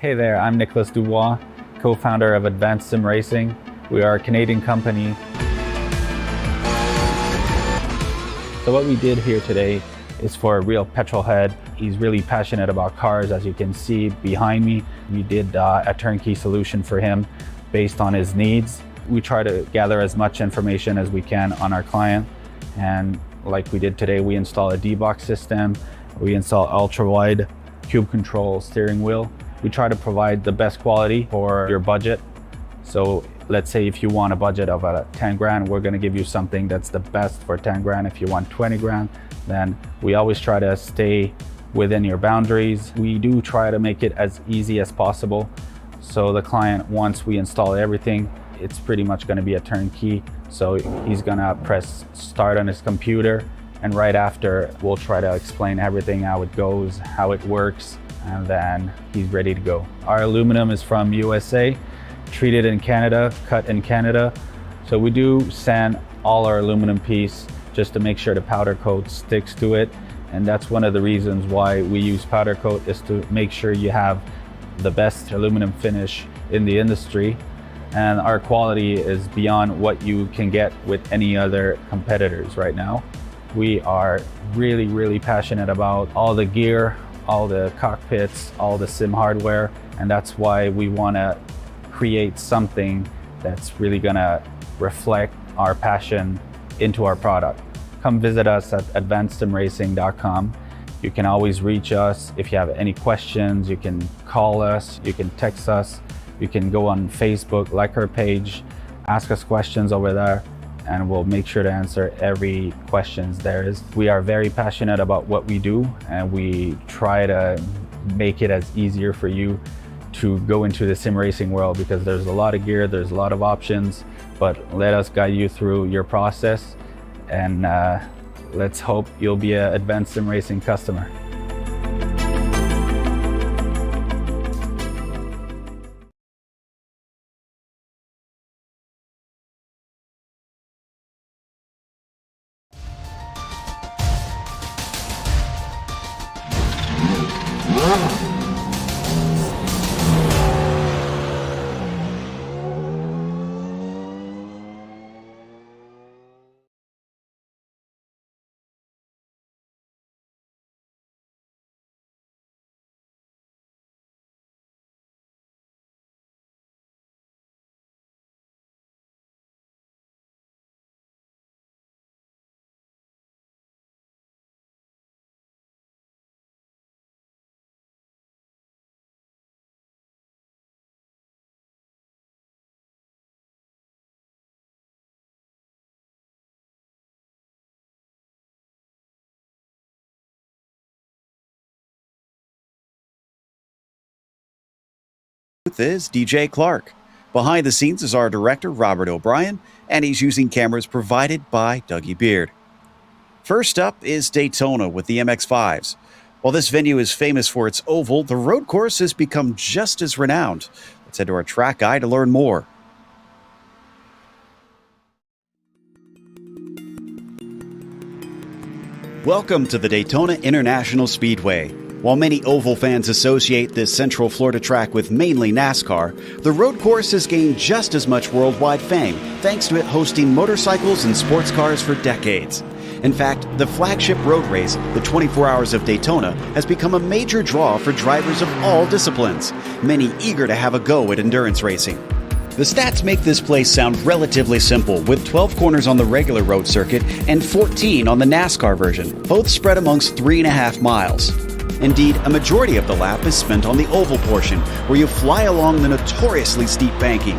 Hey there, I'm Nicholas Dubois, co-founder of Advanced SimRacing. We are a Canadian company. So what we did here today is for a real petrol head. He's really passionate about cars, as you can see behind me. We did a turnkey solution for him based on his needs. We try to gather as much information as we can on our client. And like we did today, we install a D-box system. We install ultra-wide cube control steering wheel. We try to provide the best quality for your budget. So let's say if you want a budget of 10 grand, we're gonna give you something that's the best for 10 grand. If you want 20 grand, then we always try to stay within your boundaries. We do try to make it as easy as possible. So the client, once we install everything, it's pretty much gonna be a turnkey. So he's gonna press start on his computer, and right after, we'll try to explain everything, how it goes, how it works, and then he's ready to go. Our aluminum is from USA, treated in Canada, cut in Canada. So we do sand all our aluminum piece just to make sure the powder coat sticks to it. And that's one of the reasons why we use powder coat, is to make sure you have the best aluminum finish in the industry. And our quality is beyond what you can get with any other competitors right now. We are really, really passionate about all the gear, all the cockpits, all the sim hardware, and that's why we want to create something that's really going to reflect our passion into our product. Come visit us at advancedsimracing.com. You can always reach us if you have any questions. You can call us, you can text us, you can go on Facebook, like our page, ask us questions over there, and we'll make sure to answer every questions there is. We are very passionate about what we do, and we try to make it as easier for you to go into the sim racing world, because there's a lot of gear, there's a lot of options, but let us guide you through your process, and let's hope you'll be an Advanced Sim Racing customer. Is DJ Clark. Behind the scenes is our director, Robert O'Brien, and he's using cameras provided by Dougie Beard. First up is Daytona with the MX-5s. While this venue is famous for its oval, the road course has become just as renowned. Let's head to our track guide to learn more. Welcome to the Daytona International Speedway. While many oval fans associate this Central Florida track with mainly NASCAR, the road course has gained just as much worldwide fame thanks to it hosting motorcycles and sports cars for decades. In fact, the flagship road race, the 24 Hours of Daytona, has become a major draw for drivers of all disciplines, many eager to have a go at endurance racing. The stats make this place sound relatively simple, with 12 corners on the regular road circuit and 14 on the NASCAR version, both spread amongst 3.5 miles. Indeed, a majority of the lap is spent on the oval portion, where you fly along the notoriously steep banking.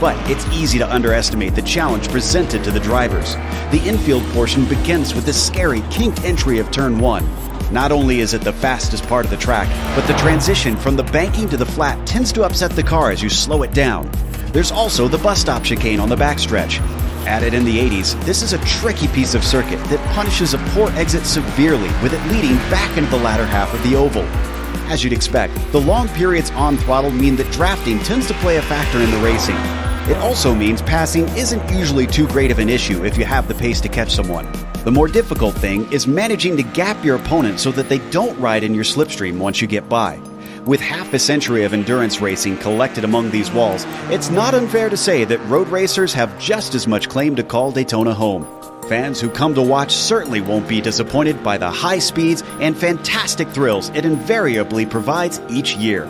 But it's easy to underestimate the challenge presented to the drivers. The infield portion begins with the scary kinked entry of Turn 1. Not only is it the fastest part of the track, but the transition from the banking to the flat tends to upset the car as you slow it down. There's also the bus stop chicane on the backstretch. Added in the 80s, this is a tricky piece of circuit that punishes a poor exit severely, with it leading back into the latter half of the oval. As you'd expect, the long periods on throttle mean that drafting tends to play a factor in the racing. It also means passing isn't usually too great of an issue if you have the pace to catch someone. The more difficult thing is managing to gap your opponent so that they don't ride in your slipstream once you get by. With half a century of endurance racing collected among these walls, it's not unfair to say that road racers have just as much claim to call Daytona home. Fans who come to watch certainly won't be disappointed by the high speeds and fantastic thrills it invariably provides each year.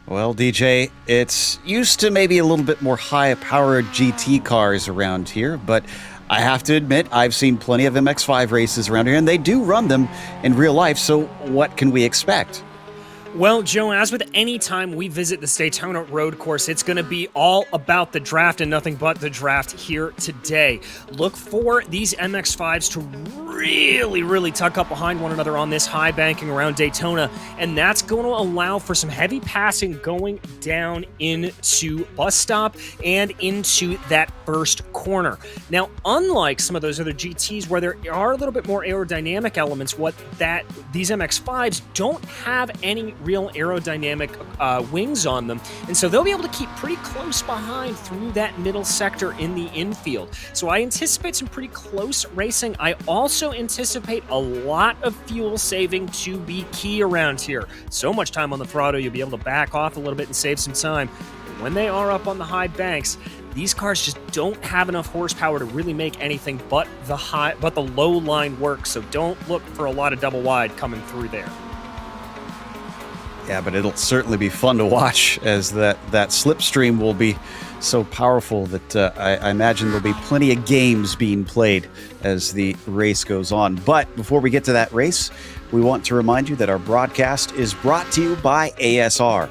Well, DJ, it's used to maybe a little bit more high-powered GT cars around here, but I have to admit, I've seen plenty of MX-5 races around here, and they do run them in real life, so what can we expect? Well, Joe, as with any time we visit the Daytona road course, it's going to be all about the draft and nothing but the draft here today. Look for these MX-5s to really tuck up behind one another on this high banking around Daytona, and that's going to allow for some heavy passing going down into bus stop and into that first corner. Now, unlike some of those other GTs where there are a little bit more aerodynamic elements, these MX-5s don't have any real aerodynamic wings on them, and so they'll be able to keep pretty close behind through that middle sector in the infield. So I anticipate some pretty close racing. I also anticipate a lot of fuel saving to be key around here. So much time on the throttle, you'll be able to back off a little bit and save some time. But when they are up on the high banks, these cars just don't have enough horsepower to really make anything but the low line work. So don't look for a lot of double wide coming through there. Yeah, but it'll certainly be fun to watch, as that slipstream will be so powerful that I imagine there'll be plenty of games being played as the race goes on. But before we get to that race, we want to remind you that our broadcast is brought to you by ASR.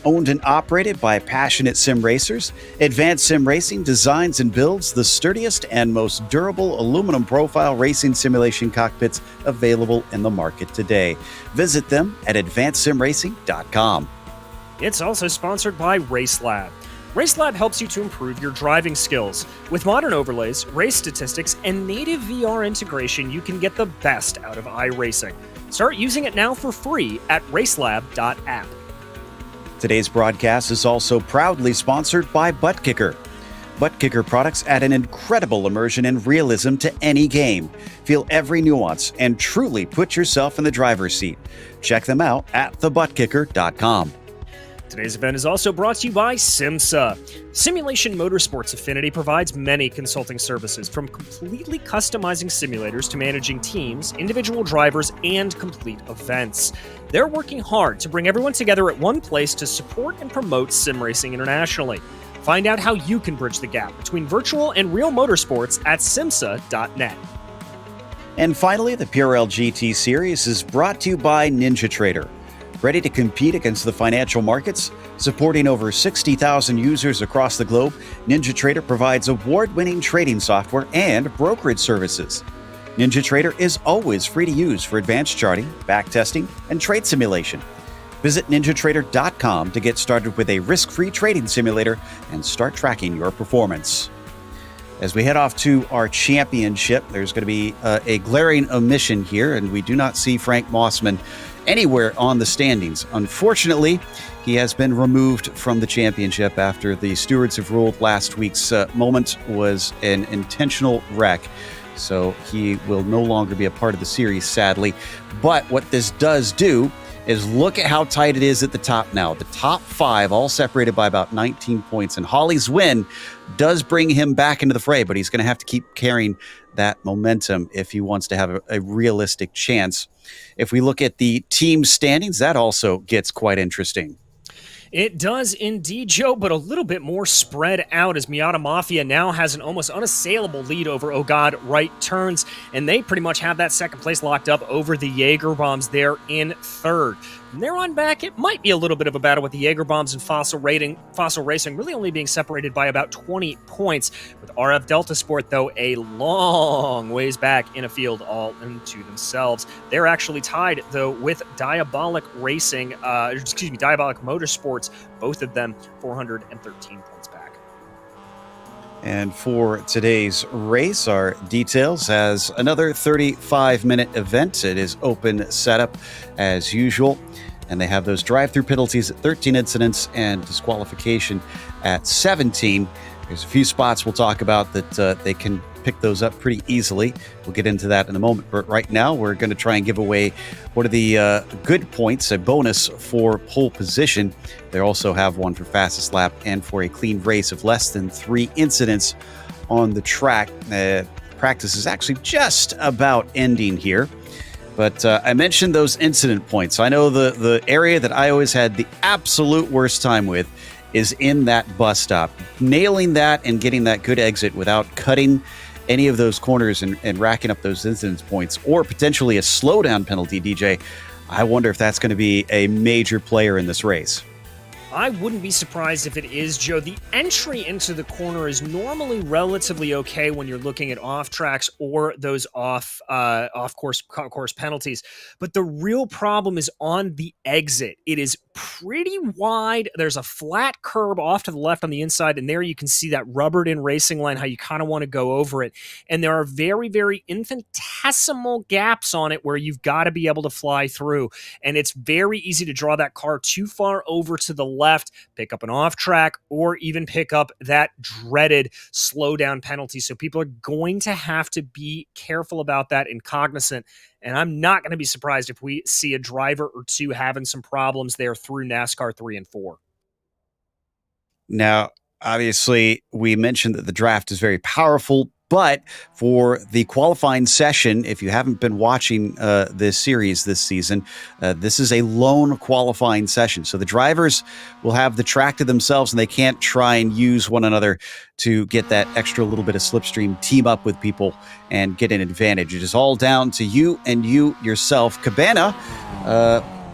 Owned and operated by passionate sim racers, Advanced Sim Racing designs and builds the sturdiest and most durable aluminum profile racing simulation cockpits available in the market today. Visit them at advancedsimracing.com. It's also sponsored by RaceLab. RaceLab helps you to improve your driving skills. With modern overlays, race statistics, and native VR integration, you can get the best out of iRacing. Start using it now for free at racelab.app. Today's broadcast is also proudly sponsored by ButtKicker. ButtKicker products add an incredible immersion and realism to any game. Feel every nuance and truly put yourself in the driver's seat. Check them out at thebuttkicker.com. Today's event is also brought to you by SimMSA. Simulation Motorsports Affinity provides many consulting services, from completely customizing simulators to managing teams, individual drivers, and complete events. They're working hard to bring everyone together at one place to support and promote sim racing internationally. Find out how you can bridge the gap between virtual and real motorsports at SIMMSA.net. And finally, the PRL GT Series is brought to you by NinjaTrader. Ready to compete against the financial markets? Supporting over 60,000 users across the globe, NinjaTrader provides award-winning trading software and brokerage services. NinjaTrader is always free to use for advanced charting, backtesting, and trade simulation. Visit ninjatrader.com to get started with a risk-free trading simulator and start tracking your performance. As we head off to our championship, there's going to be a glaring omission here, and we do not see Frank Mossman anywhere on the standings. Unfortunately, he has been removed from the championship after the stewards have ruled last week's moment was an intentional wreck. So he will no longer be a part of the series, sadly. But what this does do is look at how tight it is at the top now. The top five all separated by about 19 points. And Holly's win does bring him back into the fray, but he's going to have to keep carrying that momentum if he wants to have a realistic chance. If we look at the team standings, that also gets quite interesting. It does indeed, Joe, but a little bit more spread out, as Miata Mafia now has an almost unassailable lead over Oh God Right Turns, and they pretty much have that second place locked up over the Jaeger Bombs there in third. From there on back, it might be a little bit of a battle with the Jaeger Bombs and Fossil Racing really only being separated by about 20 points, with RF Delta Sport, though, a long ways back in a field all into themselves. They're actually tied, though, with Diabolic Motorsports, both of them 413 points back. And for today's race, our details has another 35-minute event. It is open setup as usual, and they have those drive-through penalties at 13 incidents and disqualification at 17. There's a few spots we'll talk about that they can pick those up pretty easily. We'll get into that in a moment. But right now, we're going to try and give away one of the good points, a bonus for pole position. They also have one for fastest lap and for a clean race of less than 3 incidents on the track. Practice is actually just about ending here. But I mentioned those incident points. I know the area that I always had the absolute worst time with is in that bus stop. Nailing that and getting that good exit without cutting any of those corners and racking up those incidence points, or potentially a slowdown penalty, DJ. I wonder if that's going to be a major player in this race. I wouldn't be surprised if it is, Joe. The entry into the corner is normally relatively okay when you're looking at off tracks or those off course penalties. But the real problem is on the exit. It is pretty wide. There's a flat curb off to the left on the inside, and there you can see that rubbered in racing line, how you kind of want to go over it. And there are very, very infinitesimal gaps on it where you've got to be able to fly through. And it's very easy to draw that car too far over to the left, pick up an off track, or even pick up that dreaded slowdown penalty. So people are going to have to be careful about that and cognizant. And I'm not going to be surprised if we see a driver or two having some problems there through NASCAR 3 and 4. Now, obviously, we mentioned that the draft is very powerful, but for the qualifying session, if you haven't been watching this series this season, this is a lone qualifying session. So the drivers will have the track to themselves, and they can't try and use one another to get that extra little bit of slipstream, team up with people, and get an advantage. It is all down to you and you yourself. Cabana,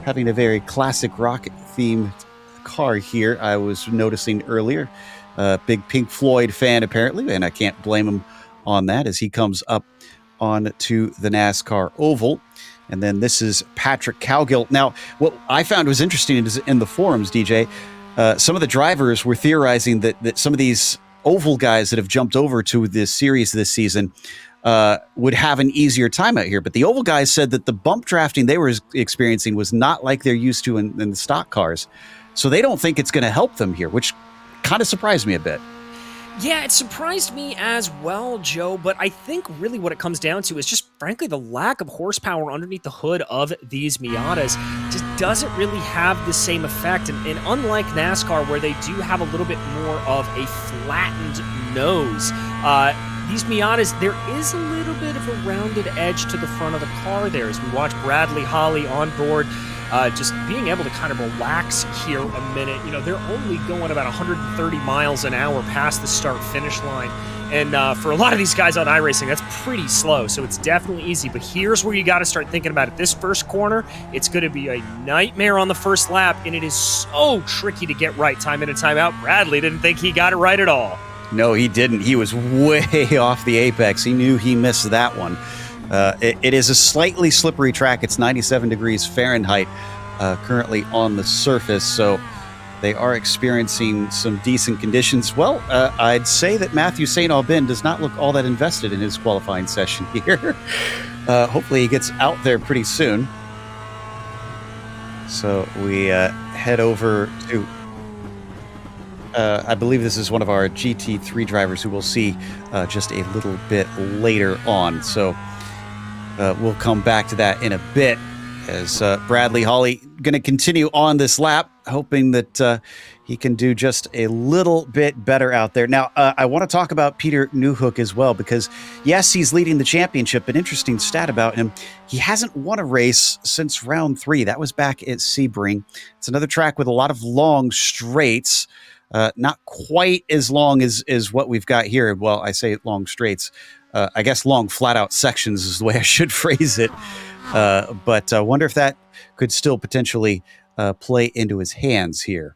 having a very classic rocket-themed car here, I was noticing earlier. Big Pink Floyd fan, apparently, and I can't blame him on that as he comes up onto the NASCAR oval. And then this is Patrick Cowgill. Now, what I found was interesting is in the forums, DJ, some of the drivers were theorizing that some of these oval guys that have jumped over to this series this season would have an easier time out here. But the oval guys said that the bump drafting they were experiencing was not like they're used to in the stock cars. So they don't think it's going to help them here, which kind of surprised me a bit. Yeah, it surprised me as well, Joe, but I think really what it comes down to is just, frankly, the lack of horsepower underneath the hood of these Miatas just doesn't really have the same effect. And unlike NASCAR, where they do have a little bit more of a flattened nose, these Miatas, there is a little bit of a rounded edge to the front of the car there. As we watch Bradley Holly on board, just being able to kind of relax here a minute. You know, they're only going about 130 miles an hour past the start-finish line. And for a lot of these guys on iRacing, that's pretty slow. So it's definitely easy. But here's where you got to start thinking about it. This first corner, it's going to be a nightmare on the first lap. And it is so tricky to get right time in and time out. Bradley didn't think he got it right at all. No, he didn't. He was way off the apex. He knew he missed that one. It is a slightly slippery track. It's 97 degrees Fahrenheit currently on the surface, so they are experiencing some decent conditions. Well, I'd say that Matthew St. Aubin does not look all that invested in his qualifying session here. Hopefully he gets out there pretty soon. So we head over to, I believe this is one of our GT3 drivers who we'll see just a little bit later on. So we'll come back to that in a bit as Bradley Holly going to continue on this lap, hoping that he can do just a little bit better out there. Now, I want to talk about Peter Newhook as well, because yes, he's leading the championship. An interesting stat about him, he hasn't won a race since round 3. That was back at Sebring. It's another track with a lot of long straights, not quite as long as what we've got here. Well, I say long straights. I guess long flat-out sections is the way I should phrase it. But I wonder if that could still potentially play into his hands here.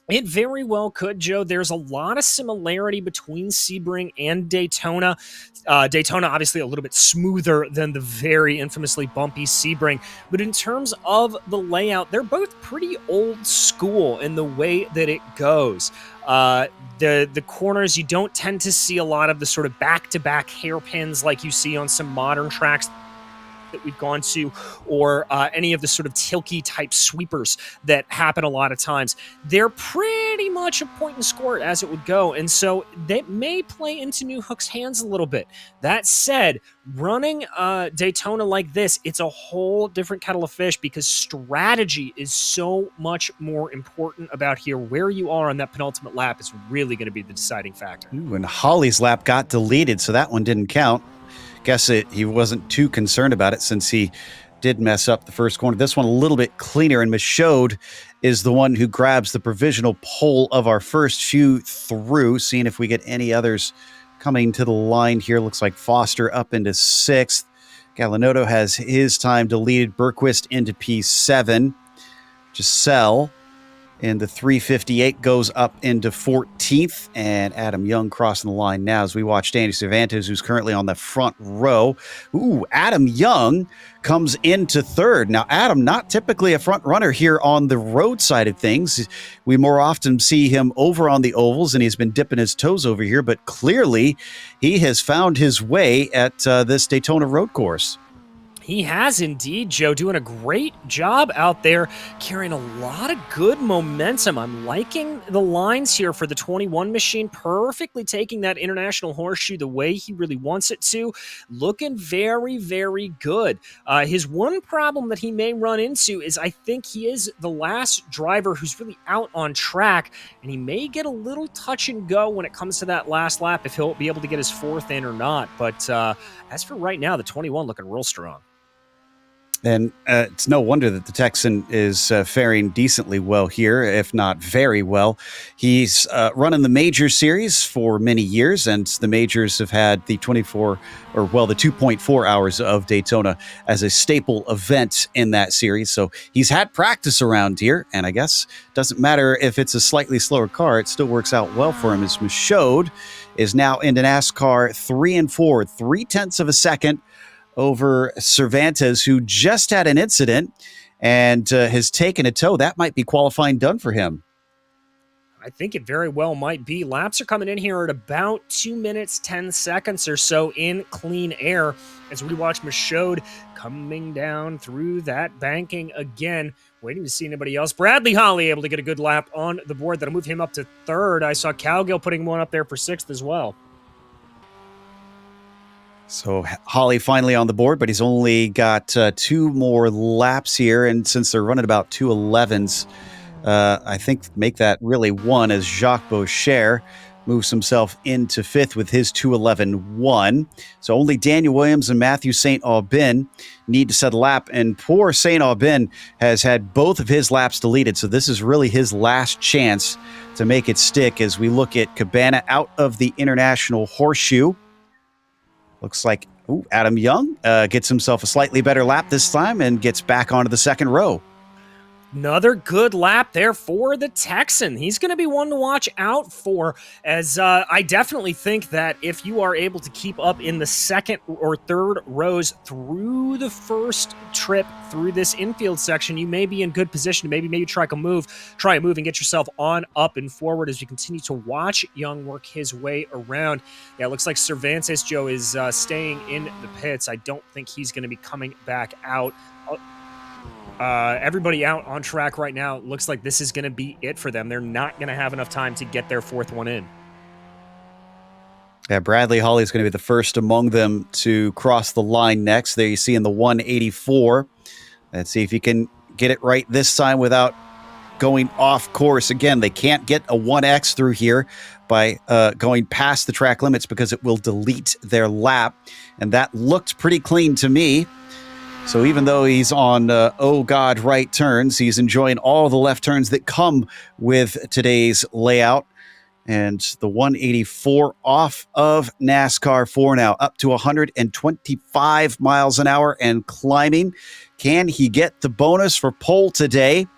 It very well could, Joe. There's a lot of similarity between Sebring and Daytona. Daytona, obviously, a little bit smoother than the very infamously bumpy Sebring. But in terms of the layout, they're both pretty old school in the way that it goes. The corners, you don't tend to see a lot of the sort of back-to-back hairpins like you see on some modern tracks. that we've gone to, or any of the sort of tilky type sweepers that happen a lot of times, they're pretty much a point and score as it would go. And so that may play into Newhook's hands a little bit. That said, running Daytona like this, it's a whole different kettle of fish because strategy is so much more important about here. Where you are on that penultimate lap is really going to be the deciding factor. Ooh, and Holly's lap got deleted, so that one didn't count. Guess he wasn't too concerned about it since he did mess up the first corner. This one a little bit cleaner, and Michaud is the one who grabs the provisional pole of our first few through. Seeing if we get any others coming to the line here. Looks like Foster up into 6th. Galinotto has his time deleted. Bergquist into P7. Giselle in the 358 goes up into 14th, and Adam Young crossing the line now as we watch Danny Cervantes, who's currently on the front row. Ooh, Adam Young comes into 3rd. Now, Adam, not typically a front runner here on the road side of things. We more often see him over on the ovals, and he's been dipping his toes over here, but clearly he has found his way at this Daytona road course. He has indeed, Joe, doing a great job out there, carrying a lot of good momentum. I'm liking the lines here for the 21 machine, perfectly taking that international horseshoe the way he really wants it to. Looking very, very good. His one problem that he may run into is I think he is the last driver who's really out on track, and he may get a little touch and go when it comes to that last lap if he'll be able to get his 4th in or not. But as for right now, the 21 looking real strong. And it's no wonder that the Texan is faring decently well here, if not very well. He's running the Major Series for many years, and the Majors have had the 2.4 hours of Daytona as a staple event in that series. So he's had practice around here, and I guess doesn't matter if it's a slightly slower car, it still works out well for him. As Michaud is now into NASCAR 3 and 4, 0.3 of a second over Cervantes, who just had an incident and has taken a tow. That might be qualifying done for him. I think it very well might be. Laps are coming in here at about 2 minutes, 10 seconds or so in clean air as we watch Michaud coming down through that banking again, waiting to see anybody else. Bradley Holly able to get a good lap on the board. That'll move him up to 3rd. I saw Cowgill putting one up there for 6th as well. So Holly finally on the board, but he's only got 2 more laps here. And since they're running about 2:11s, I think make that really 1 as Jacques Boucher moves himself into 5th with his 2:11.1. So only Daniel Williams and Matthew St. Aubin need to set a lap. And poor St. Aubin has had both of his laps deleted. So this is really his last chance to make it stick as we look at Cabana out of the International Horseshoe. Looks like Adam Young gets himself a slightly better lap this time and gets back onto the 2nd row. Another good lap there for the Texan. He's going to be one to watch out for, as I definitely think that if you are able to keep up in the 2nd or 3rd rows through the first trip through this infield section, you may be in good position to maybe try a move and get yourself on up and forward as we continue to watch Young work his way around. Yeah, it looks like Cervantes, Joe, is staying in the pits. I don't think he's going to be coming back out. Everybody out on track right now. Looks like this is going to be it for them. They're not going to have enough time to get their 4th one in. Yeah, Bradley Holly is going to be the first among them to cross the line next. There you see in the 184. Let's see if he can get it right this time without going off course. Again, they can't get a 1X through here by going past the track limits because it will delete their lap. And that looked pretty clean to me. So even though he's on, right turns, he's enjoying all the left turns that come with today's layout. And the 184 off of NASCAR 4 now, up to 125 miles an hour and climbing. Can he get the bonus for pole today?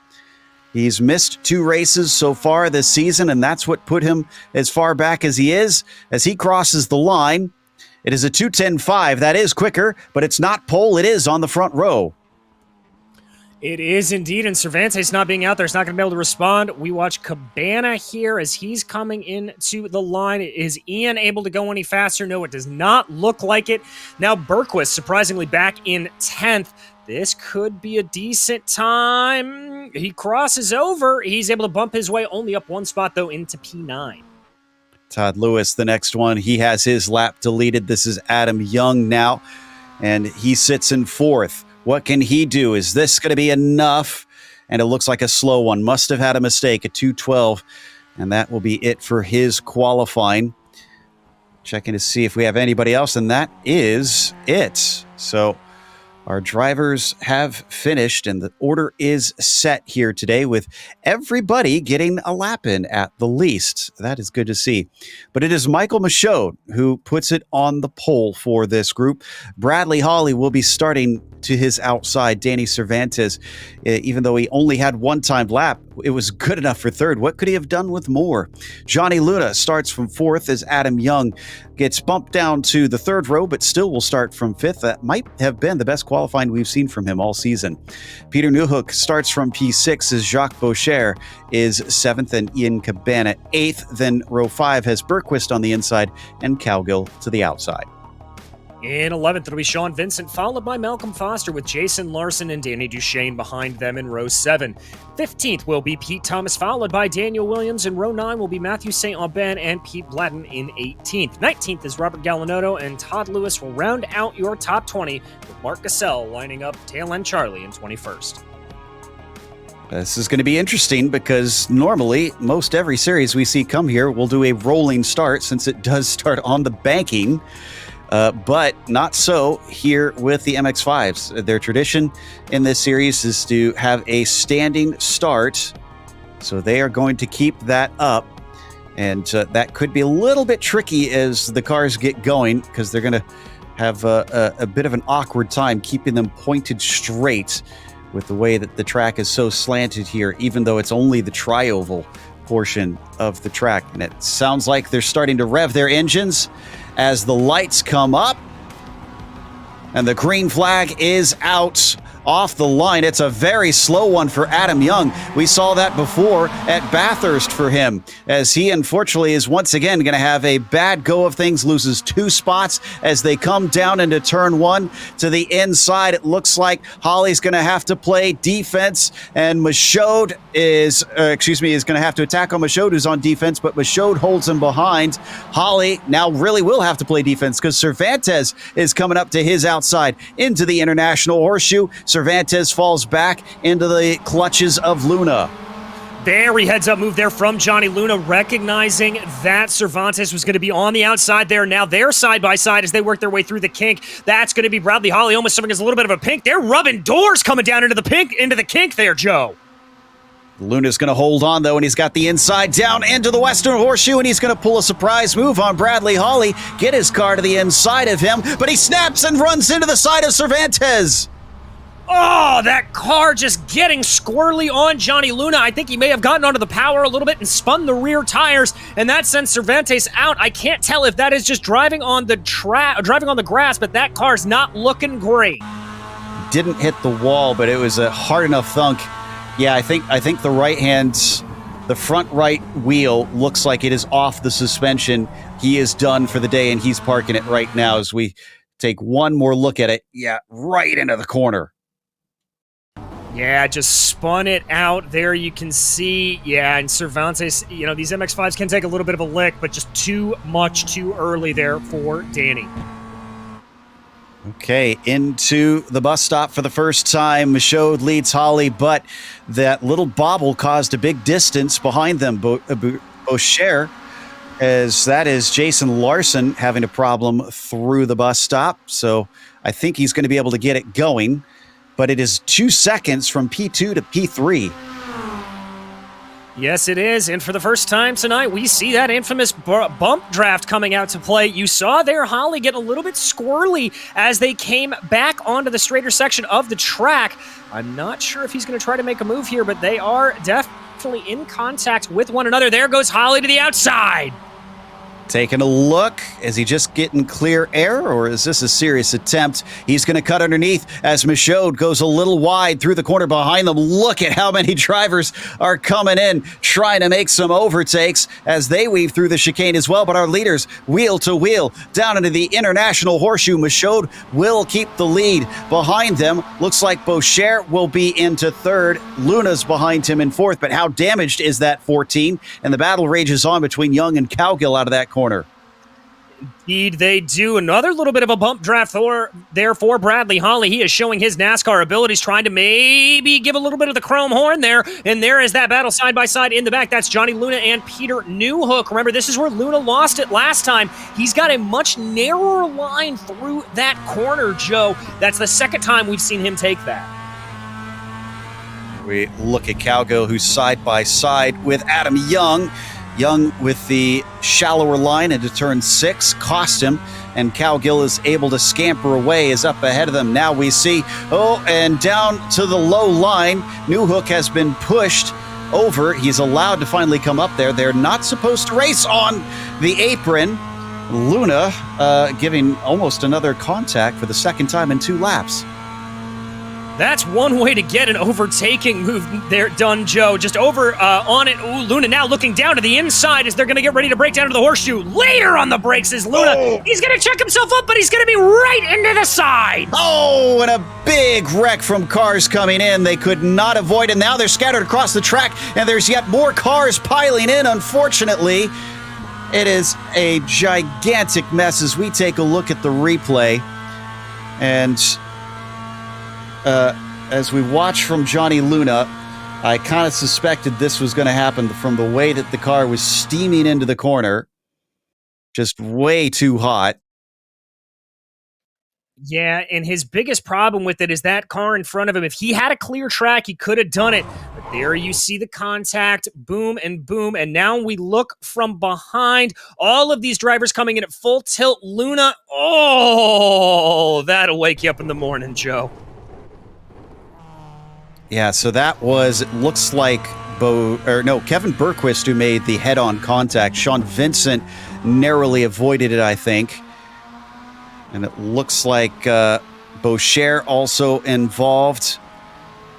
He's missed 2 races so far this season, and that's what put him as far back as he is. As he crosses the line, it is a 2:10.5. That is quicker, but it's not pole. It is on the front row. It is indeed, and Cervantes not being out there is not going to be able to respond. We watch Cabana here as he's coming into the line. Is Ian able to go any faster? No, it does not look like it. Now Bergquist surprisingly back in 10th. This could be a decent time. He crosses over. He's able to bump his way only up one spot, though, into P9. Todd Lewis, the next one. He has his lap deleted. This is Adam Young now, and he sits in 4th. What can he do? Is this going to be enough? And it looks like a slow one. Must have had a mistake at 2:12, and that will be it for his qualifying. Checking to see if we have anybody else, and that is it. So our drivers have finished, and the order is set here today with everybody getting a lap in at the least. That is good to see. But it is Michael Michaud who puts it on the pole for this group. Bradley Hawley will be starting to his outside. Danny Cervantes, even though he only had one timed lap, it was good enough for 3rd. What could he have done with more? Johnny Luna starts from 4th as Adam Young gets bumped down to the 3rd row, but still will start from 5th. That might have been the best qualifying we've seen from him all season. Peter Newhook starts from P6 as Jacques Boucher is 7th and Ian Cabana 8th. Then row 5 has Bergquist on the inside and Cowgill to the outside. In 11th, it'll be Sean Vincent, followed by Malcolm Foster with Jason Larson and Danny Duchesne behind them in row 7. 15th will be Pete Thomas, followed by Daniel Williams. In row 9 will be Matthew St. Aubin and Pete Bladden in 18th. 19th is Robert Gallinotto, and Todd Lewis will round out your top 20 with Mark Gassell lining up tail end Charlie in 21st. This is going to be interesting because normally most every series we see come here will do a rolling start since it does start on the banking. But not so here with the MX-5s. Their tradition in this series is to have a standing start, so they are going to keep that up. And that could be a little bit tricky as the cars get going because they're going to have a bit of an awkward time keeping them pointed straight with the way that the track is so slanted here, even though it's only the tri-oval portion of the track. And it sounds like they're starting to rev their engines as the lights come up and the green flag is out off the line. It's a very slow one for Adam Young. We saw that before at Bathurst for him, as he unfortunately is once again going to have a bad go of things, loses 2 spots as they come down into turn 1 to the inside. It looks like Holly's going to have to play defense, and Michaud is going to have to attack on Michaud, who's on defense, but Michaud holds him behind. Holly now really will have to play defense because Cervantes is coming up to his outside into the International Horseshoe. Cervantes falls back into the clutches of Luna. Very heads-up move there from Johnny Luna, recognizing that Cervantes was going to be on the outside there. Now they're side-by-side as they work their way through the kink. That's going to be Bradley Hawley almost serving as a little bit of a pink. They're rubbing doors coming down into the kink there, Joe. Luna's going to hold on, though, and he's got the inside down into the Western Horseshoe, and he's going to pull a surprise move on Bradley Hawley, get his car to the inside of him, but he snaps and runs into the side of Cervantes. Oh, that car just getting squirrely on Johnny Luna. I think he may have gotten onto the power a little bit and spun the rear tires, and that sends Cervantes out. I can't tell if that is just driving on the grass, but that car's not looking great. Didn't hit the wall, but it was a hard enough thunk. Yeah, I think the front right wheel looks like it is off the suspension. He is done for the day, and he's parking it right now as we take one more look at it. Yeah, right into the corner. Yeah, just spun it out there. You can see, and Cervantes, these MX-5s can take a little bit of a lick, but just too much too early there for Danny. Okay, into the bus stop for the first time. Michaud leads Holly, but that little bobble caused a big distance behind them. Boucher, as that is Jason Larson having a problem through the bus stop. So I think he's going to be able to get it going. But it is 2 seconds from P2 to P3. Yes, it is. And for the first time tonight, we see that infamous bump draft coming out to play. You saw there Holly get a little bit squirrely as they came back onto the straighter section of the track. I'm not sure if he's going to try to make a move here, but they are definitely in contact with one another. There goes Holly to the outside. Taking a look. Is he just getting clear air, or is this a serious attempt? He's going to cut underneath as Michaud goes a little wide through the corner behind them. Look at how many drivers are coming in, trying to make some overtakes as they weave through the chicane as well. But our leaders, wheel to wheel, down into the International Horseshoe. Michaud will keep the lead. Behind them, looks like Boucher will be into third. Luna's behind him in fourth, but how damaged is that 14? And the battle rages on between Young and Cowgill out of that corner. Indeed, they do. Another little bit of a bump draft there for Bradley Holly. He is showing his NASCAR abilities, trying to maybe give a little bit of the chrome horn there. And there is that battle side by side in the back. That's Johnny Luna and Peter Newhook. Remember, this is where Luna lost it last time. He's got a much narrower line through that corner, Joe. That's the second time we've seen him take that. We look at Cowgill, who's side by side with Adam Young. Young with the shallower line into turn 6, cost him, and Cowgill is able to scamper away, is up ahead of them. Now we see, and down to the low line, Newhook has been pushed over. He's allowed to finally come up there. They're not supposed to race on the apron. Luna giving almost another contact for the second time in 2 laps. That's one way to get an overtaking move there done, Joe. Just over on it. Ooh, Luna now looking down to the inside as they're going to get ready to break down to the horseshoe. Later on the brakes is Luna. Oh. He's going to check himself up, but he's going to be right into the side. Oh, and a big wreck from cars coming in. They could not avoid it. Now they're scattered across the track, and there's yet more cars piling in, unfortunately. It is a gigantic mess as we take a look at the replay. And as we watch from Johnny Luna, I kind of suspected this was going to happen from the way that the car was steaming into the corner. Just way too hot. Yeah, and his biggest problem with it is that car in front of him. If he had a clear track, he could have done it. But there you see the contact, boom, and now we look from behind. All of these drivers coming in at full tilt. Luna, that'll wake you up in the morning, Joe. Yeah, so that was, it looks like Kevin Berquist who made the head-on contact. Sean Vincent narrowly avoided it, I think. And it looks like Boucher also involved.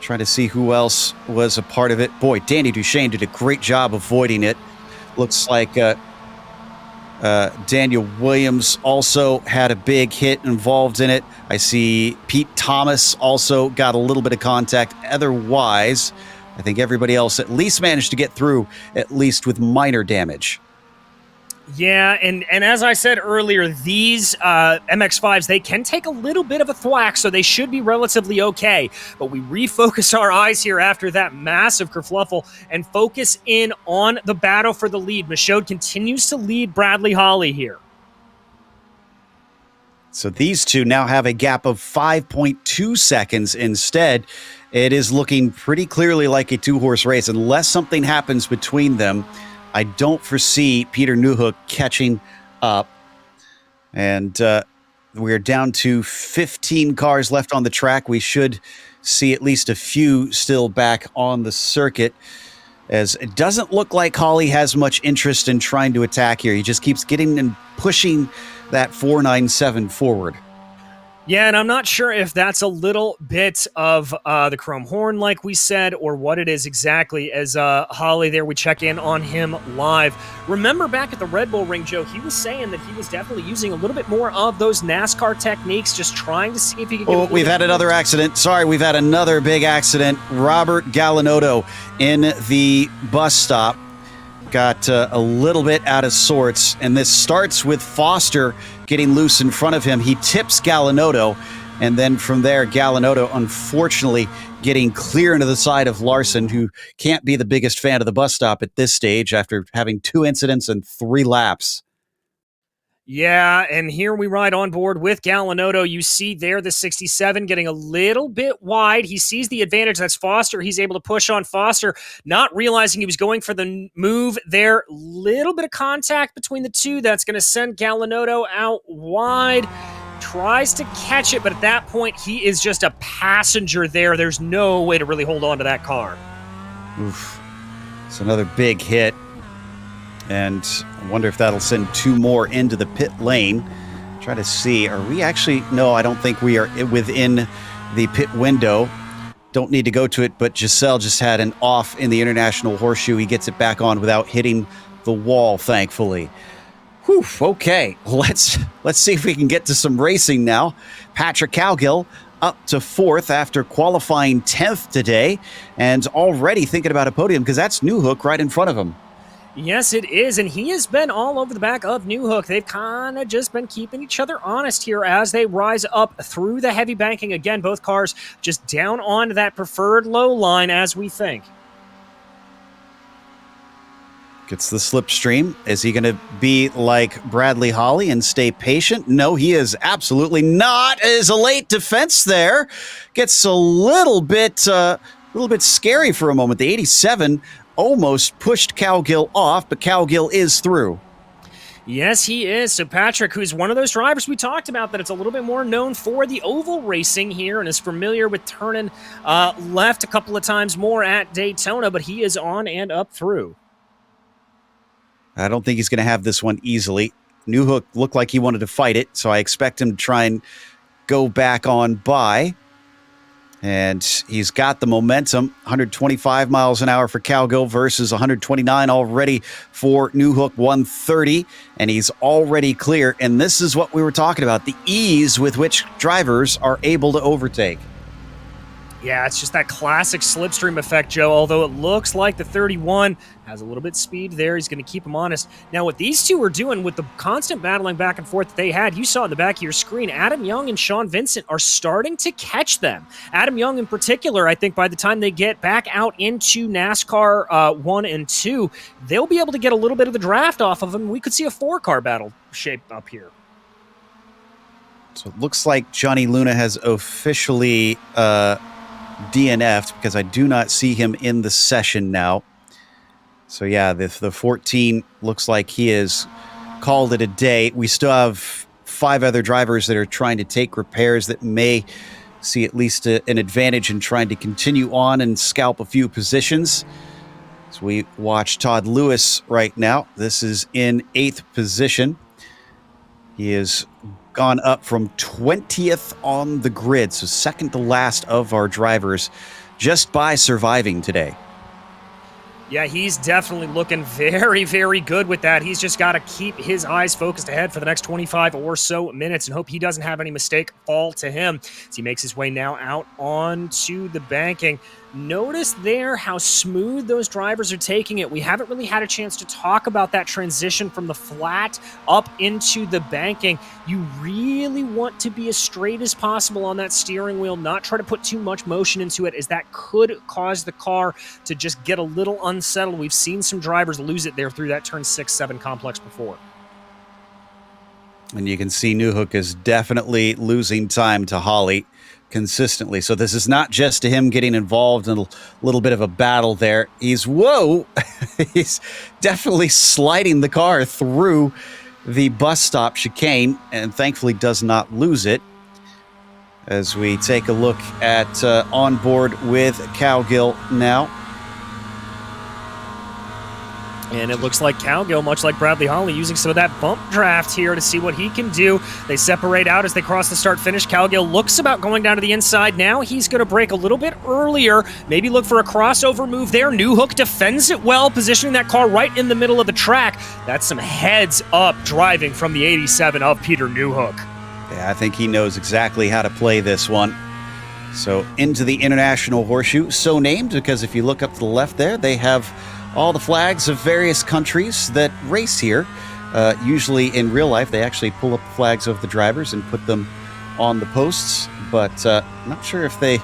Trying to see who else was a part of it. Boy, Danny Duchesne did a great job avoiding it. Looks like Daniel Williams also had a big hit involved in it. I see Pete Thomas also got a little bit of contact. Otherwise, I think everybody else at least managed to get through, at least with minor damage. Yeah, and as I said earlier, these MX-5s, they can take a little bit of a thwack, so they should be relatively okay. But we refocus our eyes here after that massive kerfluffle and focus in on the battle for the lead. Michaud continues to lead Bradley Holly here. So these two now have a gap of 5.2 seconds instead. It is looking pretty clearly like a 2-horse race. Unless something happens between them, I don't foresee Peter Newhook catching up. And we're down to 15 cars left on the track. We should see at least a few still back on the circuit, as it doesn't look like Holly has much interest in trying to attack here. He just keeps getting and pushing that 497 forward. Yeah, and I'm not sure if that's a little bit of the chrome horn, like we said, or what it is exactly. As Holly there, we check in on him live. Remember back at the Red Bull Ring, Joe, he was saying that he was definitely using a little bit more of those NASCAR techniques, just trying to see if he could get we've had another accident. Sorry, we've had another big accident. Robert Gallinotto in the bus stop got a little bit out of sorts, and this starts with Foster getting loose in front of him. He tips Gallinotto, and then from there, Gallinotto unfortunately getting clear into the side of Larson, who can't be the biggest fan of the bus stop at this stage after having 2 incidents and 3 laps. Yeah, and here we ride on board with Gallinotto. You see there the 67 getting a little bit wide. He sees the advantage. That's Foster. He's able to push on Foster, not realizing he was going for the move there. Little bit of contact between the two. That's going to send Gallinotto out wide. Tries to catch it, but at that point, he is just a passenger there. There's no way to really hold on to that car. Oof. It's another big hit. And I wonder if that'll send 2 more into the pit lane. Try to see, are we actually, no, I don't think we are within the pit window. Don't need to go to it, but Giselle just had an off in the International Horseshoe. He gets it back on without hitting the wall, thankfully. Whew, okay, let's see if we can get to some racing now. Patrick Cowgill up to 4th after qualifying 10th today, and already thinking about a podium because that's Newhook right in front of him. Yes, it is, and he has been all over the back of Newhook. They've kind of just been keeping each other honest here as they rise up through the heavy banking. Again, both cars just down on that preferred low line as we think. Gets the slipstream. Is he going to be like Bradley Holly and stay patient? No, he is absolutely not. Is a late defense there. Gets a little bit scary for a moment. The 87 almost pushed Cowgill off, but Cowgill is through. Yes, he is. So Patrick, who's one of those drivers we talked about that it's a little bit more known for the oval racing here and is familiar with turning left a couple of times more at Daytona, but he is on and up through. I don't think he's going to have this one easily. Newhook looked like he wanted to fight it, so I expect him to try and go back on by. And he's got the momentum, 125 miles an hour for Cowgill versus 129 already for Newhook, 130. And he's already clear. And this is what we were talking about, the ease with which drivers are able to overtake. Yeah, it's just that classic slipstream effect, Joe, although it looks like the 31 has a little bit of speed there. He's going to keep him honest. Now, what these two are doing with the constant battling back and forth that they had, you saw in the back of your screen, Adam Young and Sean Vincent are starting to catch them. Adam Young in particular, I think by the time they get back out into NASCAR 1 and 2, they'll be able to get a little bit of the draft off of him. We could see a 4-car battle shape up here. So it looks like Johnny Luna has officially DNF'd because I do not see him in the session now. So yeah, the 14 looks like he has called it a day. We still have 5 other drivers that are trying to take repairs that may see at least an advantage in trying to continue on and scalp a few positions. So we watch Todd Lewis right now. This is in 8th position. He is gone up from 20th on the grid, so second to last of our drivers, just by surviving today. Yeah, he's definitely looking very, very good with that. He's just got to keep his eyes focused ahead for the next 25 or so minutes and hope he doesn't have any mistake fall to him as he makes his way now out onto the banking. Notice there how smooth those drivers are taking it. We haven't really had a chance to talk about that transition from the flat up into the banking. You really want to be as straight as possible on that steering wheel, not try to put too much motion into it, as that could cause the car to just get a little unsettled. We've seen some drivers lose it there through that turn 6-7 complex before. And you can see Newhook is definitely losing time to Holly consistently. So this is not just to him getting involved in a little bit of a battle there. He's definitely sliding the car through the bus stop chicane and thankfully does not lose it. As we take a look at on board with Cowgill now. And it looks like Cowgill, much like Bradley Holly, using some of that bump draft here to see what he can do. They separate out as they cross the start-finish. Cowgill looks about going down to the inside now. He's going to break a little bit earlier, maybe look for a crossover move there. Newhook defends it well, positioning that car right in the middle of the track. That's some heads-up driving from the 87 of Peter Newhook. Yeah, I think he knows exactly how to play this one. So into the International Horseshoe, so named because if you look up to the left there, they have all the flags of various countries that race here. Usually in real life, they actually pull up the flags of the drivers and put them on the posts, but I'm not sure if they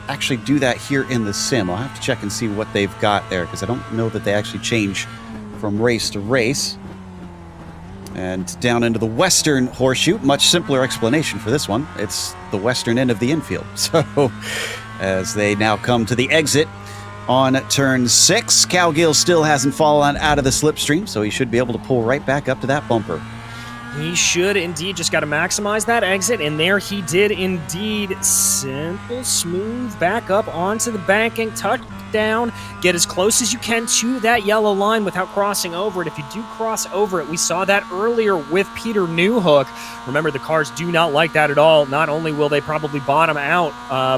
actually do that here in the sim. I'll have to check and see what they've got there because I don't know that they actually change from race to race. And down into the Western Horseshoe, much simpler explanation for this one. It's the western end of the infield. So as they now come to the exit, on turn 6, Cowgill still hasn't fallen out of the slipstream, so he should be able to pull right back up to that bumper. He should indeed. Just got to maximize that exit, and there he did indeed. Simple, smooth, back up onto the banking, touchdown. Get as close as you can to that yellow line without crossing over it. If you do cross over it, we saw that earlier with Peter Newhook. Remember, the cars do not like that at all. Not only will they probably bottom out,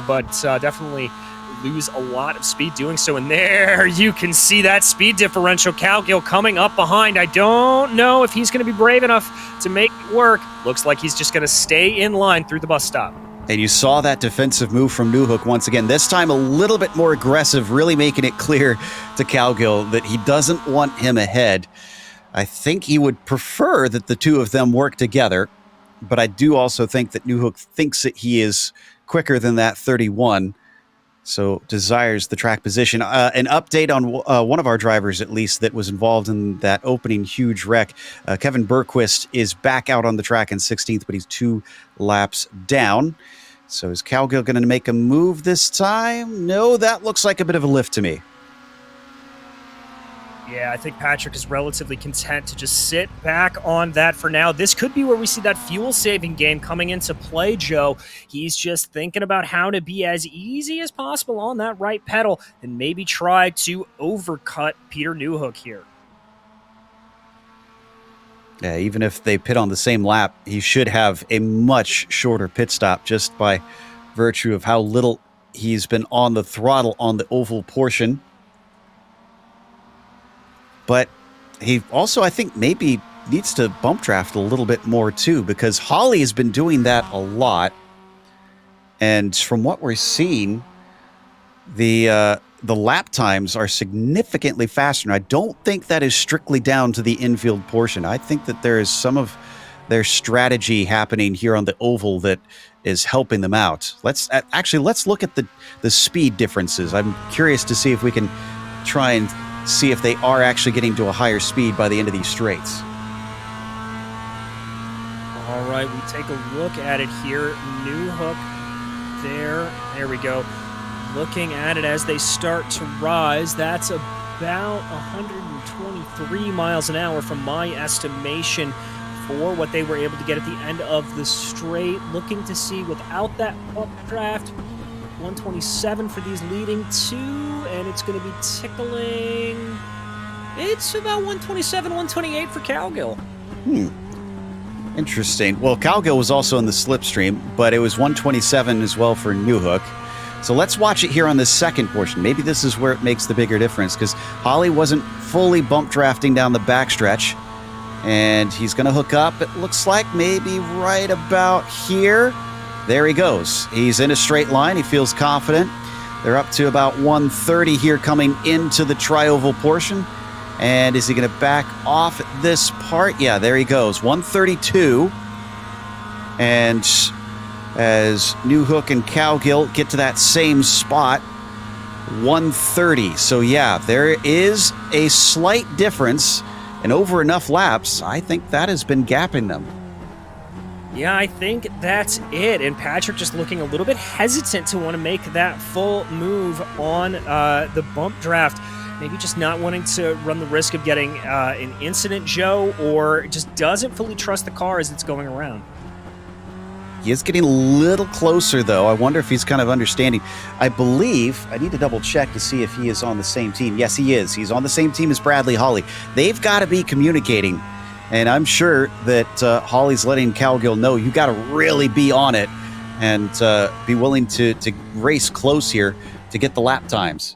but definitely lose a lot of speed doing so. And there you can see that speed differential. Cowgill coming up behind. I don't know if he's going to be brave enough to make it work. Looks like he's just going to stay in line through the bus stop. And you saw that defensive move from Newhook once again, this time a little bit more aggressive, really making it clear to Cowgill that he doesn't want him ahead. I think he would prefer that the two of them work together, but I do also think that Newhook thinks that he is quicker than that 31. So desires the track position. An update on one of our drivers, at least, that was involved in that opening huge wreck. Kevin Bergquist is back out on the track in 16th, but he's 2 laps down. So is Cowgill going to make a move this time? No, that looks like a bit of a lift to me. Yeah, I think Patrick is relatively content to just sit back on that for now. This could be where we see that fuel-saving game coming into play, Joe. He's just thinking about how to be as easy as possible on that right pedal and maybe try to overcut Peter Newhook here. Yeah, even if they pit on the same lap, he should have a much shorter pit stop just by virtue of how little he's been on the throttle on the oval portion. But he also, I think, maybe needs to bump draft a little bit more, too, because Holly has been doing that a lot. And from what we're seeing, the lap times are significantly faster. And I don't think that is strictly down to the infield portion. I think that there is some of their strategy happening here on the oval that is helping them out. Let's look at the speed differences. I'm curious to see if we can try and see if they are actually getting to a higher speed by the end of these straights. All right, we take a look at it here. Newhook there we go. Looking at it as they start to rise, that's about 123 miles an hour from my estimation for what they were able to get at the end of the straight. Looking to see without that updraft, 127 for these leading two, and it's going to be tickling. It's about 127, 128 for Cowgill. Interesting. Well, Cowgill was also in the slipstream, but it was 127 as well for Newhook. So let's watch it here on the second portion. Maybe this is where it makes the bigger difference, because Holly wasn't fully bump drafting down the backstretch, and he's going to hook up, it looks like, maybe right about here. There he goes. He's in a straight line. He feels confident. They're up to about 130 here coming into the tri-oval portion. And is he going to back off at this part? Yeah, there he goes. 132. And as Newhook and Cowgill get to that same spot, 130. So yeah, there is a slight difference. And over enough laps, I think that has been gapping them. Yeah, I think that's it. And Patrick just looking a little bit hesitant to want to make that full move on the bump draft. Maybe just not wanting to run the risk of getting an incident, Joe, or just doesn't fully trust the car as it's going around. He is getting a little closer, though. I wonder if he's kind of understanding. I believe, I need to double check to see if he is on the same team. Yes, he is. He's on the same team as Bradley Holly. They've got to be communicating. And I'm sure that Holly's letting Cowgill know you got to really be on it and be willing to race close here to get the lap times.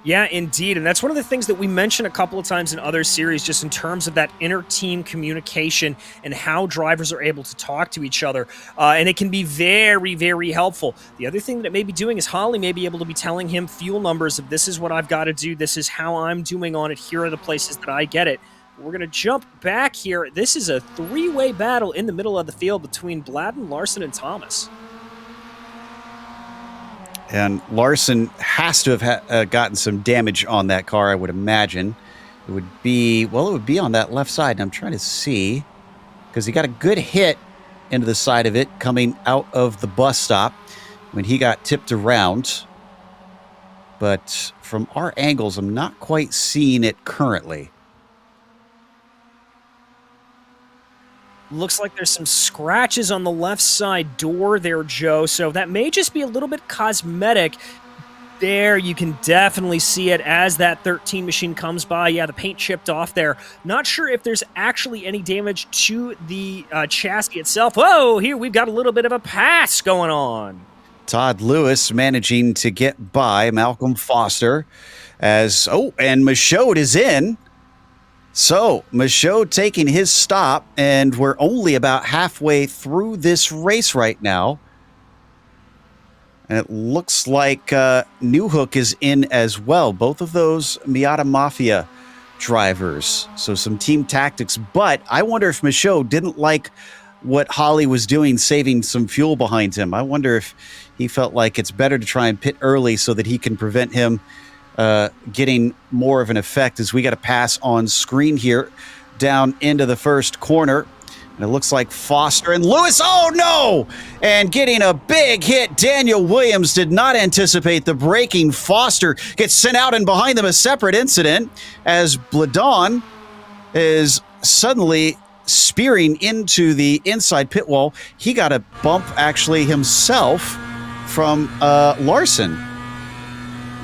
Yeah, indeed. And that's one of the things that we mentioned a couple of times in other series, just in terms of that inter-team communication and how drivers are able to talk to each other. And it can be very, very helpful. The other thing that it may be doing is Holly may be able to be telling him fuel numbers of this is what I've got to do. This is how I'm doing on it. Here are the places that I get it. We're going to jump back here. This is a three-way battle in the middle of the field between Bladden, Larson, and Thomas. And Larson has to have gotten some damage on that car, I would imagine. It would be on that left side. And I'm trying to see, because he got a good hit into the side of it coming out of the bus stop when he got tipped around. But from our angles, I'm not quite seeing it currently. Looks like there's some scratches on the left side door there, Joe, so that may just be a little bit cosmetic. There, you can definitely see it as that 13 machine comes by. Yeah, the paint chipped off there. Not sure if there's actually any damage to the chassis itself. Whoa, here we've got a little bit of a pass going on. Todd Lewis managing to get by Malcolm Foster as, and Michaud is in. So Michaud taking his stop, and we're only about halfway through this race right now. And it looks like Newhook is in as well. Both of those Miata Mafia drivers. So some team tactics. But I wonder if Michaud didn't like what Holly was doing, saving some fuel behind him. I wonder if he felt like it's better to try and pit early so that he can prevent him getting more of an effect, as we got a pass on screen here down into the first corner. And it looks like Foster and Lewis, oh no! And getting a big hit. Daniel Williams did not anticipate the braking. Foster gets sent out, and behind them a separate incident as Bladon is suddenly spearing into the inside pit wall. He got a bump actually himself from Larson.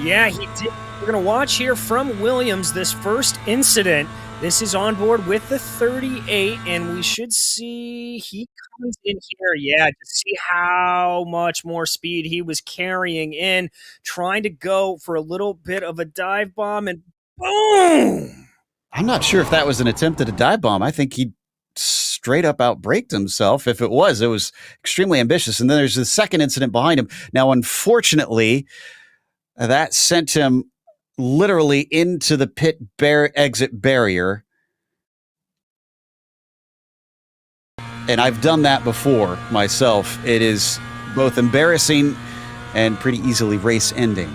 Yeah, he did. We're going to watch here from Williams this first incident. This is on board with the 38, and we should see he comes in here. Yeah, to see how much more speed he was carrying in, trying to go for a little bit of a dive bomb, and boom! I'm not sure if that was an attempt at a dive bomb. I think he straight up outbraked himself. If it was extremely ambitious. And then there's the second incident behind him. Now, unfortunately, that sent him literally into the pit exit barrier. And I've done that before myself. It is both embarrassing and pretty easily race ending.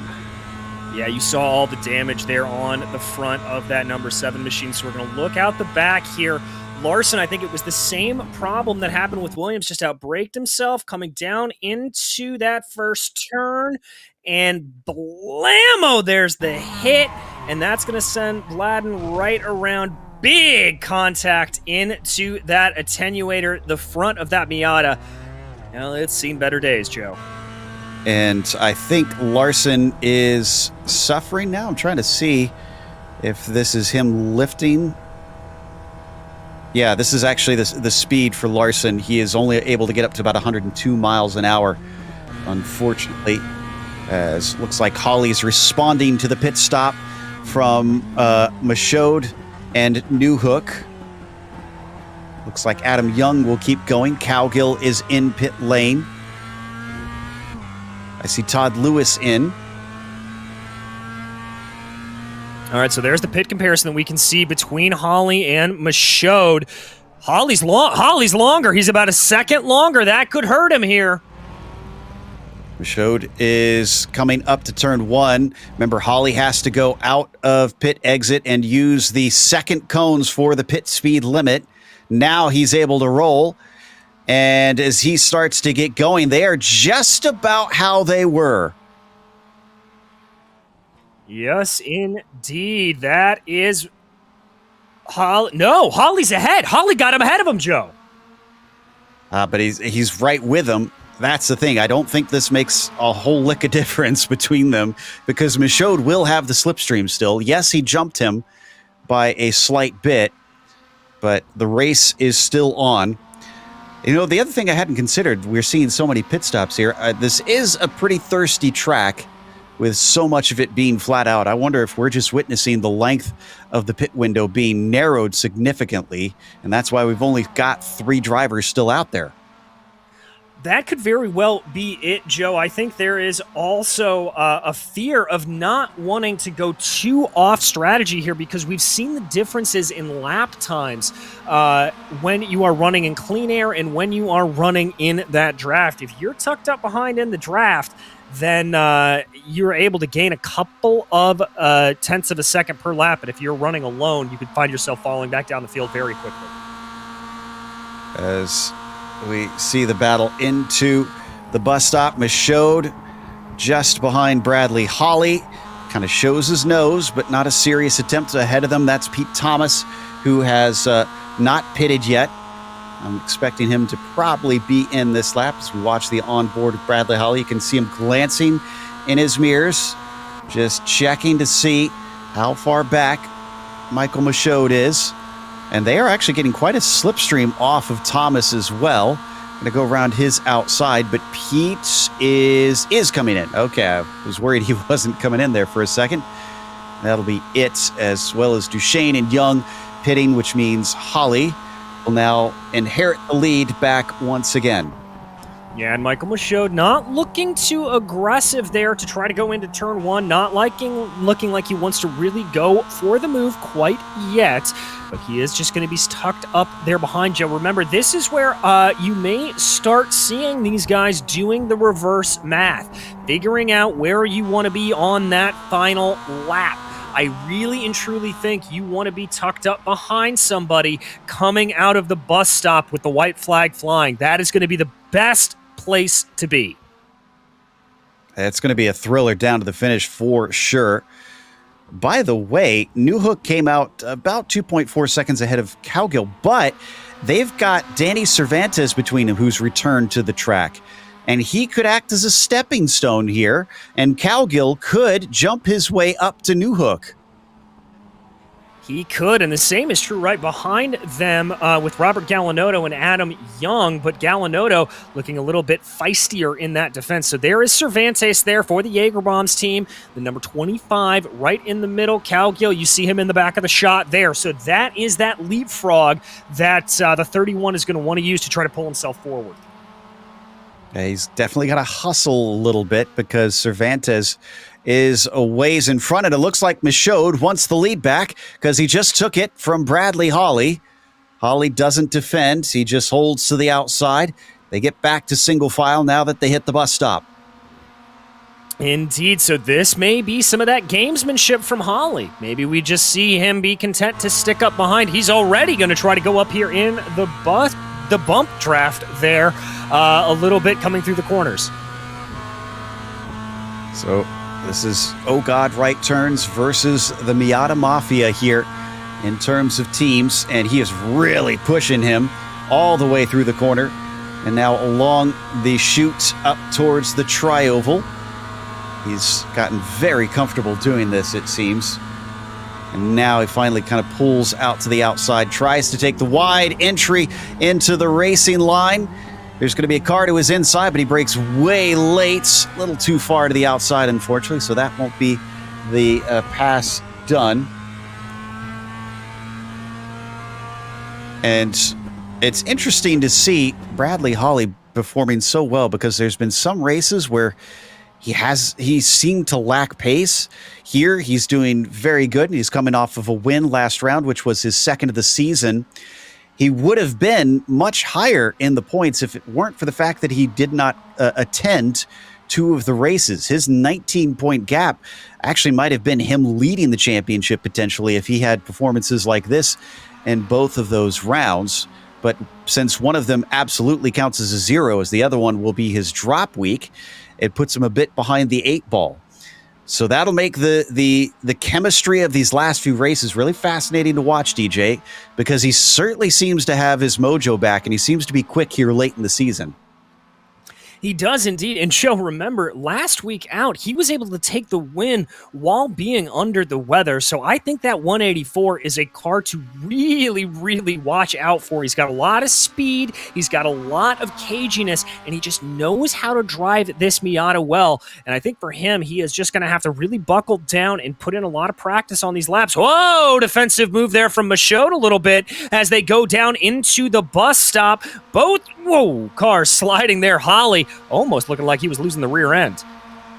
Yeah, you saw all the damage there on the front of that number 7 machine. So we're going to look out the back here. Larson, I think it was the same problem that happened with Williams, just outbraked himself coming down into that first turn. And blammo, there's the hit. And that's going to send Bladden right around. Big contact into that attenuator, the front of that Miata. Well, it's seen better days, Joe. And I think Larson is suffering now. I'm trying to see if this is him lifting. Yeah, this is actually the speed for Larson. He is only able to get up to about 102 miles an hour, unfortunately, as looks like Holly's responding to the pit stop from Michaud and Newhook. Looks like Adam Young will keep going. Cowgill is in pit lane. I see Todd Lewis in. All right, so there's the pit comparison that we can see between Holly and Michaud. Holly's longer. He's about a second longer. That could hurt him here. Michaud is coming up to turn 1. Remember, Holly has to go out of pit exit and use the second cones for the pit speed limit. Now he's able to roll. And as he starts to get going, they are just about how they were. Yes, indeed. That is Holly. No, Holly's ahead. Holly got him ahead of him, Joe. But he's right with him. That's the thing. I don't think this makes a whole lick of difference between them, because Michaud will have the slipstream still. Yes, he jumped him by a slight bit, but the race is still on. You know, the other thing I hadn't considered, we're seeing so many pit stops here. This is a pretty thirsty track with so much of it being flat out. I wonder if we're just witnessing the length of the pit window being narrowed significantly, and that's why we've only got 3 drivers still out there. That could very well be it, Joe. I think there is also a fear of not wanting to go too off strategy here, because we've seen the differences in lap times when you are running in clean air and when you are running in that draft. If you're tucked up behind in the draft, then you're able to gain a couple of tenths of a second per lap. But if you're running alone, you could find yourself falling back down the field very quickly. As we see the battle into the bus stop, Michaud just behind Bradley Holly. Kind of shows his nose, but not a serious attempt ahead of them. That's Pete Thomas, who has not pitted yet. I'm expecting him to probably be in this lap. As we watch the onboard of Bradley Holly, you can see him glancing in his mirrors, just checking to see how far back Michael Michaud is. And they are actually getting quite a slipstream off of Thomas as well. Going to go around his outside, but Pete is coming in. Okay, I was worried he wasn't coming in there for a second. That'll be it, as well as Duchesne and Young pitting, which means Holly will now inherit the lead back once again. Yeah, and Michael Michaud not looking too aggressive there to try to go into turn one, not looking like he wants to really go for the move quite yet, but he is just going to be tucked up there behind you. Remember, this is where you may start seeing these guys doing the reverse math, figuring out where you want to be on that final lap. I really and truly think you want to be tucked up behind somebody coming out of the bus stop with the white flag flying. That is going to be the best place to be. It's going to be a thriller down to the finish for sure. By the way, Newhook came out about 2.4 seconds ahead of Cowgill, but they've got Danny Cervantes between them, who's returned to the track. And he could act as a stepping stone here, and Cowgill could jump his way up to Newhook. He could, and the same is true right behind them with Robert Gallinotto and Adam Young, but Gallinotto looking a little bit feistier in that defense. So there is Cervantes there for the Jagerbombs team, the number 25 right in the middle. Cowgill, you see him in the back of the shot there. So that is that leapfrog that the 31 is going to want to use to try to pull himself forward. Yeah, he's definitely got to hustle a little bit because Cervantes is a ways in front, and it looks like Michaud wants the lead back because he just took it from Bradley Holly. Holly doesn't defend. He just holds to the outside. They get back to single file now that they hit the bus stop. Indeed, so this may be some of that gamesmanship from Holly. Maybe we just see him be content to stick up behind. He's already going to try to go up here in the bump draft there a little bit coming through the corners. So this is Oh God right turns versus the Miata Mafia here in terms of teams, and he is really pushing him all the way through the corner and now along the chute up towards the tri-oval. He's gotten very comfortable doing this, it seems. And now he finally kind of pulls out to the outside, tries to take the wide entry into the racing line. There's going to be a car to his inside, but he brakes way late, a little too far to the outside, unfortunately, so that won't be the pass done. And it's interesting to see Bradley Holly performing so well because there's been some races where he seemed to lack pace. Here, he's doing very good, and he's coming off of a win last round, which was his second of the season. He would have been much higher in the points if it weren't for the fact that he did not attend two of the races. His 19-point gap actually might have been him leading the championship potentially if he had performances like this in both of those rounds. But since one of them absolutely counts as a 0, as the other one will be his drop week, it puts him a bit behind the 8 ball. So that'll make the chemistry of these last few races really fascinating to watch, DJ, because he certainly seems to have his mojo back, and he seems to be quick here late in the season. He does indeed. And Joe, remember, last week out, he was able to take the win while being under the weather. So I think that 184 is a car to really, really watch out for. He's got a lot of speed. He's got a lot of caginess, and he just knows how to drive this Miata well. And I think for him, he is just going to have to really buckle down and put in a lot of practice on these laps. Whoa, defensive move there from Michaud a little bit as they go down into the bus stop. Both, cars sliding there. Holly almost looking like he was losing the rear end.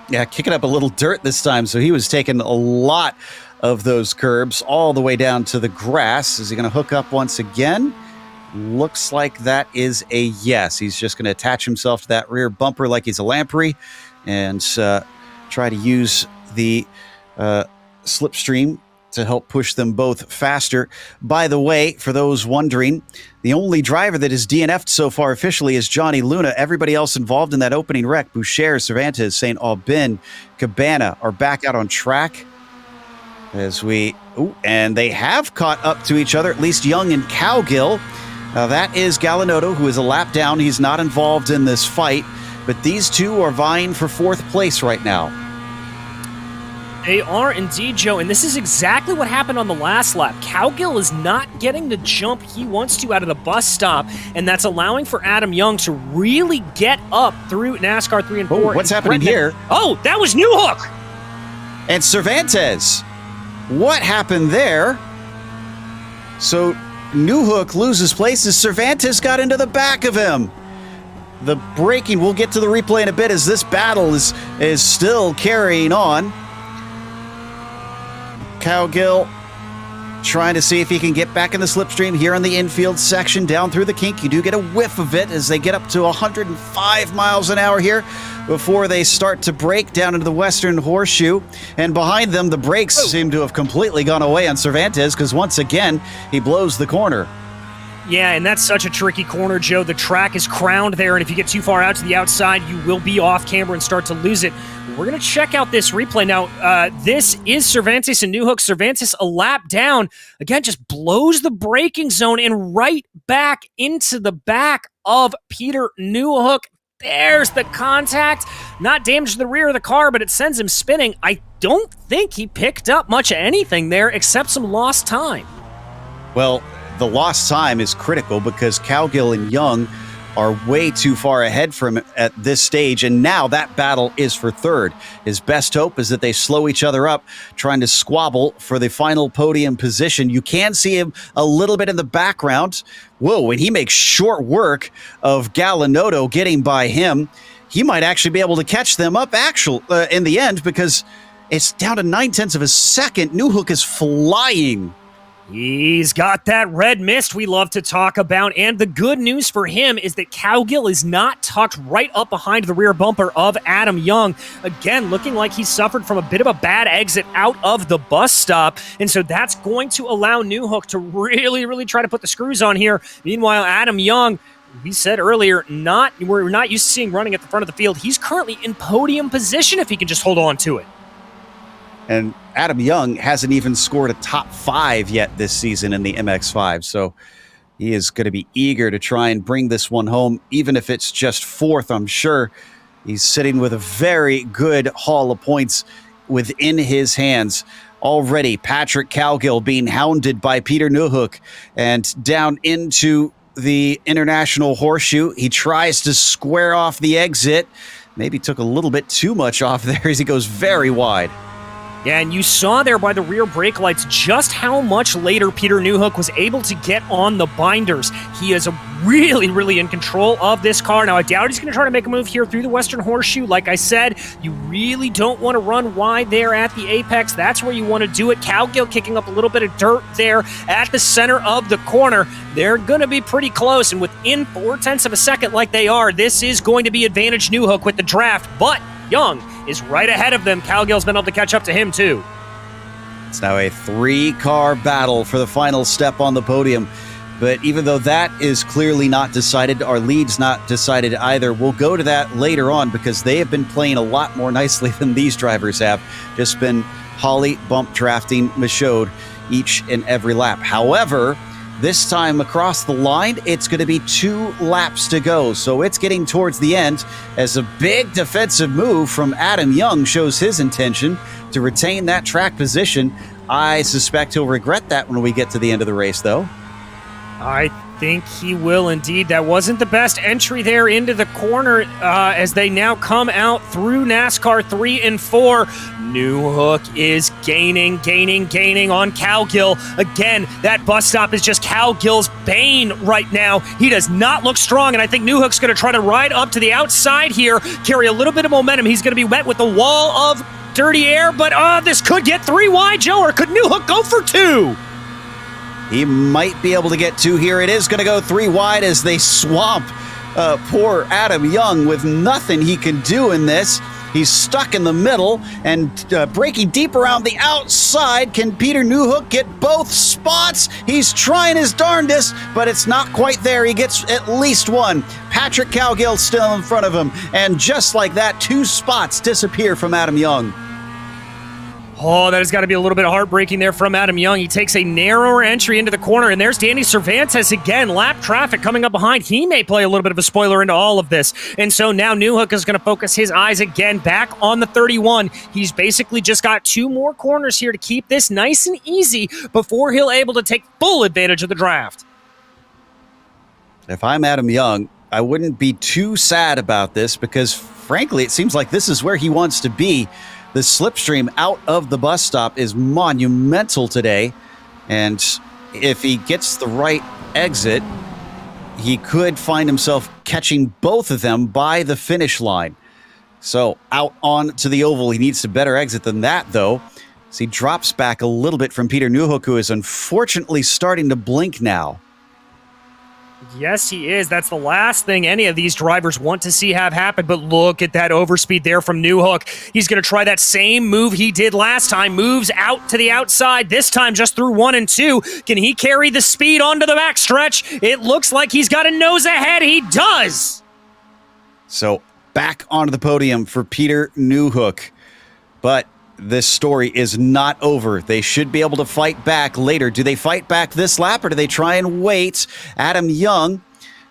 Yeah, kicking up a little dirt this time, so he was taking a lot of those curbs all the way down to the grass. Is he going to hook up once again? Looks like that is a yes. He's just going to attach himself to that rear bumper like he's a lamprey and try to use the slipstream to help push them both faster. By the way, for those wondering, the only driver that is DNF'd so far officially is Johnny Luna. Everybody else involved in that opening wreck, Boucher, Cervantes, St. Aubin, Cabana, are back out on track. And they have caught up to each other, at least Young and Cowgill. Now that is Gallinotto, who is a lap down. He's not involved in this fight, but these two are vying for 4th place right now. They are indeed, Joe, and this is exactly what happened on the last lap. Cowgill is not getting the jump he wants to out of the bus stop, and that's allowing for Adam Young to really get up through NASCAR 3 and 4. What's happening here? Oh, that was Newhook! And Cervantes. What happened there? So Newhook loses places. Cervantes got into the back of him. The braking, we'll get to the replay in a bit as this battle is still carrying on. Cowgill trying to see if he can get back in the slipstream here on the infield section down through the kink. You do get a whiff of it as they get up to 105 miles an hour here before they start to brake down into the western horseshoe. And behind them, the brakes seem to have completely gone away on Cervantes because once again, he blows the corner. Yeah, and that's such a tricky corner, Joe. The track is crowned there, and if you get too far out to the outside, you will be off camber and start to lose it. We're going to check out this replay. Now, this is Cervantes and Newhook. Cervantes a lap down. Again, just blows the braking zone and right back into the back of Peter Newhook. There's the contact. Not damage to the rear of the car, but it sends him spinning. I don't think he picked up much of anything there except some lost time. Well, the lost time is critical because Cowgill and Young are way too far ahead from him at this stage, and now that battle is for 3rd. His best hope is that they slow each other up, trying to squabble for the final podium position. You can see him a little bit in the background. Whoa, and he makes short work of Gallinotto getting by him. He might actually be able to catch them up in the end because it's down to 0.9 of a second. Newhook is flying. He's got that red mist we love to talk about, and the good news for him is that Cowgill is not tucked right up behind the rear bumper of Adam Young. Again, looking like he suffered from a bit of a bad exit out of the bus stop, and so that's going to allow Newhook to really try to put the screws on here. Meanwhile, Adam Young, we said earlier, we're not used to seeing running at the front of the field. He's currently in podium position if he can just hold on to it. And Adam Young hasn't even scored a top 5 yet this season in the MX5. So he is going to be eager to try and bring this one home, even if it's just 4th. I'm sure he's sitting with a very good haul of points within his hands. Already, Patrick Cowgill being hounded by Peter Newhook and down into the International Horseshoe. He tries to square off the exit. Maybe took a little bit too much off there as he goes very wide. Yeah, and you saw there by the rear brake lights just how much later Peter Newhook was able to get on the binders. He is really in control of this car. Now, I doubt he's going to try to make a move here through the Western Horseshoe. Like I said, you really don't want to run wide there at the apex. That's where you want to do it. Cowgill kicking up a little bit of dirt there at the center of the corner. They're going to be pretty close, and within 0.4 of a second like they are, this is going to be advantage Newhook with the draft, but Young is right ahead of them. Cowgill's been able to catch up to him, too. It's now a 3-car battle for the final step on the podium. But even though that is clearly not decided, our lead's not decided either. We'll go to that later on because they have been playing a lot more nicely than these drivers have. Just been Holly bump drafting Michaud each and every lap. However, this time across the line, it's going to be 2 laps to go. So it's getting towards the end as a big defensive move from Adam Young shows his intention to retain that track position. I suspect he'll regret that when we get to the end of the race, though. I think he will indeed. That wasn't the best entry there into the corner as they now come out through NASCAR 3 and 4. Newhook is gaining on Cowgill. Again, that bus stop is just Cowgill's bane right now. He does not look strong, and I think Newhook's going to try to ride up to the outside here, carry a little bit of momentum. He's going to be met with the wall of dirty air, but this could get 3 wide, Joe, or could Newhook go for 2? He might be able to get 2 here. It is going to go 3 wide as they swamp poor Adam Young with nothing he can do in this. He's stuck in the middle and breaking deep around the outside. Can Peter Newhook get both spots? He's trying his darndest, but it's not quite there. He gets at least 1. Patrick Cowgill still in front of him. And just like that, 2 spots disappear from Adam Young. Oh, that has got to be a little bit heartbreaking there from Adam Young. He takes a narrower entry into the corner, and there's Danny Cervantes again. Lap traffic coming up behind. He may play a little bit of a spoiler into all of this. And so now Newhook is going to focus his eyes again back on the 31. He's basically just got 2 more corners here to keep this nice and easy before he'll able to take full advantage of the draft. If I'm Adam Young, I wouldn't be too sad about this because, frankly, it seems like this is where he wants to be. The slipstream out of the bus stop is monumental today, and if he gets the right exit, he could find himself catching both of them by the finish line. So out on to the oval, he needs to better exit than that, though, as he drops back a little bit from Peter Newhook, who is unfortunately starting to blink now. Yes, he is. That's the last thing any of these drivers want to see have happen, but look at that overspeed there from Newhook. He's going to try that same move he did last time, moves out to the outside, this time just through 1 and 2. Can he carry the speed onto the backstretch? It looks like he's got a nose ahead. He does! So back onto the podium for Peter Newhook, but this story is not over. They should be able to fight back later. Do they fight back this lap or do they try and wait? Adam Young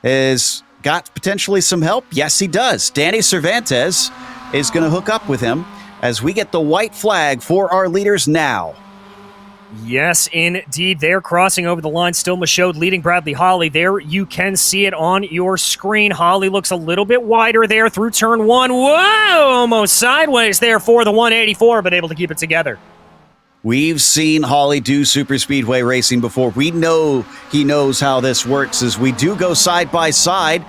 has got potentially some help. Yes, he does. Danny Cervantes is going to hook up with him as we get the white flag for our leaders now. Yes, indeed. They're crossing over the line. Still Michaud leading Bradley Holly. There you can see it on your screen. Holly looks a little bit wider there through turn 1. Whoa! Almost sideways there for the 184, but able to keep it together. We've seen Holly do super speedway racing before. We know he knows how this works as we do go side by side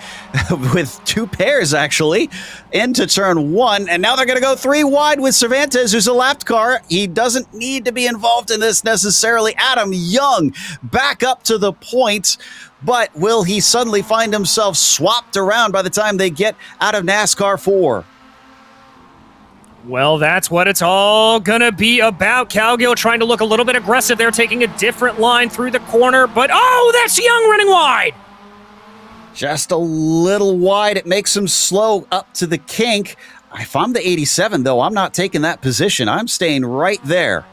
with 2 pairs actually into turn 1. And now they're going to go 3 wide with Cervantes, who's a lapped car. He doesn't need to be involved in this necessarily. Adam Young back up to the point, but will he suddenly find himself swapped around by the time they get out of NASCAR 4? Well, that's what it's all gonna be about. Cowgill trying to look a little bit aggressive there, taking a different line through the corner, but oh, that's Young running wide! Just a little wide. It makes him slow up to the kink. If I'm the 87, though, I'm not taking that position. I'm staying right there.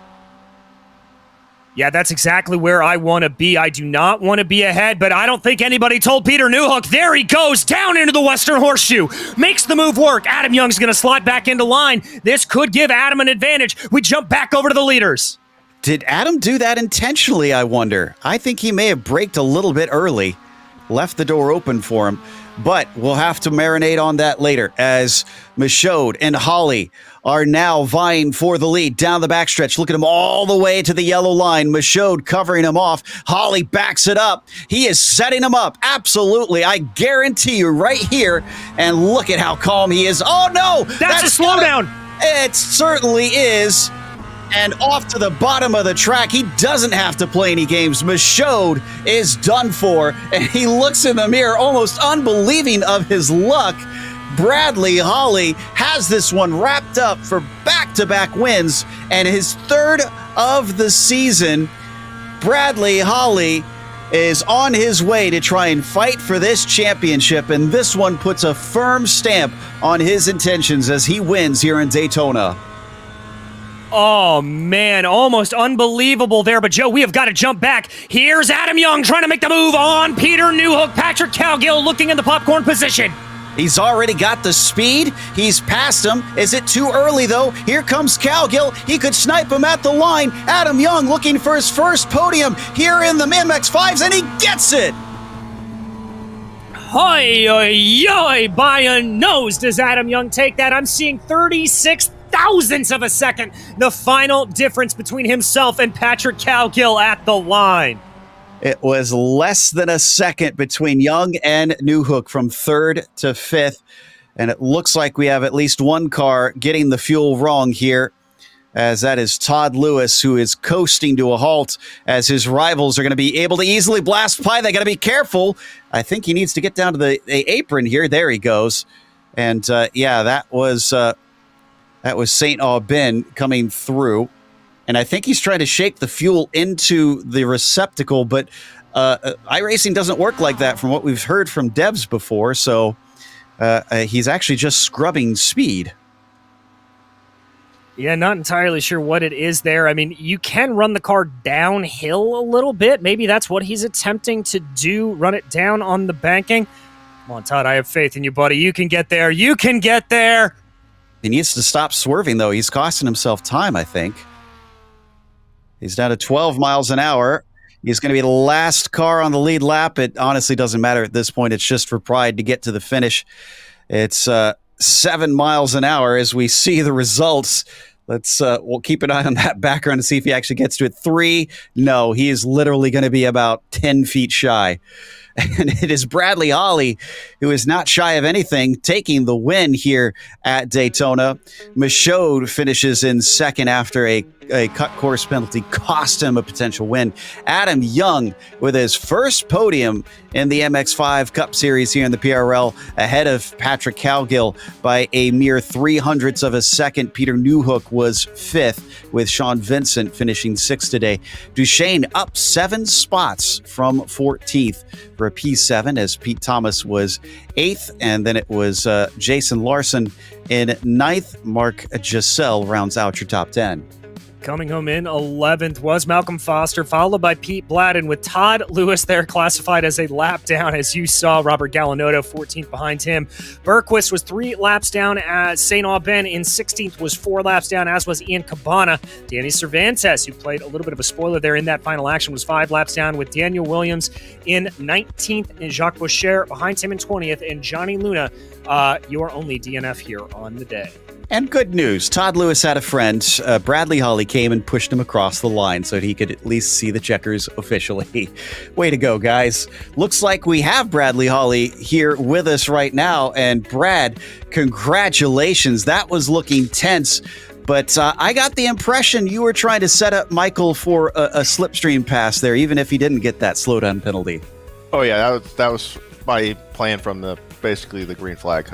Yeah, that's exactly where I want to be. I do not want to be ahead, but I don't think anybody told Peter Newhook. There he goes, down into the Western Horseshoe. Makes the move work. Adam Young's going to slot back into line. This could give Adam an advantage. We jump back over to the leaders. Did Adam do that intentionally, I wonder? I think he may have braked a little bit early, left the door open for him, but we'll have to marinate on that later as Michaud and Holly are now vying for the lead down the backstretch. Look at him all the way to the yellow line. Michaud covering him off. Holly backs it up. He is setting him up. Absolutely. I guarantee you right here. And look at how calm he is. Oh, no. That's a slowdown. It certainly is. And off to the bottom of the track. He doesn't have to play any games. Michaud is done for. And he looks in the mirror, almost unbelieving of his luck. Bradley Holly has this one wrapped up for back-to-back wins and his 3rd of the season. Bradley Holly is on his way to try and fight for this championship, and this one puts a firm stamp on his intentions as he wins here in Daytona. Oh, man, almost unbelievable there. But, Joe, we have got to jump back. Here's Adam Young trying to make the move on Peter Newhook. Patrick Cowgill looking in the popcorn position. He's already got the speed. He's passed him. Is it too early, though? Here comes Cowgill. He could snipe him at the line. Adam Young looking for his first podium here in the MX-5s, and he gets it. Hoi, oi, oi, by a nose does Adam Young take that. I'm seeing 36 thousandths of a second. The final difference between himself and Patrick Cowgill at the line. It was less than a second between Young and Newhook from 3rd to 5th. And it looks like we have at least one car getting the fuel wrong here, as that is Todd Lewis, who is coasting to a halt as his rivals are going to be able to easily blast by. They got to be careful. I think he needs to get down to the apron here. There he goes. And yeah, that was St. Aubin coming through. And I think he's trying to shake the fuel into the receptacle, but iRacing doesn't work like that from what we've heard from devs before, so he's actually just scrubbing speed. Yeah, not entirely sure what it is there. I mean, you can run the car downhill a little bit. Maybe that's what he's attempting to do, run it down on the banking. Come on, Todd, I have faith in you, buddy. You can get there. You can get there. He needs to stop swerving, though. He's costing himself time, I think. He's down to 12 miles an hour. He's going to be the last car on the lead lap. It honestly doesn't matter at this point. It's just for pride to get to the finish. It's 7 miles an hour as we see the results. We'll keep an eye on that background to see if he actually gets to it. 3. No, he is literally going to be about 10 feet shy. And it is Bradley Holly, who is not shy of anything, taking the win here at Daytona. Michaud finishes in second after a cut course penalty cost him a potential win. Adam Young with his first podium in the MX5 Cup Series here in the PRL, ahead of Patrick Cowgill by a mere 0.03 of a second. Peter Newhook was fifth, with Sean Vincent finishing sixth today. Duchesne up 7 spots from 14th for a P7, as Pete Thomas was 8th, and then it was Jason Larson in 9th. Mark Giselle rounds out your top 10. Coming home in 11th was Malcolm Foster, followed by Pete Bladden, with Todd Lewis there classified as a lap down, as you saw. Robert Gallinotto 14th behind him. Berquist was 3 laps down, as St. Aubin in 16th was 4 laps down, as was Ian Cabana. Danny Cervantes, who played a little bit of a spoiler there in that final action, was 5 laps down, with Daniel Williams in 19th and Jacques Boucher behind him in 20th. And Johnny Luna, your only DNF here on the day. And good news, Todd Lewis had a friend. Bradley Holly came and pushed him across the line so he could at least see the checkers officially. Way to go, guys. Looks like we have Bradley Holly here with us right now. And Brad, congratulations. That was looking tense. But I got the impression you were trying to set up Michael for a slipstream pass there, even if he didn't get that slowdown penalty. Oh, yeah, that was my plan from basically the green flag.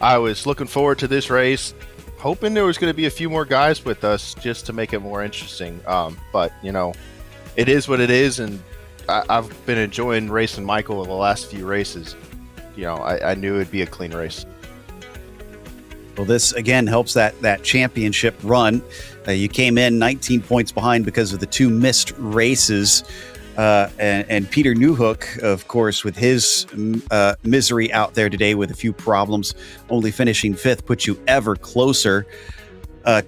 I was looking forward to this race, hoping there was going to be a few more guys with us just to make it more interesting. But, it is what it is, and I've been enjoying racing Michael in the last few races. I knew it'd be a clean race. Well, this, again, helps that championship run. You came in 19 points behind because of the 2 missed races. And Peter Newhook, of course, with his misery out there today with a few problems, only finishing 5th, puts you ever closer.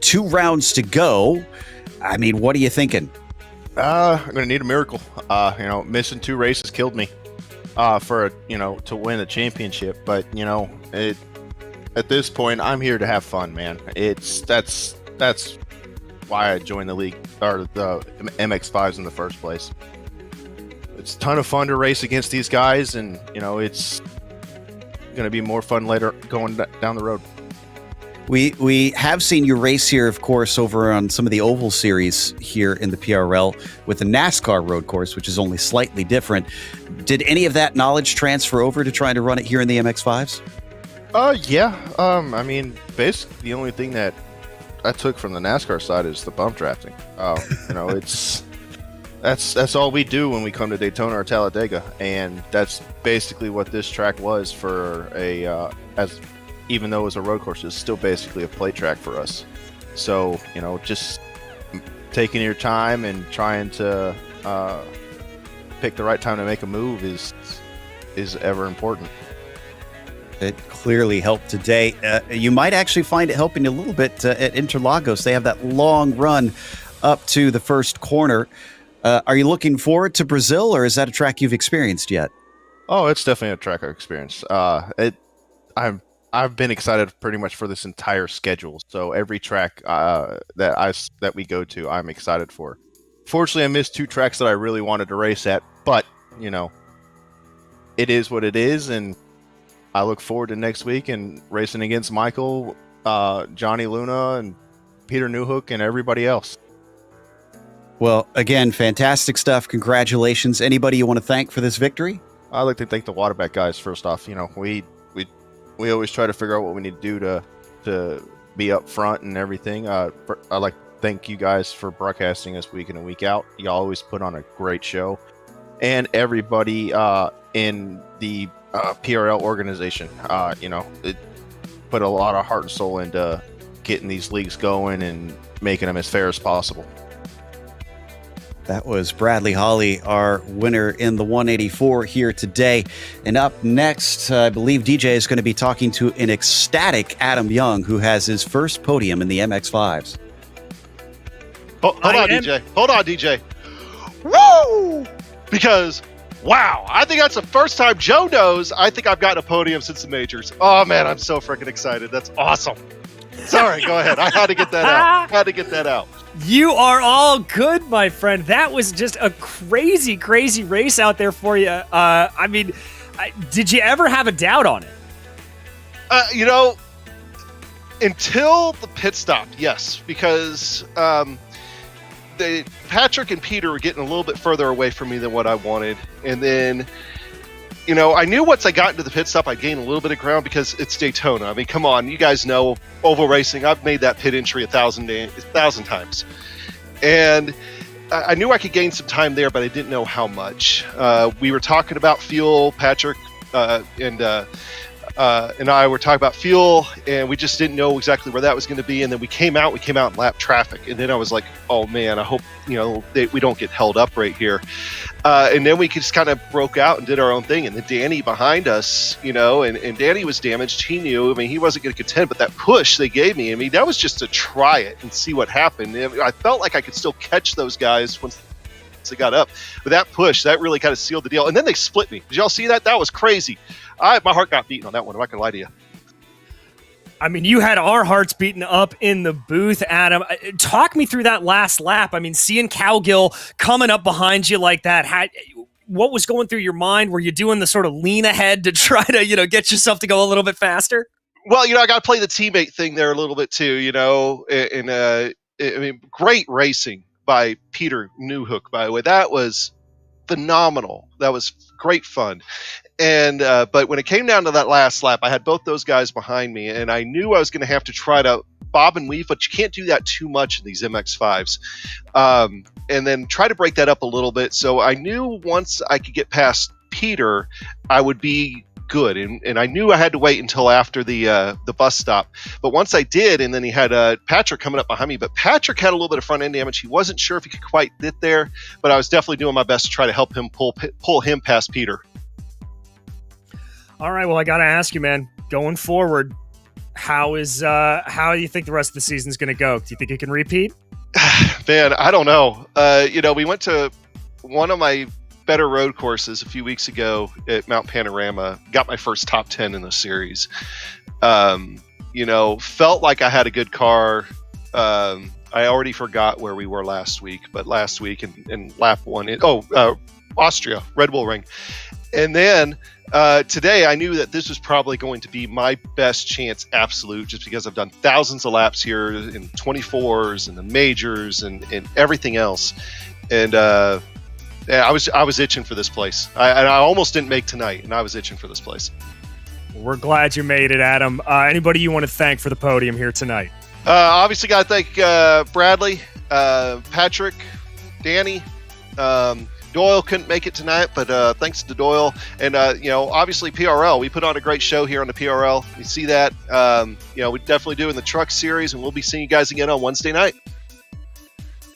2 rounds to go. I mean, what are you thinking? I'm going to need a miracle. Missing 2 races killed me to win a championship. But, at this point, I'm here to have fun, man. That's why I joined the league, or the MX5s in the first place. It's a ton of fun to race against these guys, and it's going to be more fun later going down the road. We have seen you race here, of course, over on some of the oval series here in the PRL with the NASCAR road course, which is only slightly different. Did any of that knowledge transfer over to trying to run it here in the MX5s? Yeah. Basically the only thing that I took from the NASCAR side is the bump drafting. That's all we do when we come to Daytona or Talladega, and that's basically what this track was for even though it was a road course, it's still basically a play track for us. So, just taking your time and trying to pick the right time to make a move is ever important. It clearly helped today. You might actually find it helping you a little bit at Interlagos. They have that long run up to the first corner. Are you looking forward to Brazil, or is that a track you've experienced yet? Oh, it's definitely a track I've experienced. I've been excited pretty much for this entire schedule. So every track that we go to, I'm excited for. Fortunately, I missed 2 tracks that I really wanted to race at, but it is what it is, and I look forward to next week and racing against Michael, Johnny Luna, and Peter Newhook, and everybody else. Well, again, fantastic stuff. Congratulations. Anybody you want to thank for this victory? I'd like to thank the Waterback guys first off. We always try to figure out what we need to do to be up front and everything. I'd like to thank you guys for broadcasting us week in and week out. You always put on a great show. And everybody in the PRL organization, it put a lot of heart and soul into getting these leagues going and making them as fair as possible. That was Bradley Holly, our winner in the 184 here today. And up next, I believe DJ is going to be talking to an ecstatic Adam Young, who has his first podium in the MX-5s. Hold on, DJ. Woo! Because, wow, I think that's the first time Joe knows I think I've gotten a podium since the majors. Oh, man, I'm so freaking excited. That's awesome. Sorry, go ahead. I had to get that out. You are all good, my friend. That was just a crazy, crazy race out there for you. I mean, did you ever have a doubt on it? Until the pit stop, yes, because Patrick and Peter were getting a little bit further away from me than what I wanted. And then, I knew once I got into the pit stop, I'd gain a little bit of ground because it's Daytona. I mean, come on, you guys know oval racing. I've made that pit entry 1,000 times. And I knew I could gain some time there, but I didn't know how much. We were talking about fuel, Patrick and I were talking about fuel, and we just didn't know exactly where that was going to be. And then we came out in lap traffic. And then I was like, oh, man, I hope, we don't get held up right here. And then we just kind of broke out and did our own thing. And then Danny behind us, and Danny was damaged. He knew. I mean, he wasn't going to contend, but that push they gave me, I mean, that was just to try it and see what happened. I felt like I could still catch those guys once they got up. But that push, that really kind of sealed the deal. And then they split me. Did y'all see that? That was crazy. My heart got beaten on that one. I'm not going to lie to you. I mean, you had our hearts beaten up in the booth, Adam. Talk me through that last lap. I mean, seeing Cowgill coming up behind you like that, what was going through your mind? Were you doing the sort of lean ahead to try to, get yourself to go a little bit faster? Well, I got to play the teammate thing there a little bit too, and I mean, great racing by Peter Newhook, by the way. That was phenomenal. That was great fun. And but when it came down to that last lap, I had both those guys behind me, and I knew I was going to have to try to bob and weave, but you can't do that too much in these MX-5s. And then try to break that up a little bit. So I knew once I could get past Peter, I would be good. And I knew I had to wait until after the bus stop. But once I did, and then he had Patrick coming up behind me, but Patrick had a little bit of front end damage. He wasn't sure if he could quite get there, but I was definitely doing my best to try to help him pull him past Peter. All right, well, I got to ask you, man, going forward, how do you think the rest of the season is going to go? Do you think you can repeat? Man, I don't know. We went to one of my better road courses a few weeks ago at Mount Panorama, got my first top 10 in the series. Felt like I had a good car. I already forgot where we were last week, but last week in lap one, Austria, Red Bull Ring. And then today I knew that this was probably going to be my best chance absolute, just because I've done thousands of laps here in 24s and the majors and everything else. And I was itching for this place. I almost didn't make tonight, and I was itching for this place. We're glad you made it, Adam. Anybody you want to thank for the podium here tonight? Obviously got to thank Bradley, Patrick, Danny. Doyle couldn't make it tonight, but thanks to Doyle. And, obviously PRL. We put on a great show here on the PRL. You see that. We definitely do in the truck series, and we'll be seeing you guys again on Wednesday night.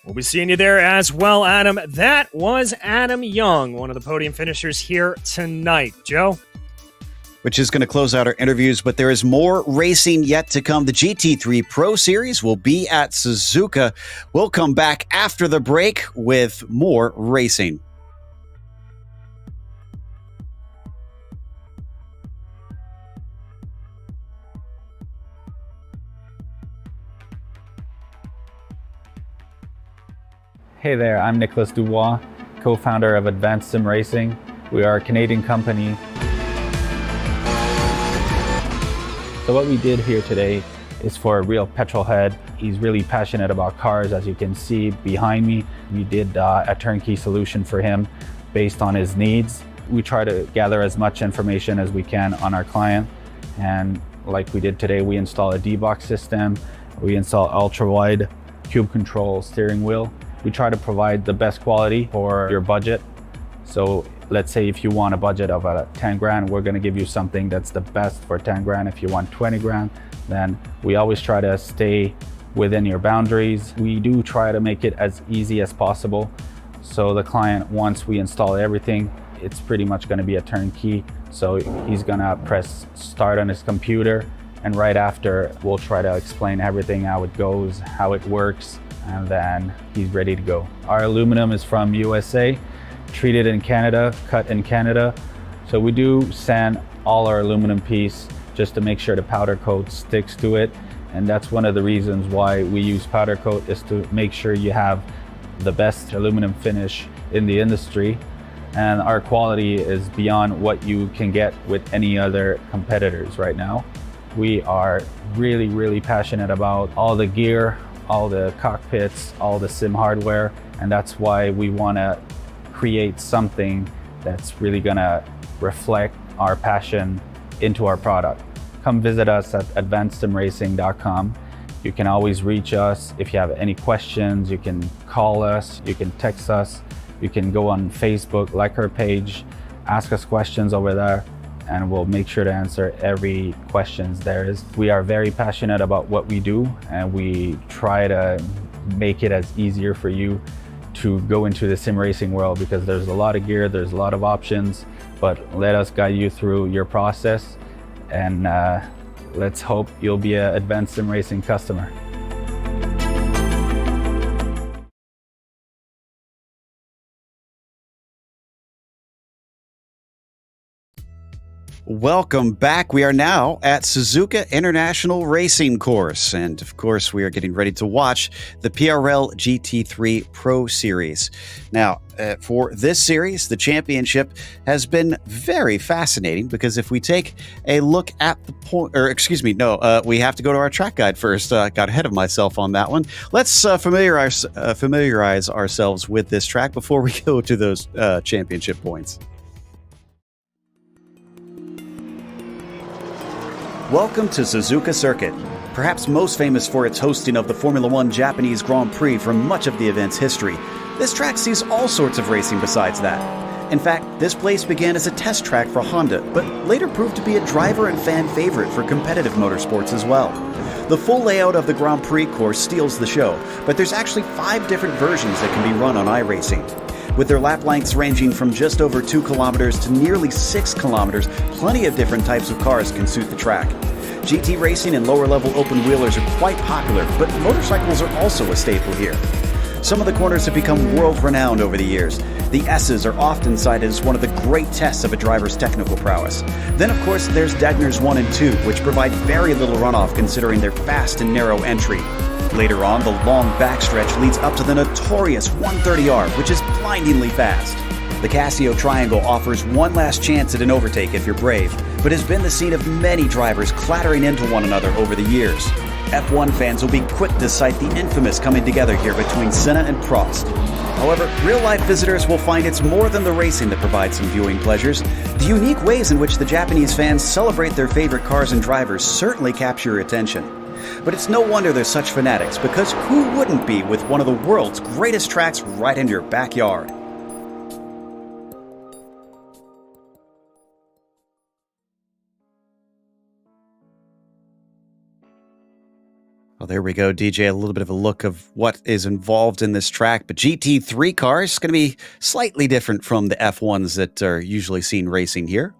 We'll be seeing you there as well, Adam. That was Adam Young, one of the podium finishers here tonight. Joe? Which is going to close out our interviews, but there is more racing yet to come. The GT3 Pro Series will be at Suzuka. We'll come back after the break with more racing. Hey there, I'm Nicholas Dubois, co-founder of Advanced SimRacing. We are a Canadian company. So what we did here today is for a real petrol head. He's really passionate about cars, as you can see behind me. We did a turnkey solution for him based on his needs. We try to gather as much information as we can on our client. And like we did today, we install a D-Box system. We install ultra-wide cube control steering wheel. We try to provide the best quality for your budget. So let's say if you want a budget of 10 grand, we're going to give you something that's the best for 10 grand. If you want 20 grand, then we always try to stay within your boundaries. We do try to make it as easy as possible. So the client, once we install everything, it's pretty much going to be a turnkey. So he's going to press start on his computer, and right after we'll try to explain everything, how it goes, how it works, and then he's ready to go. Our aluminum is from USA, treated in Canada, cut in Canada. So we do sand all our aluminum piece just to make sure the powder coat sticks to it. And that's one of the reasons why we use powder coat, is to make sure you have the best aluminum finish in the industry. And our quality is beyond what you can get with any other competitors right now. We are really, really passionate about all the gear, all the cockpits, all the sim hardware, and that's why we want to create something that's really going to reflect our passion into our product. Come visit us at advancedsimracing.com. You can always reach us if you have any questions. You can call us, you can text us, you can go on Facebook, like our page, ask us questions over there, and we'll make sure to answer every questions there is. We are very passionate about what we do, and we try to make it as easier for you to go into the sim racing world, because there's a lot of gear, there's a lot of options, but let us guide you through your process, and let's hope you'll be an Advanced Sim Racing customer. Welcome back. We are now at Suzuka International Racing Course. And of course, we are getting ready to watch the PRL GT3 Pro Series. Now, for this series, the championship has been very fascinating, because if we take a look at the point, or excuse me, no, we have to go to our track guide first. Got ahead of myself on that one. Let's familiarize ourselves with this track before we go to those championship points. Welcome to Suzuka Circuit, perhaps most famous for its hosting of the Formula One Japanese Grand Prix for much of the event's history. This track sees all sorts of racing besides that. In fact, this place began as a test track for Honda, but later proved to be a driver and fan favorite for competitive motorsports as well. The full layout of the Grand Prix course steals the show, but there's actually 5 different versions that can be run on iRacing. With their lap lengths ranging from just over 2 kilometers to nearly 6 kilometers, plenty of different types of cars can suit the track. GT racing and lower-level open-wheelers are quite popular, but motorcycles are also a staple here. Some of the corners have become world-renowned over the years. The S's are often cited as one of the great tests of a driver's technical prowess. Then, of course, there's Degners 1 and 2, which provide very little runoff considering their fast and narrow entry. Later on, the long backstretch leads up to the notorious 130R, which is blindingly fast. The Casio Triangle offers one last chance at an overtake if you're brave, but has been the scene of many drivers clattering into one another over the years. F1 fans will be quick to cite the infamous coming together here between Senna and Prost. However, real-life visitors will find it's more than the racing that provides some viewing pleasures. The unique ways in which the Japanese fans celebrate their favorite cars and drivers certainly capture your attention. But it's no wonder they're such fanatics, because who wouldn't be with one of the world's greatest tracks right in your backyard? Well, there we go, DJ. A little bit of a look of what is involved in this track. But GT3 cars going to be slightly different from the F1s that are usually seen racing here.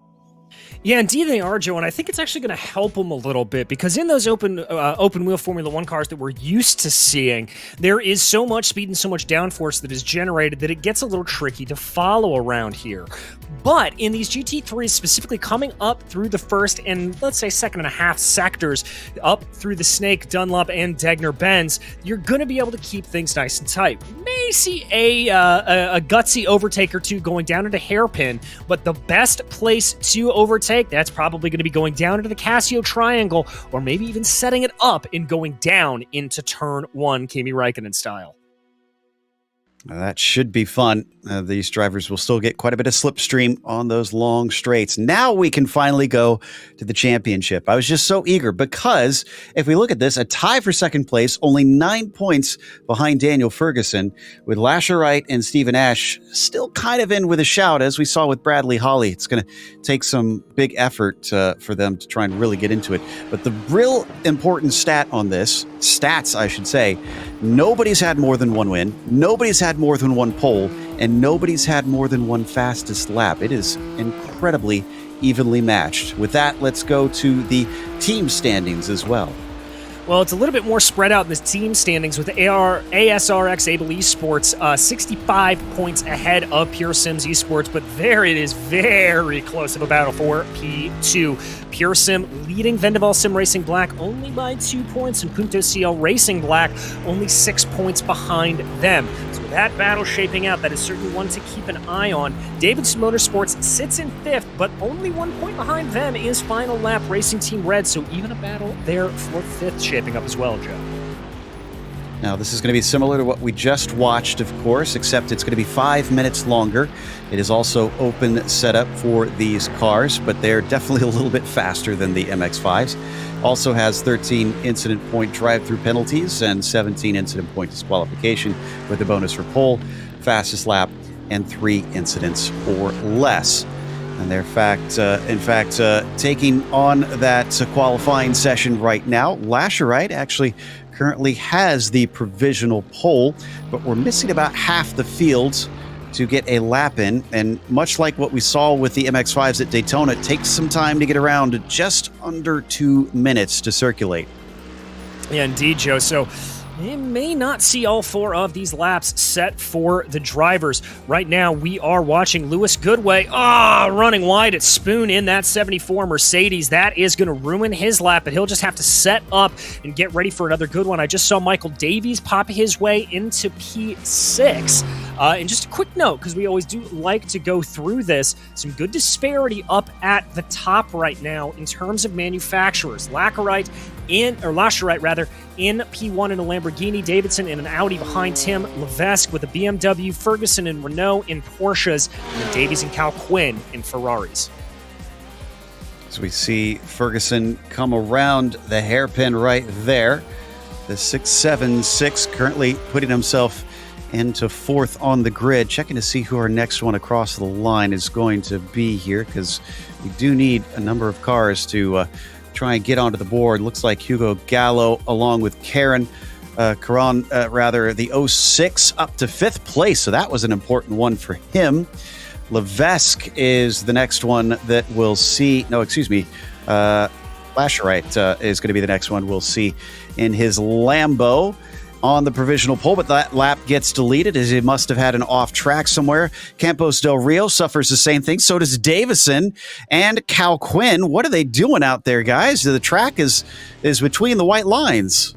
Yeah, indeed they are, Joe, and I think it's actually going to help them a little bit, because in those open-wheel Formula One cars that we're used to seeing, there is so much speed and so much downforce that is generated that it gets a little tricky to follow around here. But in these GT3s, specifically coming up through the first and, let's say, second and a half sectors, up through the Snake, Dunlop, and Degner bends, you're going to be able to keep things nice and tight. May see a gutsy overtake or two going down into Hairpin, but the best place to overtake, that's probably going to be going down into the Casio Triangle, or maybe even setting it up and going down into Turn 1, Kimi Räikkönen style. That should be fun. These drivers will still get quite a bit of slipstream on those long straights. Now we can finally go to the championship. I was just so eager because if we look at this, a tie for second place, only 9 points behind Daniel Ferguson, with Lasher Wright and Stephen Ash still kind of in with a shout, as we saw with Bradley Holly. It's going to take some big effort for them to try and really get into it. But the real important stats, I should say, nobody's had more than one win. Nobody's had more than one pole, and nobody's had more than one fastest lap. It is incredibly evenly matched. With that, let's go to the team standings as well. Well, it's a little bit more spread out in the team standings with ASRX Able Esports 65 points ahead of Pure Sims Esports, but there it is, very close of a battle for P2. Pure Sim leading Vendaval Sim Racing Black only by 2 points, and Punto CL Racing Black only 6 points behind them. So with that battle shaping out, that is certainly one to keep an eye on. Davidson Motorsports sits in 5th, but only 1 point behind them is Final Lap Racing Team Red, so even a battle there for 5th shaping up as well, Joe. Now, this is going to be similar to what we just watched, of course, except it's going to be 5 minutes longer. It is also open setup for these cars, but they're definitely a little bit faster than the MX-5s. Also has 13 incident point drive-through penalties and 17 incident point disqualification with a bonus for pole, fastest lap, and 3 incidents or less. And they're in fact, taking on that qualifying session right now. Lasherite actually currently has the provisional pole, but we're missing about half the field to get a lap in. And much like what we saw with the MX-5s at Daytona, it takes some time to get around, just under 2 minutes to circulate. Yeah, indeed, Joe. So we may not see all 4 of these laps set for the drivers. Right now, we are watching Lewis Goodway running wide at Spoon in that 74 Mercedes. That is going to ruin his lap, but he'll just have to set up and get ready for another good one. I just saw Michael Davies pop his way into P6. And just a quick note, because we always do like to go through this, some good disparity up at the top right now in terms of manufacturers. Lasherite in P1 in a Lamborghini, Davidson in an Audi behind him, Levesque with a BMW, Ferguson and Renault in Porsches, and then Davies and Cal Quinn in Ferraris. So we see Ferguson come around the hairpin right there. The 676 currently putting himself into 4th on the grid. Checking to see who our next one across the line is going to be here, because we do need a number of cars to try and get onto the board. Looks like Hugo Gallo along with Caron, the 06 up to 5th place. So that was an important one for him. Levesque is the next one that we'll see. Lasherite is going to be the next one we'll see in his Lambo on the provisional pole, but that lap gets deleted as he must have had an off track somewhere. Campos Del Rio suffers the same thing. So does Davison and Cal Quinn. What are they doing out there, guys? The track is between the white lines.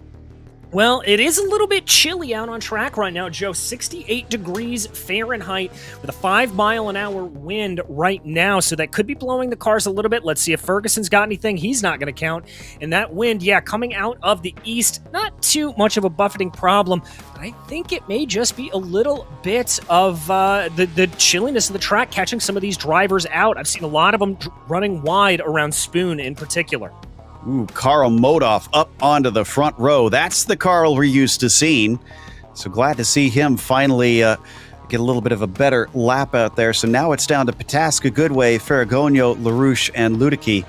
Well, it is a little bit chilly out on track right now, Joe. 68 degrees Fahrenheit with a 5-mile-an-hour wind right now, so that could be blowing the cars a little bit. Let's see if Ferguson's got anything. He's not going to count. And that wind, coming out of the east, not too much of a buffeting problem, but I think it may just be a little bit of the chilliness of the track catching some of these drivers out. I've seen a lot of them running wide around Spoon in particular. Ooh, Karl Modoff up onto the front row. That's the Karl we're used to seeing. So glad to see him finally get a little bit of a better lap out there. So now it's down to Pataska, Goodway, Ferragono, LaRouche, and Ludicky,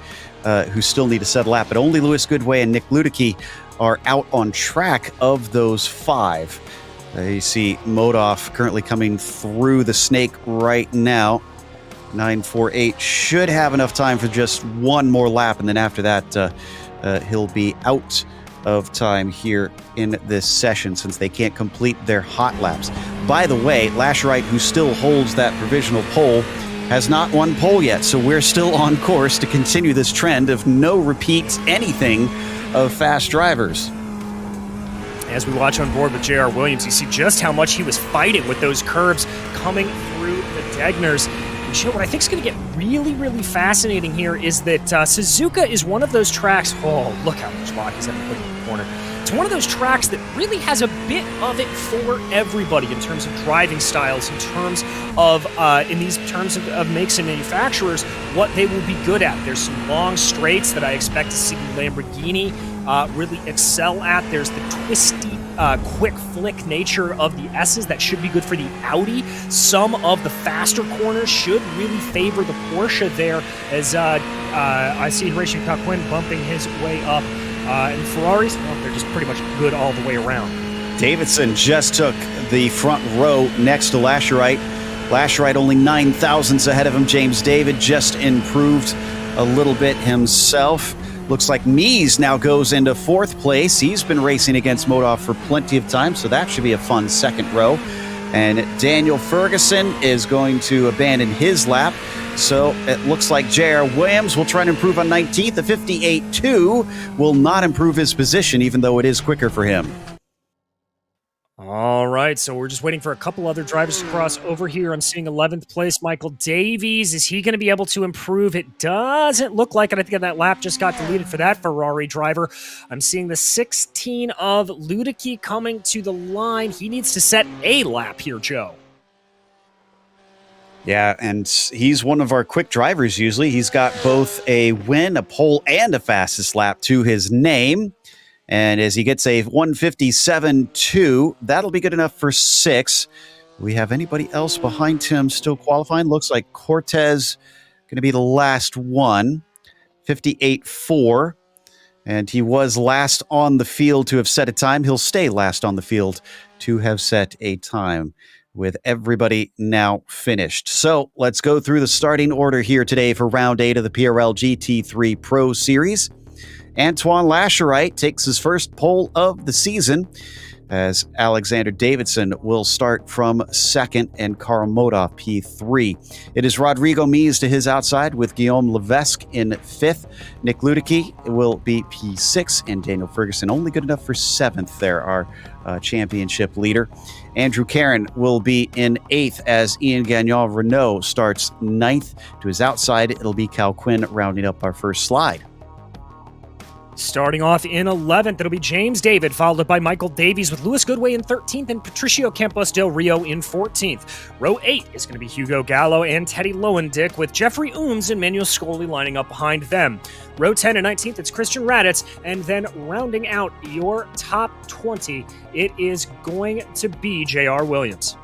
who still need to set a lap. But only Lewis Goodway and Nick Ludicky are out on track of those 5. You see Modoff currently coming through the snake right now. 948 should have enough time for just one more lap, and then after that he'll be out of time here in this session since they can't complete their hot laps. By the way, Lasherite, who still holds that provisional pole, has not won pole yet, so we're still on course to continue this trend of no repeats anything of fast drivers. As we watch on board with J.R. Williams, you see just how much he was fighting with those curves coming through the Degners. What I think is going to get really, really fascinating here is that Suzuka is one of those tracks. Oh, look how much lock he's having to put in the corner. It's one of those tracks that really has a bit of it for everybody in terms of driving styles, in terms of makes and manufacturers, what they will be good at. There's some long straights that I expect to see the Lamborghini really excel at. There's the twisty, quick flick nature of the S's that should be good for the Audi. Some of the faster corners should really favor the Porsche there, as I see Racing Coquin bumping his way up. And Ferraris, well, they're just pretty much good all the way around. Davidson just took the front row next to Lasherite. Lasherite only 9 thousandths ahead of him. James David just improved a little bit himself. Looks like Mies now goes into 4th place. He's been racing against Modov for plenty of time, so that should be a fun second row. And Daniel Ferguson is going to abandon his lap. So it looks like J.R. Williams will try to improve on 19th. The 58.2 will not improve his position, even though it is quicker for him. All right, so we're just waiting for a couple other drivers to cross over here. I'm seeing 11th place, Michael Davies. Is he going to be able to improve? It doesn't look like it. I think that lap just got deleted for that Ferrari driver. I'm seeing the 16 of Ludicky coming to the line. He needs to set a lap here, Joe. Yeah, and he's one of our quick drivers usually. He's got both a win, a pole, and a fastest lap to his name. And as he gets a 157.2, that'll be good enough for 6th. We have anybody else behind him still qualifying? Looks like Cortez going to be the last one, 58.4. And he was last on the field to have set a time. He'll stay last on the field to have set a time, with everybody now finished. So let's go through the starting order here today for round 8 of the PRL GT3 Pro Series. Antoine Lasherite takes his first pole of the season, as Alexander Davidson will start from 2nd and Karl Modov P3. It is Rodrigo Mies to his outside, with Guillaume Levesque in 5th. Nick Ludicky will be P6, and Daniel Ferguson only good enough for 7th there, our championship leader. Andrew Caron will be in 8th as Ian Gagnon Renault starts 9th. To his outside, it'll be Cal Quinn rounding up our first slide. Starting off in 11th, it'll be James David, followed by Michael Davies with Louis Goodway in 13th and Patricio Campos del Rio in 14th. Row 8 is going to be Hugo Gallo and Teddy Lowendick, with Jeffrey Ooms and Manuel Scully lining up behind them. Row 10 and 19th, it's Christian Raditz, and then rounding out your top 20, it is going to be J.R. Williams.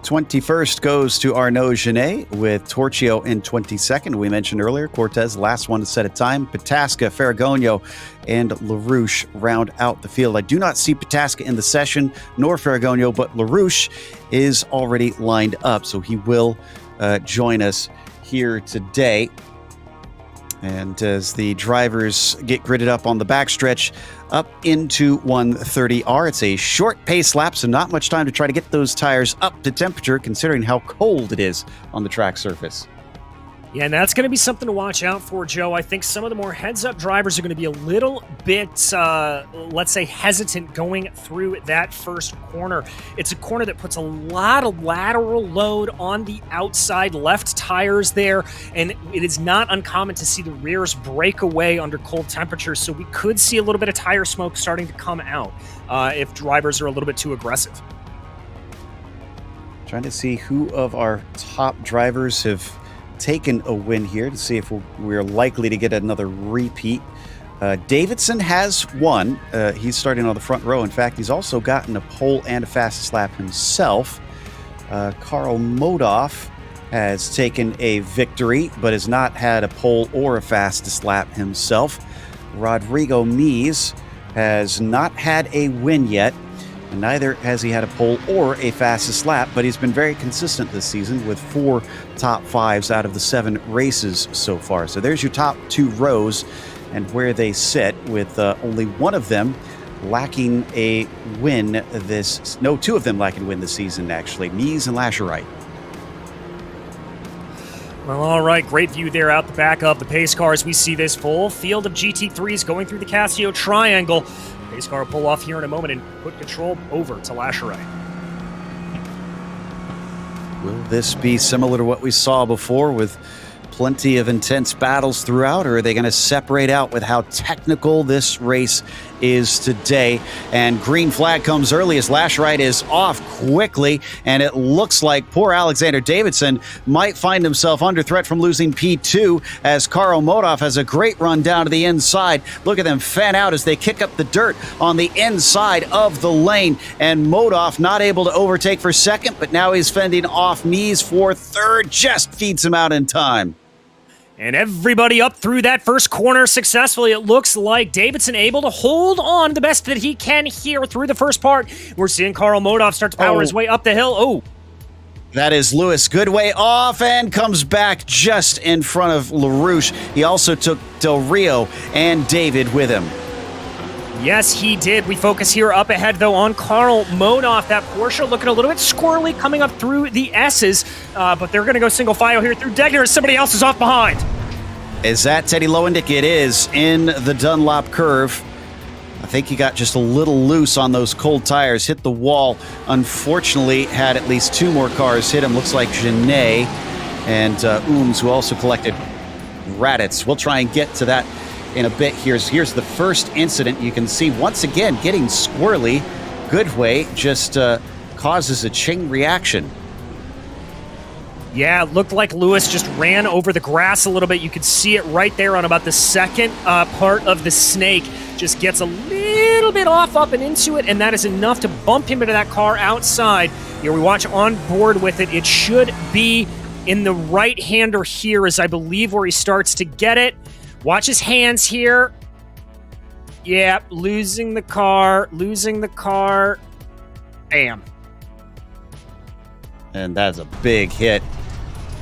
21st goes to Arnaud Genet, with Torchio in 22nd. We mentioned earlier, Cortez, last one to set a time. Pataska, Ferragonio, and LaRouche round out the field. I do not see Pataska in the session, nor Ferragonio, but LaRouche is already lined up, so he will join us here today. And as the drivers get gridded up on the backstretch, up into 130R. It's a short pace lap, so not much time to try to get those tires up to temperature, considering how cold it is on the track surface. Yeah, and that's going to be something to watch out for, Joe. I think some of the more heads-up drivers are going to be a little bit, let's say, hesitant going through that first corner. It's a corner that puts a lot of lateral load on the outside left tires there, and it is not uncommon to see the rears break away under cold temperatures, so we could see a little bit of tire smoke starting to come out if drivers are a little bit too aggressive. Trying to see who of our top drivers have taken a win here to see if we're likely to get another repeat. Davidson has won. He's starting on the front row. In fact, he's also gotten a pole and a fastest lap himself. Karl Modov has taken a victory, but has not had a pole or a fastest lap himself. Rodrigo Mies has not had a win yet, and neither has he had a pole or a fastest lap, but he's been very consistent this season with 4 top 5s out of the 7 races so far. So there's your top 2 rows and where they sit, with only one of them lacking a win this... No, 2 of them lacking a win this season, actually. Mies and Lasherite. Well, all right, great view there out the back of the pace cars. We see this full field of GT3s going through the Casio Triangle. Pace car will pull off here in a moment and put control over to Lasherite. Will this be similar to what we saw before, with plenty of intense battles throughout, or are they going to separate out with how technical this race is today. And green flag comes early as Lashley is off quickly, and it looks like poor Alexander Davidson might find himself under threat from losing P2 as Karl Modov has a great run down to the inside. Look at them fan out as they kick up the dirt on the inside of the lane, and Modov not able to overtake for second, but now he's fending off Mies for third, just feeds him out in time. And everybody up through that first corner successfully. It looks like Davidson able to hold on the best that he can here through the first part. We're seeing Karl Modov start to power his way up the hill. Oh, that is Lewis Goodway off and comes back just in front of LaRouche. He also took Del Rio and David with him. yes, he did. We focus here up ahead, though, on Karl Modov. That Porsche looking a little bit squirrely coming up through the S's, but they're going to go single file here through Degner as somebody else is off behind. Is that Teddy Lowendick? It is in the Dunlop curve. I think he got just a little loose on those cold tires, hit the wall. Unfortunately, had at least two more cars hit him. Looks like Genet and Ooms, who also collected Raditz. We'll try and get to that in a bit. Here's the first incident. You can see once again getting squirrely. Goodway just causes a chain reaction. Yeah, it looked like Lewis just ran over the grass a little bit. You could see it right there on about the second part of the snake. Just gets a little bit off up and into it, and that is enough to bump him into that car outside. Here we watch on board with it. It should be in the right-hander here is, I believe, where he starts to get it. Watch his hands here. Yeah, losing the car. Bam. And that's a big hit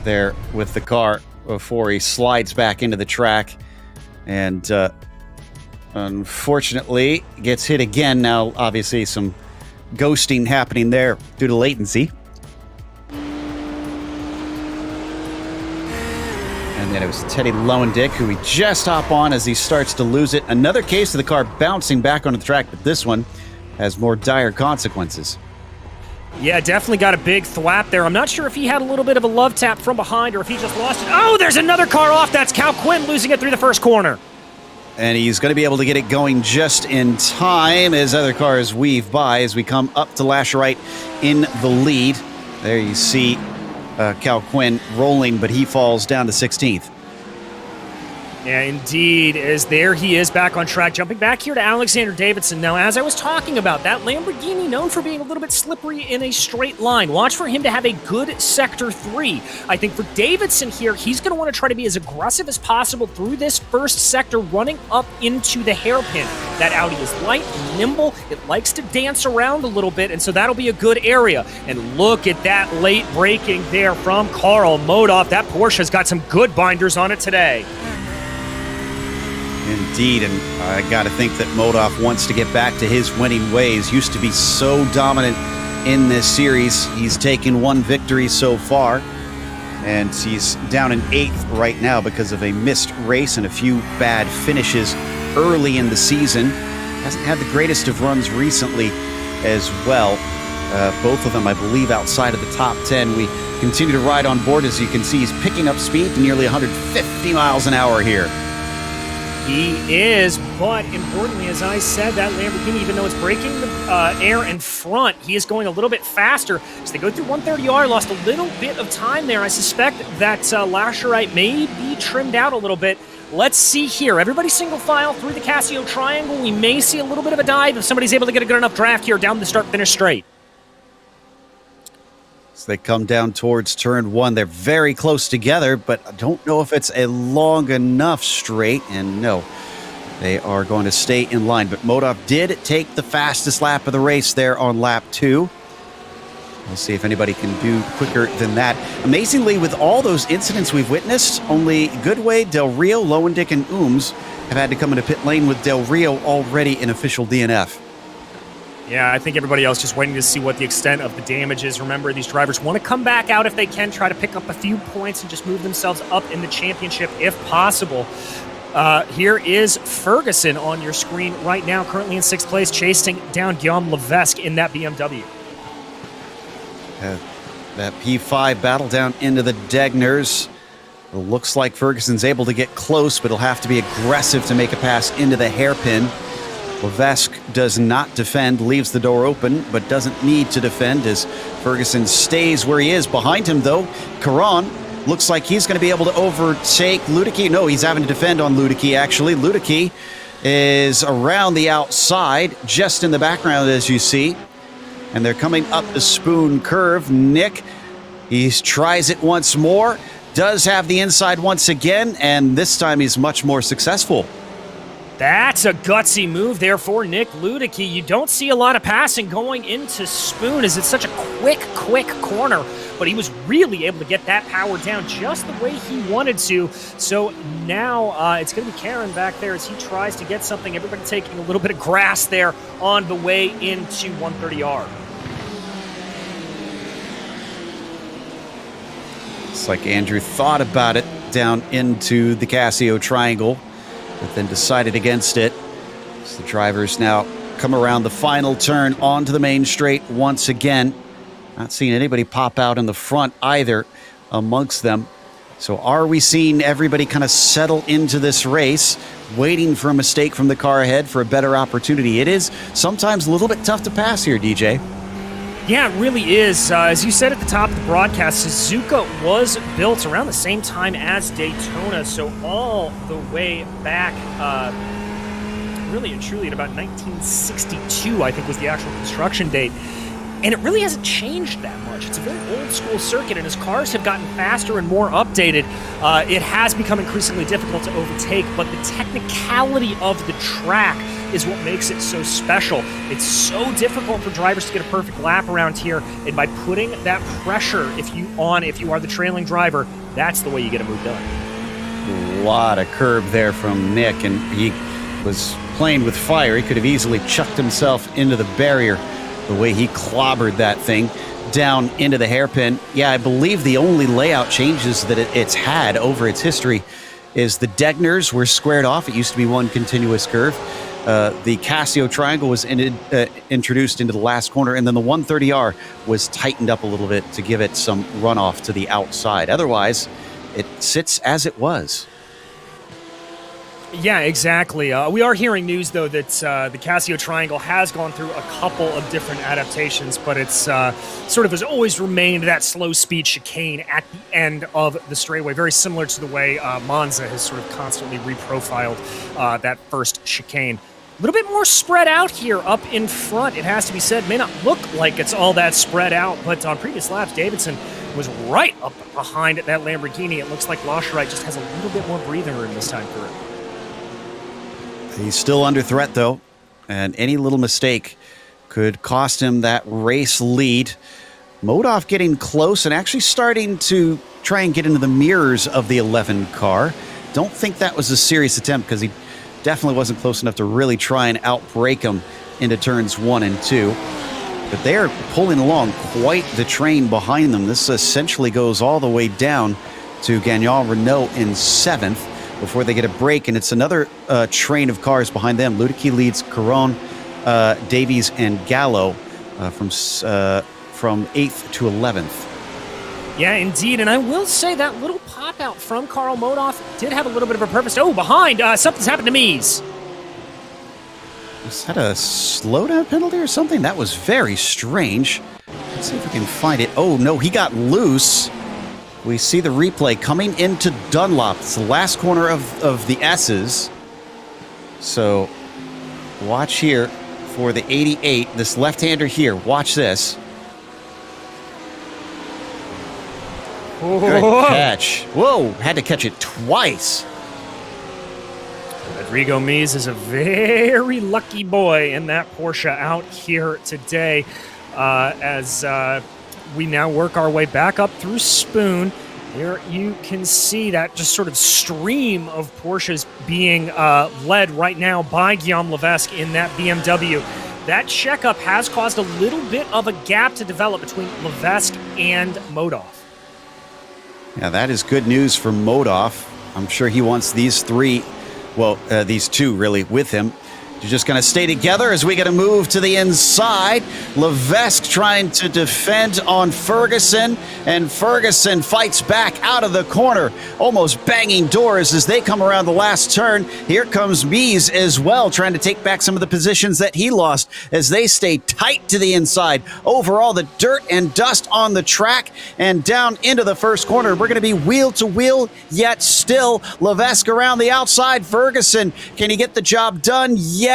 there with the car before he slides back into the track. And unfortunately, gets hit again. Now, obviously, some ghosting happening there due to latency. And then it was Teddy Lowendick, who we just hop on as he starts to lose it. Another case of the car bouncing back onto the track, but this one has more dire consequences. Yeah, definitely got a big thwap there. I'm not sure if he had a little bit of a love tap from behind or if he just lost it. Oh, there's another car off. That's Cal Quinn losing it through the first corner. And he's going to be able to get it going just in time as other cars weave by as we come up to Lashley in the lead. There you see Cal Quinn rolling, but he falls down to 16th. Yeah, indeed, as there he is back on track. Jumping back here to Alexander Davidson. Now, as I was talking about, that Lamborghini known for being a little bit slippery in a straight line. Watch for him to have a good Sector 3. I think for Davidson here, he's going to want to try to be as aggressive as possible through this first sector, running up into the hairpin. That Audi is light, nimble, it likes to dance around a little bit, and so that'll be a good area. And look at that late braking there from Karl Modov. That Porsche's got some good binders on it today. Indeed, and I got to think that Modov wants to get back to his winning ways. Used to be so dominant in this series. He's taken one victory so far, and he's down in 8th right now because of a missed race and a few bad finishes early in the season. Hasn't had the greatest of runs recently as well. Both of them, I believe, outside of the top 10. We continue to ride on board. As you can see, he's picking up speed to nearly 150 miles an hour here. He is, but importantly, as I said, that Lamborghini, even though it's breaking the air in front, he is going a little bit faster. As they go through 130R, lost a little bit of time there. I suspect that Lashley may be trimmed out a little bit. Let's see here. Everybody single file through the Casio Triangle. We may see a little bit of a dive if somebody's able to get a good enough draft here down the start-finish straight. As they come down towards turn 1, they're very close together, but I don't know if it's a long enough straight, and no, they are going to stay in line. But Modov did take the fastest lap of the race there on lap 2. We'll see if anybody can do quicker than that. Amazingly, with all those incidents we've witnessed, only Goodway, Del Rio, Lowendick, and Ooms have had to come into pit lane, with Del Rio already in official DNF. Yeah, I think everybody else just waiting to see what the extent of the damage is. Remember, these drivers want to come back out if they can, try to pick up a few points and just move themselves up in the championship if possible. Here is Ferguson on your screen right now, currently in 6th place, chasing down Guillaume Levesque in that BMW. That P5 battle down into the Degners. It looks like Ferguson's able to get close, but he'll have to be aggressive to make a pass into the hairpin. Levesque does not defend, leaves the door open, but doesn't need to defend as Ferguson stays where he is. Behind him, though, Caron looks like he's going to be able to overtake Ludicky. No, he's having to defend on Ludicky, actually. Ludicky is around the outside, just in the background, as you see. And they're coming up the Spoon curve. Nick, he tries it once more, does have the inside once again, and this time he's much more successful. That's a gutsy move there for Nick Ludicky. You don't see a lot of passing going into Spoon as it's such a quick corner, but he was really able to get that power down just the way he wanted to. So now it's going to be Karen back there as he tries to get something. Everybody taking a little bit of grass there on the way into 130R. It's like Andrew thought about it down into the Casio triangle, but then decided against it. So the drivers now come around the final turn onto the main straight once again. Not seeing anybody pop out in the front either amongst them. So are we seeing everybody kind of settle into this race, waiting for a mistake from the car ahead for a better opportunity? It is sometimes a little bit tough to pass here, DJ. Yeah, it really is. As you said at the top of the broadcast, Suzuka was built around the same time as Daytona, so all the way back, really and truly at about 1962, I think was the actual construction date. And it really hasn't changed that much. It's a very old school circuit, and as cars have gotten faster and more updated, it has become increasingly difficult to overtake, but the technicality of the track is what makes it so special. It's so difficult for drivers to get a perfect lap around here, and by putting that pressure if you are the trailing driver, that's the way you get a move done. A lot of curb there from Nick, and he was playing with fire. He could have easily chucked himself into the barrier the way he clobbered that thing down into the hairpin. Yeah, I believe the only layout changes that it's had over its history is the Degners were squared off. It used to be one continuous curve. The Casio triangle was introduced into the last corner, and then the 130R was tightened up a little bit to give it some runoff to the outside. Otherwise, it sits as it was. Yeah, exactly. We are hearing news, though, that the Casio triangle has gone through a couple of different adaptations, but it's sort of has always remained that slow speed chicane at the end of the straightaway, very similar to the way Monza has sort of constantly reprofiled that first chicane. A little bit more spread out here up in front, it has to be said. May not look like it's all that spread out, but on previous laps, Davidson was right up behind that Lamborghini. It looks like Lascherite just has a little bit more breathing room this time through. He's still under threat, though, and any little mistake could cost him that race lead. Modoff getting close and actually starting to try and get into the mirrors of the 11 car. Don't think that was a serious attempt because he definitely wasn't close enough to really try and outbrake him into turns 1 and 2. But they are pulling along quite the train behind them. This essentially goes all the way down to Gagnon Renault in 7th. Before they get a break, and it's another train of cars behind them. Ludicky leads Caron, Davies, and Gallo from 8th to 11th. Yeah, indeed, and I will say that little pop-out from Karl Modoff did have a little bit of a purpose. Oh, behind! Something's happened to Mies. Was that a slowdown penalty or something? That was very strange. Let's see if we can find it. Oh, no, he got loose. We see the replay coming into Dunlop. It's the last corner of the S's. So watch here for the 88. This left-hander here. Watch this. Good catch. Whoa, had to catch it twice. Rodrigo Mies is a very lucky boy in that Porsche out here today as we now work our way back up through Spoon. Here you can see that just sort of stream of Porsches being led right now by Guillaume Levesque in that BMW. That checkup has caused a little bit of a gap to develop between Levesque and Modoff. Yeah, that is good news for Modoff. I'm sure he wants these three, well, these two really with him. You're just going to stay together as we get a move to the inside. Levesque trying to defend on Ferguson, and Ferguson fights back out of the corner, almost banging doors as they come around the last turn. Here comes Mies as well, trying to take back some of the positions that he lost as they stay tight to the inside. Overall, the dirt and dust on the track and down into the first corner. We're going to be wheel to wheel, yet still Levesque around the outside. Ferguson, can he get the job done yet?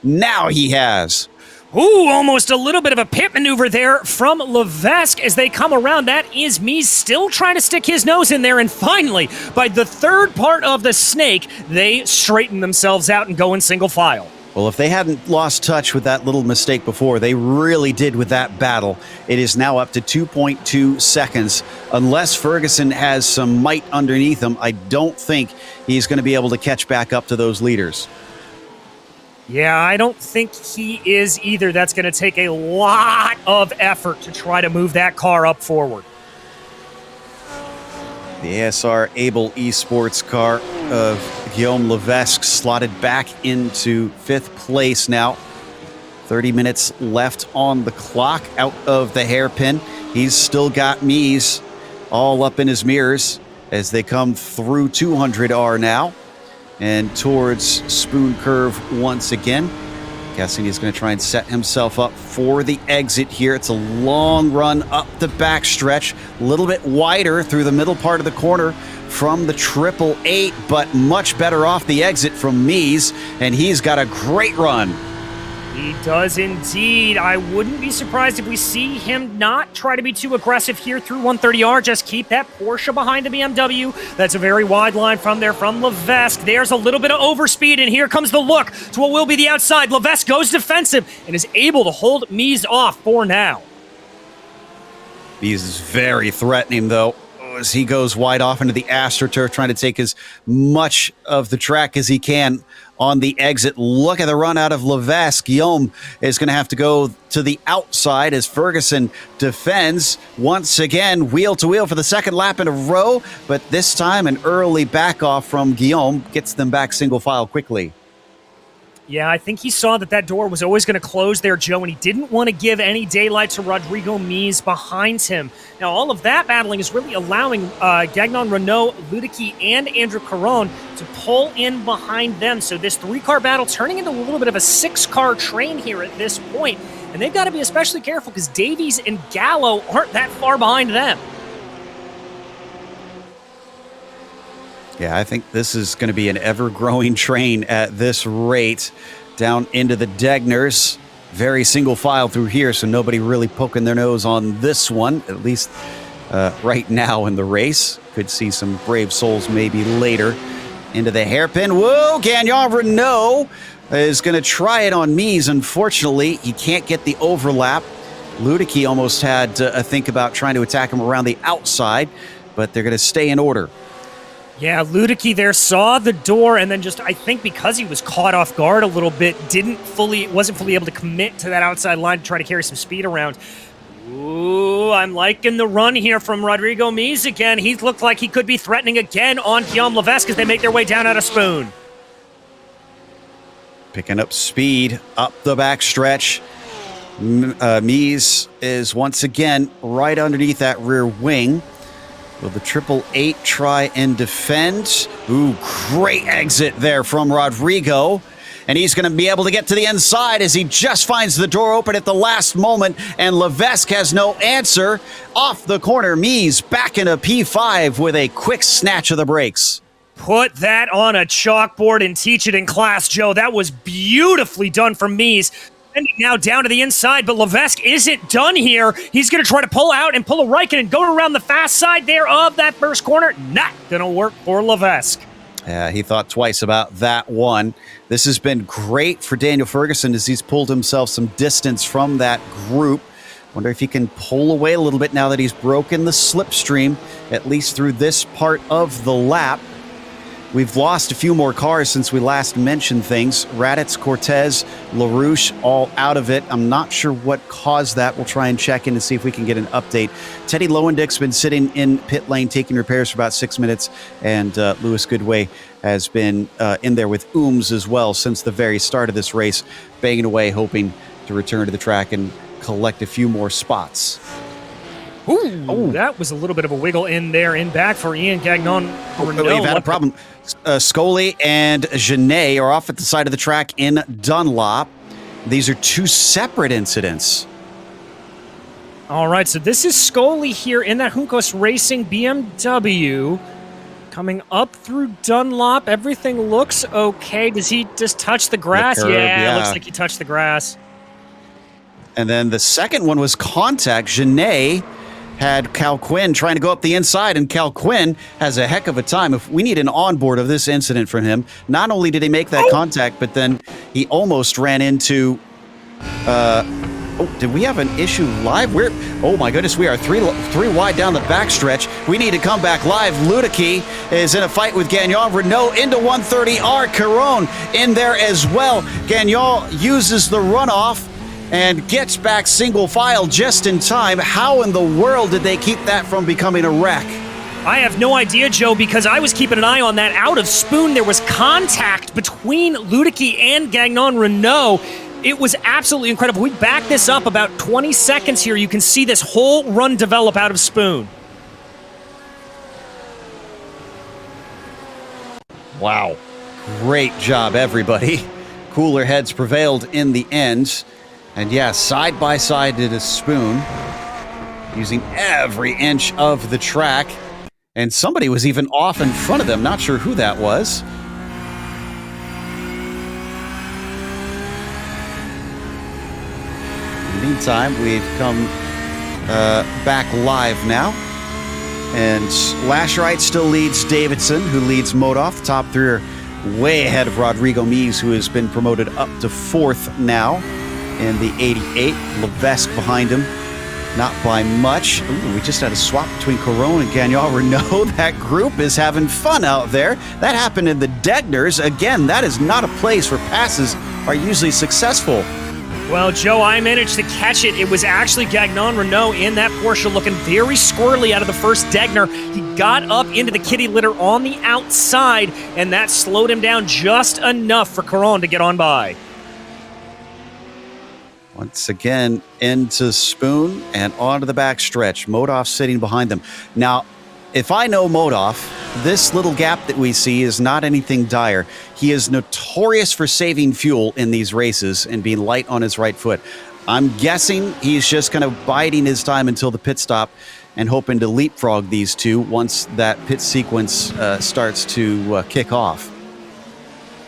Now he has. Ooh, almost a little bit of a pit maneuver there from Levesque as they come around. That is Mies still trying to stick his nose in there, and finally, by the third part of the snake, they straighten themselves out and go in single file. Well, if they hadn't lost touch with that little mistake before, they really did with that battle. It is now up to 2.2 seconds. Unless Ferguson has some might underneath him, I don't think he's going to be able to catch back up to those leaders. Yeah, I don't think he is either. That's going to take a lot of effort to try to move that car up forward. The ASR Able Esports car of Guillaume Levesque slotted back into 5th place now. 30 minutes left on the clock out of the hairpin. He's still got Mies all up in his mirrors as they come through 200R now and towards Spoon Curve once again. Guessing he's going to try and set himself up for the exit here. It's a long run up the backstretch, a little bit wider through the middle part of the corner from the 888, but much better off the exit from Mies, and he's got a great run. He does indeed. I wouldn't be surprised if we see him not try to be too aggressive here through 130R. Just keep that Porsche behind the BMW. That's a very wide line from there from Levesque. There's a little bit of overspeed, and here comes the look to what will be the outside. Levesque goes defensive and is able to hold Mies off for now. Mies is very threatening, though, as he goes wide off into the AstroTurf, trying to take as much of the track as he can on the exit. Look at the run out of Levesque. Guillaume is going to have to go to the outside as Ferguson defends once again, wheel to wheel for the second lap in a row, but this time an early back off from Guillaume gets them back single file quickly. Yeah, I think he saw that door was always going to close there, Joe, and he didn't want to give any daylight to Rodrigo Mies behind him. Now, all of that battling is really allowing Gagnon Renault, Ludicky, and Andrew Caron to pull in behind them. So this 3-car battle turning into a little bit of a 6-car train here at this point. And they've got to be especially careful because Davies and Gallo aren't that far behind them. Yeah, I think this is going to be an ever-growing train at this rate. Down into the Degners. Very single file through here, so nobody really poking their nose on this one, at least right now in the race. Could see some brave souls maybe later. Into the hairpin. Whoa, Gagnon Renault is going to try it on Mies. Unfortunately, he can't get the overlap. Ludicky almost had to think about trying to attack him around the outside, but they're going to stay in order. Yeah, Ludicky there saw the door and then just, I think because he was caught off guard a little bit, wasn't fully able to commit to that outside line to try to carry some speed around. Ooh, I'm liking the run here from Rodrigo Mies again. He looked like he could be threatening again on Guillaume Levesque as they make their way down out of Spoon. Picking up speed up the backstretch. Mies is once again right underneath that rear wing. Will the 888 try and defend? Ooh, great exit there from Rodrigo. And he's going to be able to get to the inside as he just finds the door open at the last moment. And Levesque has no answer. Off the corner, Mies back in a P5 with a quick snatch of the brakes. Put that on a chalkboard and teach it in class, Joe. That was beautifully done from Mies. And now down to the inside, but Levesque isn't done here. He's going to try to pull out and pull a Raikkonen and go around the fast side there of that first corner. Not going to work for Levesque. Yeah, he thought twice about that one. This has been great for Daniel Ferguson as he's pulled himself some distance from that group. Wonder if he can pull away a little bit now that he's broken the slipstream, at least through this part of the lap. We've lost a few more cars since we last mentioned things. Raditz, Cortez, LaRouche, all out of it. I'm not sure what caused that. We'll try and check in and see if we can get an update. Teddy Lowendick's been sitting in pit lane taking repairs for about 6 minutes, and Lewis Goodway has been in there with Ooms as well since the very start of this race, banging away, hoping to return to the track and collect a few more spots. Ooh, that was a little bit of a wiggle in there, in back for Ian Gagnon. We've had a problem. Scully and Genet are off at the side of the track in Dunlop. These are two separate incidents. All right, so this is Scully here in that Juncos Racing BMW. Coming up through Dunlop. Everything looks okay. Does he just touch the grass? The curb, yeah. Looks like he touched the grass. And then the second one was contact. Genet had Cal Quinn trying to go up the inside, and Cal Quinn has a heck of a time. If we need an onboard of this incident from him, not only did he make that contact, but then he almost ran into... did we have an issue live? Oh my goodness, we are three wide down the backstretch. We need to come back live. Ludicky is in a fight with Gagnon. Renault into 130R. Caron in there as well. Gagnon uses the runoff and gets back single file just in time. How in the world did they keep that from becoming a wreck? I have no idea, Joe, because I was keeping an eye on that. Out of Spoon, there was contact between Ludicky and Gagnon Renault. It was absolutely incredible. We back this up about 20 seconds here. You can see this whole run develop out of Spoon. Wow. Great job, everybody. Cooler heads prevailed in the end. And yeah, side by side to the Spoon, using every inch of the track. And somebody was even off in front of them. Not sure who that was. In the meantime, we've come back live now. And Lasherite still leads Davidson, who leads Modoff. Top three are way ahead of Rodrigo Mies, who has been promoted up to fourth now in the 88. Levesque behind him, not by much. Ooh, we just had a swap between Caron and Gagnon Renault. That group is having fun out there. That happened in the Degners. Again, that is not a place where passes are usually successful. Well, Joe, I managed to catch it. It was actually Gagnon Renault in that Porsche looking very squirrely out of the first Degner. He got up into the kitty litter on the outside, and that slowed him down just enough for Caron to get on by. Once again, into Spoon and onto the back stretch. Modoff sitting behind them. Now, if I know Modoff, this little gap that we see is not anything dire. He is notorious for saving fuel in these races and being light on his right foot. I'm guessing he's just kind of biding his time until the pit stop and hoping to leapfrog these two once that pit sequence starts to kick off.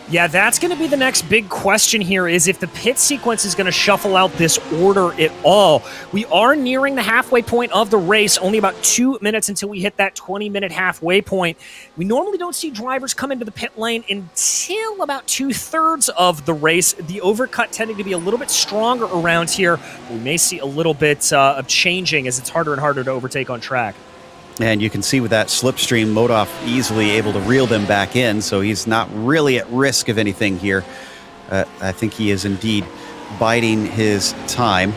Yeah, that's going to be the next big question here, is if the pit sequence is going to shuffle out this order at all. We are nearing the halfway point of the race, only about 2 minutes until we hit that 20-minute halfway point. We normally don't see drivers come into the pit lane until about 2/3 of the race. The overcut tending to be a little bit stronger around here. We may see a little bit of changing as it's harder and harder to overtake on track. And you can see with that slipstream, Modoff easily able to reel them back in, so he's not really at risk of anything here. I think he is indeed biding his time.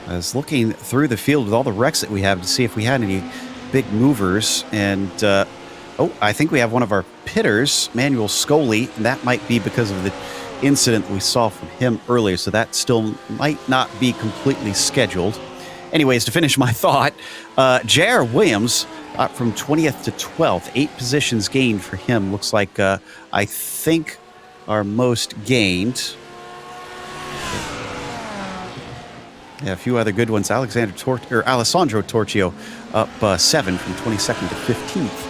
I was looking through the field with all the wrecks that we have to see if we had any big movers, and I think we have one of our pitters, Manuel Scully, and that might be because of the incident we saw from him earlier, so that still might not be completely scheduled. Anyways, to finish my thought, J.R. Williams from 20th to 12th, 8 positions gained for him. Looks like, I think, our most gained. Yeah, a few other good ones. Alessandro Torchio up 7 from 22nd to 15th.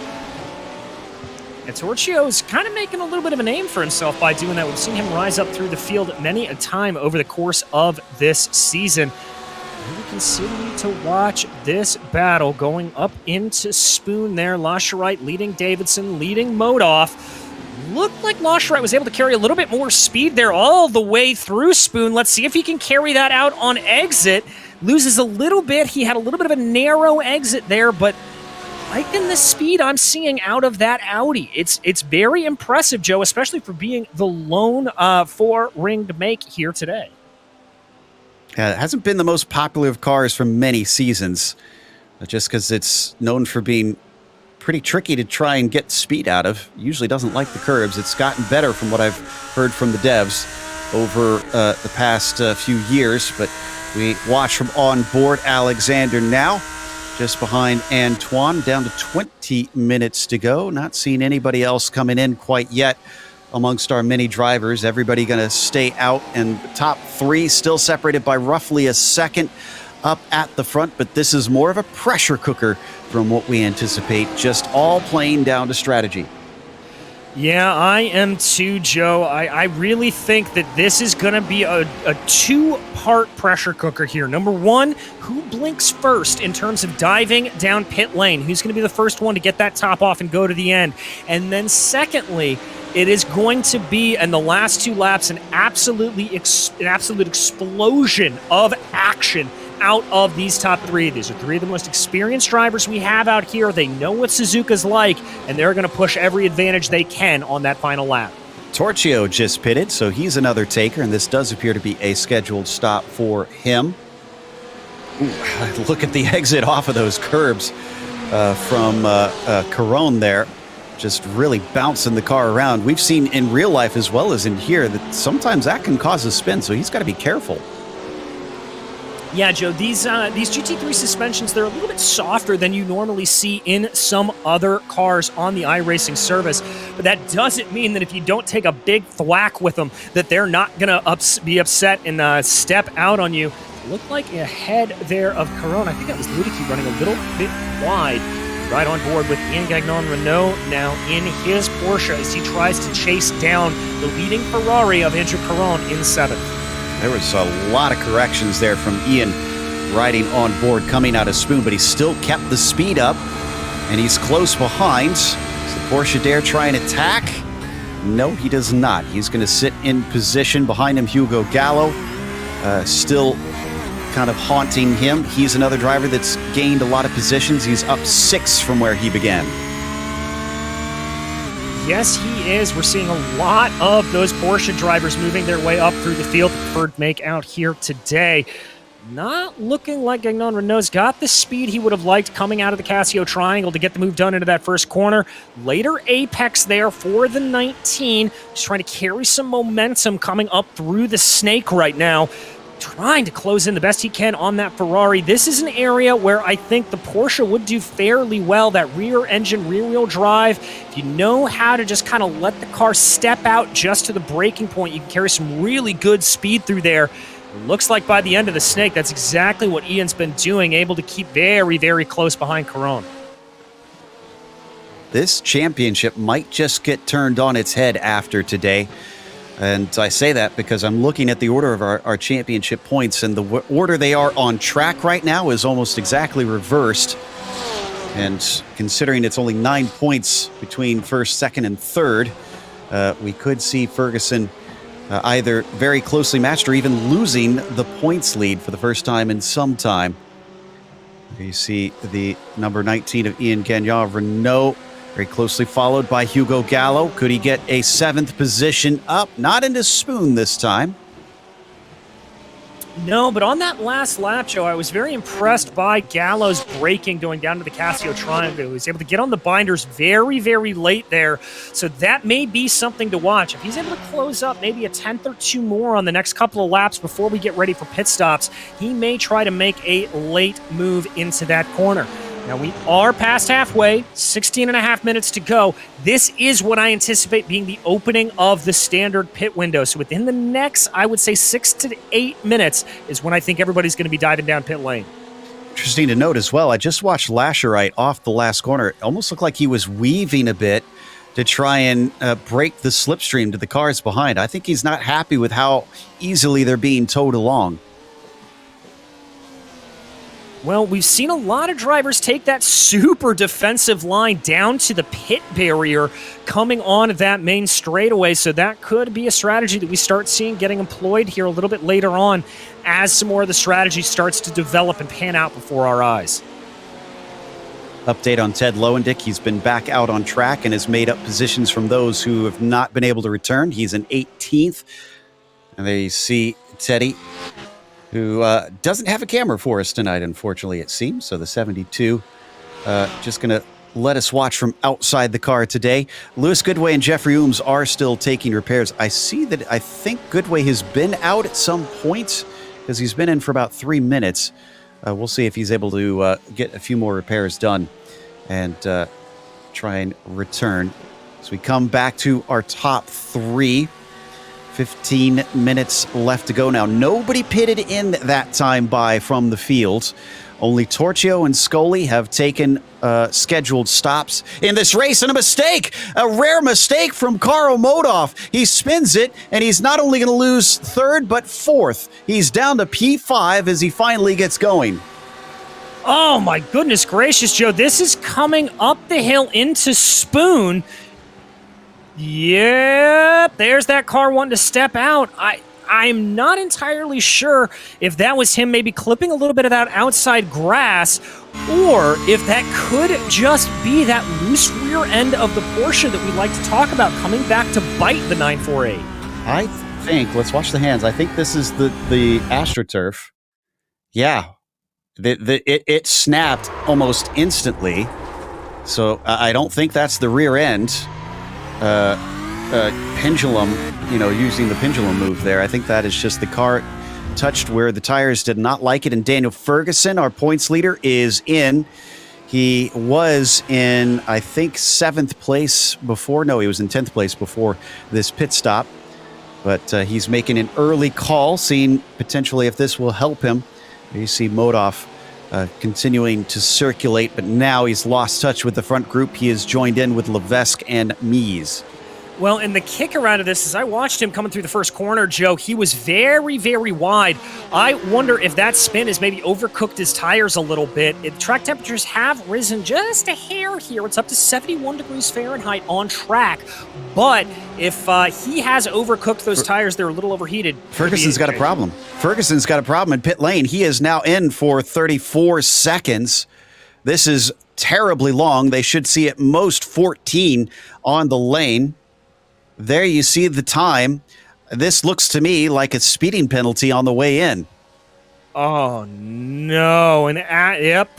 And Torchio's kind of making a little bit of a name for himself by doing that. We've seen him rise up through the field many a time over the course of this season. We continue to watch this battle going up into Spoon there. Lasherite leading Davidson, leading Modoff. Looked like Lasherite was able to carry a little bit more speed there all the way through Spoon. Let's see if he can carry that out on exit. Loses a little bit. He had a little bit of a narrow exit there, but liking the speed I'm seeing out of that Audi. It's very impressive, Joe, especially for being the lone four-ringed make here today. It hasn't been the most popular of cars for many seasons, just because it's known for being pretty tricky to try and get speed out of. Usually doesn't like the curbs. It's gotten better from what I've heard from the devs over the past few years, but we watch from on board Alexander now, just behind Antoine, down to 20 minutes to go. Not seeing anybody else coming in quite yet amongst our many drivers. Everybody going to stay out, and the top three still separated by roughly a second up at the front, but this is more of a pressure cooker from what we anticipate, just all playing down to strategy. Yeah, I am too, Joe. I really think that this is going to be a two-part pressure cooker here. Number one, who blinks first in terms of diving down pit lane? Who's going to be the first one to get that top off and go to the end? And then secondly, it is going to be, in the last two laps, an absolute explosion of action out of these top three. These are three of the most experienced drivers we have out here. They know what Suzuka's like, and they're going to push every advantage they can on that final lap. Torchio just pitted, so he's another taker, and this does appear to be a scheduled stop for him. Ooh, look at the exit off of those curbs from Caron there. Just really bouncing the car around. We've seen in real life as well as in here that sometimes that can cause a spin, so he's got to be careful. Yeah, Joe, these GT3 suspensions, they're a little bit softer than you normally see in some other cars on the iRacing service, but that doesn't mean that if you don't take a big thwack with them that they're not going to be upset and step out on you. Looked like ahead there of Caron. I think that was Ludicky running a little bit wide. Right on board with Ian Gagnon Renault now in his Porsche as he tries to chase down the leading Ferrari of Andrew Caron in seventh. There was a lot of corrections there from Ian riding on board, coming out of Spoon, but he still kept the speed up, and he's close behind. Does the Porsche dare try and attack? No, he does not. He's going to sit in position behind him. Hugo Gallo still kind of haunting him. He's another driver that's gained a lot of positions. He's up 6 from where he began. Yes, he is. We're seeing a lot of those Porsche drivers moving their way up through the field. Preferred make out here today. Not looking like Gagnon Renault's got the speed he would have liked coming out of the Casio Triangle to get the move done into that first corner. Later apex there for the 19. Just trying to carry some momentum coming up through the snake right now. Trying to close in the best he can on that Ferrari. This is an area where I think the Porsche would do fairly well. That rear engine, rear wheel drive. If you know how to just kind of let the car step out just to the braking point, you can carry some really good speed through there. It looks like by the end of the snake, that's exactly what Ian's been doing, able to keep very, very close behind Caron. This championship might just get turned on its head after today. And I say that because I'm looking at the order of our championship points, and the order they are on track right now is almost exactly reversed. And considering it's only 9 points between first, second, and third, we could see Ferguson either very closely matched or even losing the points lead for the first time in some time. You see the number 19 of Ian Gagnon Renault, very closely followed by Hugo Gallo. Could he get a 7th position up? Not into Spoon this time. No, but on that last lap, Joe, I was very impressed by Gallo's braking going down to the Casio Triangle. He was able to get on the binders very, very late there. So that may be something to watch. If he's able to close up maybe a 10th or 2 more on the next couple of laps before we get ready for pit stops, he may try to make a late move into that corner. Now, we are past halfway, 16 and a half minutes to go. This is what I anticipate being the opening of the standard pit window. So within the next, I would say 6 to 8 minutes is when I think everybody's going to be diving down pit lane. Interesting to note as well, I just watched Lasherite off the last corner. It almost looked like he was weaving a bit to try and break the slipstream to the cars behind. I think he's not happy with how easily they're being towed along. Well, we've seen a lot of drivers take that super defensive line down to the pit barrier coming on that main straightaway, so that could be a strategy that we start seeing getting employed here a little bit later on as some more of the strategy starts to develop and pan out before our eyes. update on Ted Lowendick. He's been back out on track and has made up positions from those who have not been able to return. He's in 18th. And there you see Teddy, who doesn't have a camera for us tonight, unfortunately, it seems. So the 72 just going to let us watch from outside the car today. Lewis Goodway and Jeffrey Ooms are still taking repairs. I think Goodway has been out at some point because he's been in for about 3 minutes. We'll see if he's able to get a few more repairs done and try and return. As we come back to our top three, 15 minutes left to go now. Nobody pitted in that time by from the field. Only Torchio and Scully have taken scheduled stops in this race, and a rare mistake from Karl Modoff. He spins it, and he's not only going to lose third, but fourth. He's down to P5 as he finally gets going. Oh my goodness gracious, Joe. This is coming up the hill into Spoon. Yep, there's that car wanting to step out. I'm not entirely sure if that was him maybe clipping a little bit of that outside grass, or if that could just be that loose rear end of the Porsche that we like to talk about coming back to bite the 948. I think, let's watch the hands. I think this is the AstroTurf. Yeah, it snapped almost instantly. So I don't think that's the rear end. Pendulum, using the pendulum move there. I think that is just the car touched where the tires did not like it. And Daniel Ferguson, our points leader, is in. He was in, I think, 7th place before. No, he was in 10th place before this pit stop. But he's making an early call, seeing potentially if this will help him. You see Modoff continuing to circulate, but now he's lost touch with the front group. He is joined in with Levesque and Mies. Well, and the kicker out of this is I watched him coming through the first corner, Joe. He was very, very wide. I wonder if that spin has maybe overcooked his tires a little bit. Track temperatures have risen just a hair here. It's up to 71 degrees Fahrenheit on track. But if he has overcooked those tires, they're a little overheated. Ferguson's got a problem. Ferguson's got a problem in pit lane. He is now in for 34 seconds. This is terribly long. They should see at most 14 on the lane. There you see the time. This looks to me like a speeding penalty on the way in. Oh no! And yep,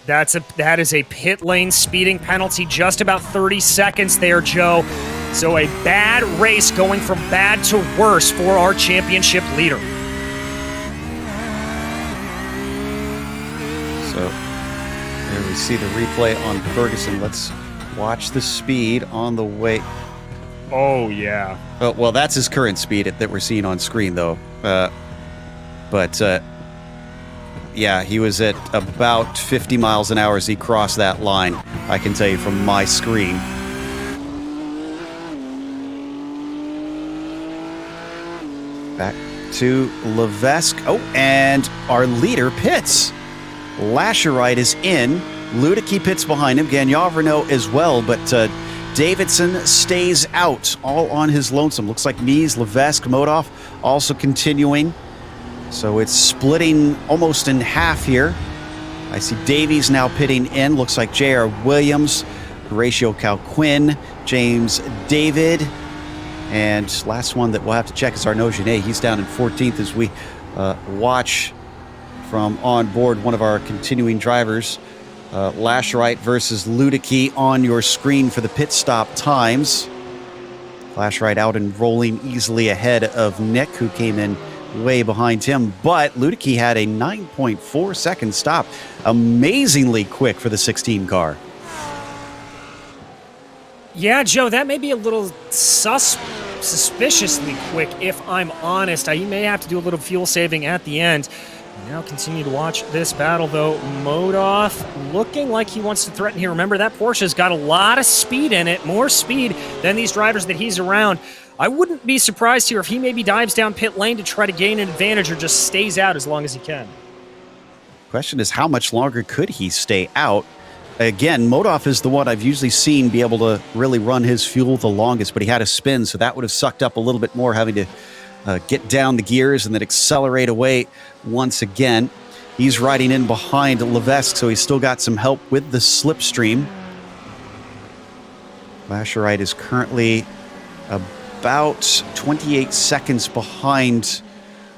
that is a pit lane speeding penalty. Just about 30 seconds there, Joe. So a bad race going from bad to worse for our championship leader. So there we see the replay on Ferguson. Let's watch the speed on the way. Oh, yeah. Well, that's his current speed that we're seeing on screen, though. Yeah, he was at about 50 miles an hour as he crossed that line, I can tell you from my screen. Back to Levesque. Oh, and our leader pits. Lasherite is in. Ludicky pits behind him. Gagnon as well, but Davidson stays out, all on his lonesome. Looks like Mies, Levesque, Modoff also continuing. So it's splitting almost in half here. I see Davies now pitting in. Looks like J.R. Williams, Horatio Calquin, James David. And last one that we'll have to check is Arnaud Genet. He's down in 14th as we watch from on board one of our continuing drivers. Lasherite versus Ludicky on your screen for the pit stop times. Lasherite out and rolling easily ahead of Nick, who came in way behind him. But Ludicky had a 9.4 second stop. Amazingly quick for the 16 car. Yeah, Joe, that may be a little suspiciously quick, if I'm honest. You may have to do a little fuel saving at the end. Now continue to watch this battle, though. Modoff looking like he wants to threaten here. Remember, that Porsche's got a lot of speed in it, more speed than these drivers that he's around. I wouldn't be surprised here if he maybe dives down pit lane to try to gain an advantage or just stays out as long as he can. Question is, how much longer could he stay out? Again, Modoff is the one I've usually seen be able to really run his fuel the longest, but he had a spin, so that would have sucked up a little bit more, having to get down the gears and then accelerate away once again. He's riding in behind Levesque, so he's still got some help with the slipstream. Lasherite is currently about 28 seconds behind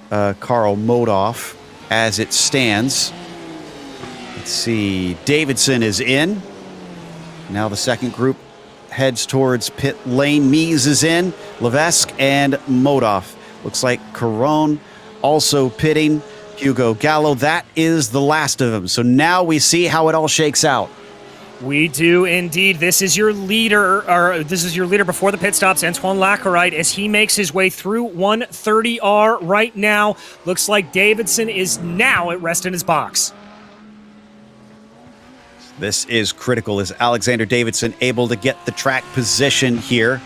Karl Modoff as it stands. Let's see, Davidson is in. Now the second group heads towards pit lane. Mies is in, Levesque and Modoff. Looks like Caron also pitting. Hugo Gallo, that is the last of them. So now we see how it all shakes out. We do indeed. This is your leader before the pit stops, Antoine Lacarite, as he makes his way through 130R right now. Looks like Davidson is now at rest in his box. This is critical. Is Alexander Davidson able to get the track position here?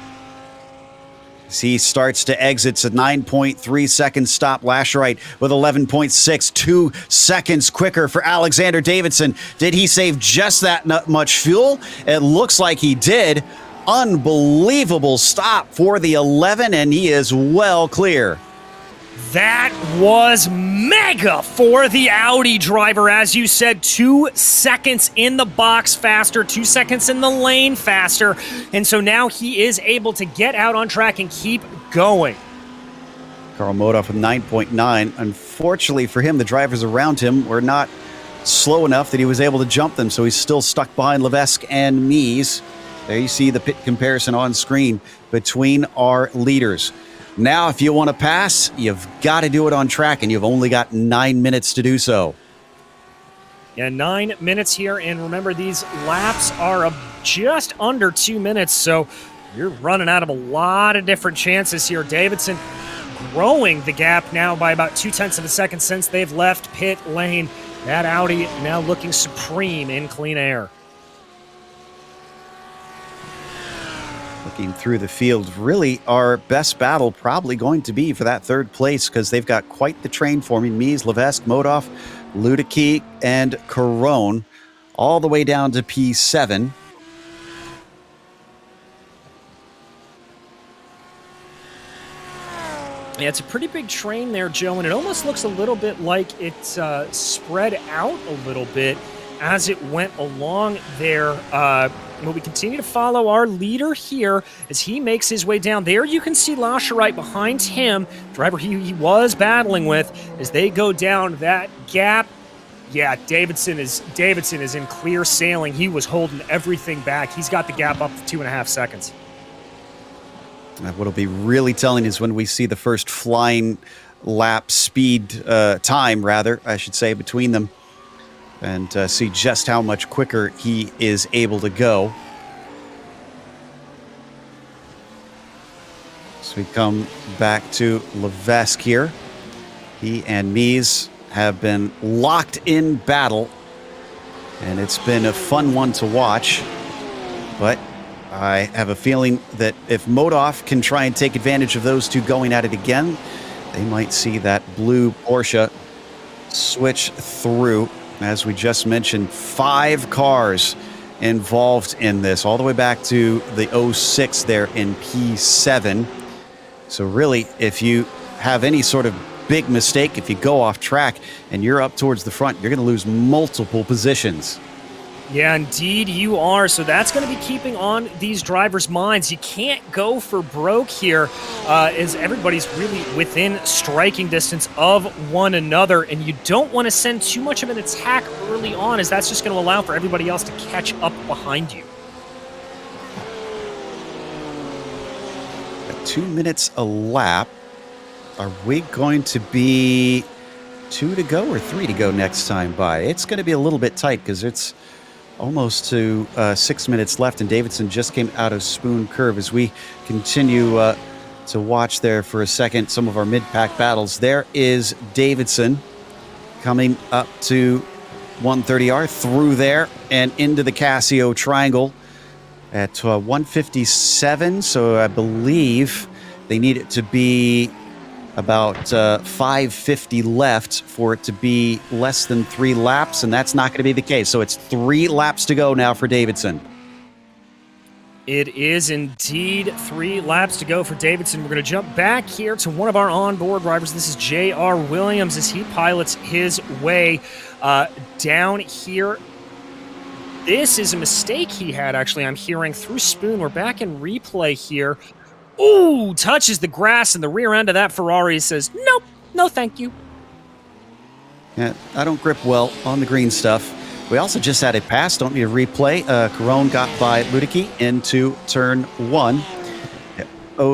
As he starts to exit, a 9.3 second stop. Lasherite with 11.6, 2 seconds quicker for Alexander Davidson. Did he save just that much fuel? It looks like he did. Unbelievable stop for the 11, and he is well clear. That was mega for the Audi driver. As you said, 2 seconds in the box faster, 2 seconds in the lane faster. And so now he is able to get out on track and keep going. Karl Modoff with 9.9. Unfortunately for him, the drivers around him were not slow enough that he was able to jump them. So he's still stuck behind Levesque and Mies. There you see the pit comparison on screen between our leaders. Now, if you want to pass, you've got to do it on track, and you've only got 9 minutes to do so. Yeah, 9 minutes here, and remember, these laps are just under 2 minutes, so you're running out of a lot of different chances here. Davidson growing the gap now by about 0.2 of a second since they've left pit lane. That Audi now looking supreme in clean air. Looking through the field, really our best battle probably going to be for that third place because they've got quite the train forming. Mies, Levesque, Modoff, Ludicky, and Caron all the way down to P7. Yeah, it's a pretty big train there, Joe, and it almost looks a little bit like it's spread out a little bit as it went along there. But we continue to follow our leader here as he makes his way down. There you can see Lasherite behind him, driver he was battling with, as they go down that gap. Yeah, Davidson is in clear sailing. He was holding everything back. He's got the gap up to 2.5 seconds. What'll be really telling is when we see the first flying lap speed time, rather, I should say, between them, and see just how much quicker he is able to go. So we come back to Levesque here. He and Mies have been locked in battle, and it's been a fun one to watch. But I have a feeling that if Modoff can try and take advantage of those two going at it again, they might see that blue Porsche switch through. As we just mentioned, 5 cars involved in this, all the way back to the 06 there in P7. So really, if you have any sort of big mistake, if you go off track and you're up towards the front, you're going to lose multiple positions. Yeah, indeed you are. So that's going to be keeping on these drivers' minds. You can't go for broke here as everybody's really within striking distance of one another, and you don't want to send too much of an attack early on, as that's just going to allow for everybody else to catch up behind you. At 2 minutes a lap, are we going to be 2 to go or 3 to go next time by? It's going to be a little bit tight because it's almost to 6 minutes left, and Davidson just came out of Spoon Curve. As we continue to watch there for a second some of our mid-pack battles, there is Davidson coming up to 130R through there and into the Casio Triangle at 157. So I believe they need it to be about 550 left for it to be less than 3 laps, and that's not going to be the case. So it's 3 laps to go now for Davidson. It is indeed 3 laps to go for Davidson. We're going to jump back here to one of our onboard drivers. This is J.R. Williams as he pilots his way down here. This is a mistake he had, actually, I'm hearing through Spoon. We're back in replay here. Ooh, touches the grass and the rear end of that Ferrari, says, nope, no thank you. Yeah, I don't grip well on the green stuff. We also just had a pass, don't need a replay. Caron got by Ludicky into turn 1.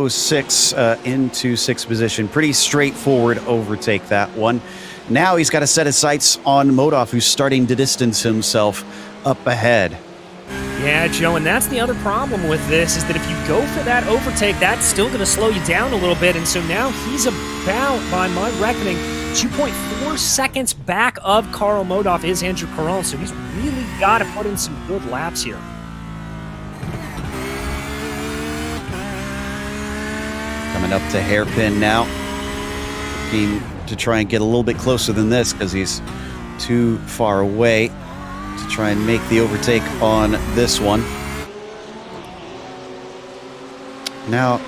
06 into 6th position. Pretty straightforward overtake, that one. Now he's got to set his sights on Modov, who's starting to distance himself up ahead. Yeah, Joe, and that's the other problem with this, is that if you go for that overtake, that's still going to slow you down a little bit. And so now he's about, by my reckoning, 2.4 seconds back of Karl Modov is Andrew Caron, so he's really got to put in some good laps here. Coming up to hairpin now. Looking to try and get a little bit closer than this because he's too far away to try and make the overtake on this one. Now,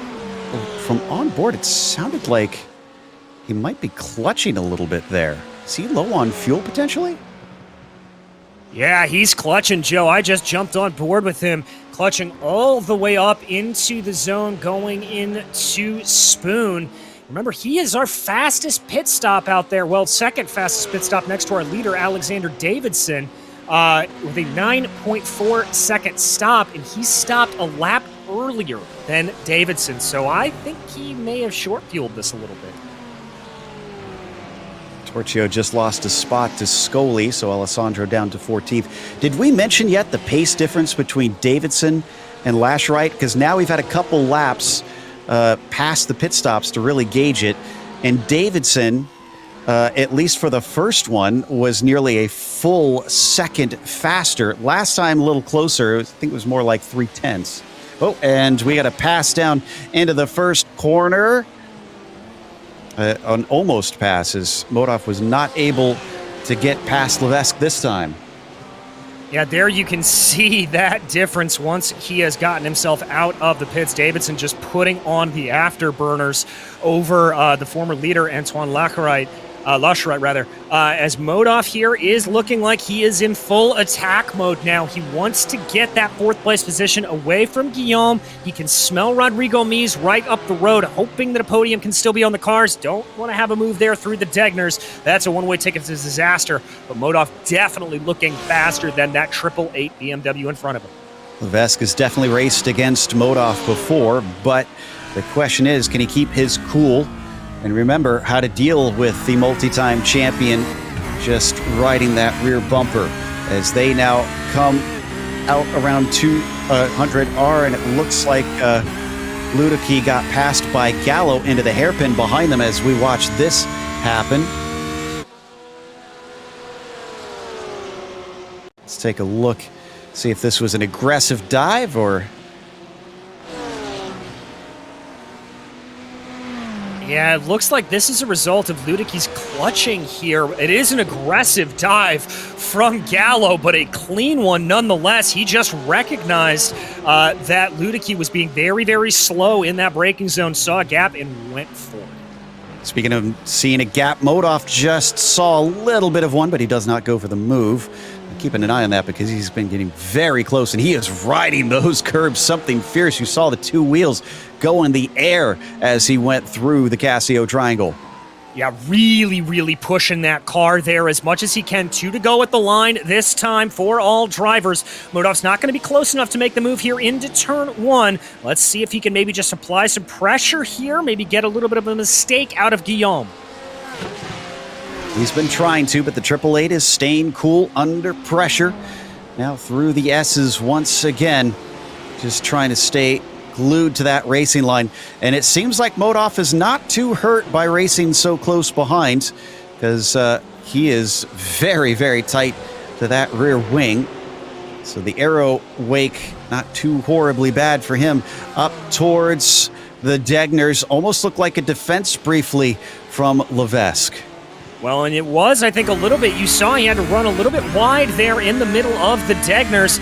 from on board, it sounded like he might be clutching a little bit there. Is he low on fuel potentially? Yeah, he's clutching, Joe. I just jumped on board with him, clutching all the way up into the zone, going into Spoon. Remember, he is our fastest pit stop out there. Well, second fastest pit stop next to our leader, Alexander Davidson, with a 9.4 second stop, and he stopped a lap earlier than Davidson. So I think he may have short-fueled this a little bit. Torchio just lost a spot to Scoli, so Alessandro down to 14th. Did we mention yet the pace difference between Davidson and Lashrite? Because now we've had a couple laps past the pit stops to really gauge it. And Davidson, at least for the first one, was nearly a full second faster. Last time a little closer, I think it was more like 0.3. Oh, and we got a pass down into the first corner. An almost pass as Modov was not able to get past Levesque this time. Yeah, there you can see that difference once he has gotten himself out of the pits. Davidson just putting on the afterburners over the former leader, Antoine Lashrite, as Modov here is looking like he is in full attack mode now. He wants to get that 4th place position away from Guillaume. He can smell Rodrigo Mies right up the road, hoping that a podium can still be on the cars. Don't want to have a move there through the Degners. That's a one-way ticket to disaster, but Modov definitely looking faster than that 888 BMW in front of him. Levesque has definitely raced against Modov before, but the question is, can he keep his cool? And remember how to deal with the multi-time champion just riding that rear bumper as they now come out around 200R, and it looks like Ludicky got passed by Gallo into the hairpin behind them as we watch this happen. Let's take a look, see if this was an aggressive dive or... Yeah, it looks like this is a result of Ludicky's clutching here. It is an aggressive dive from Gallo, but a clean one nonetheless. He just recognized that Ludicky was being very, very slow in that braking zone, saw a gap, and went for it. Speaking of seeing a gap, Modov just saw a little bit of one, but he does not go for the move. Keeping an eye on that because he's been getting very close, and he is riding those curbs something fierce. You saw the 2 wheels go in the air as he went through the Casio triangle. Yeah, really, really pushing that car there as much as he can. 2 to go at the line this time for all drivers. Modov's not going to be close enough to make the move here into turn 1. Let's see if he can maybe just apply some pressure here, maybe get a little bit of a mistake out of Guillaume. He's been trying to, but the 888 is staying cool under pressure. Now through the S's once again, just trying to stay glued to that racing line. And it seems like Modov is not too hurt by racing so close behind, because he is very, very tight to that rear wing. So the aero wake, not too horribly bad for him. Up towards the Degners, almost looked like a defense briefly from Levesque. Well, and it was, I think, a little bit. You saw he had to run a little bit wide there in the middle of the Degners.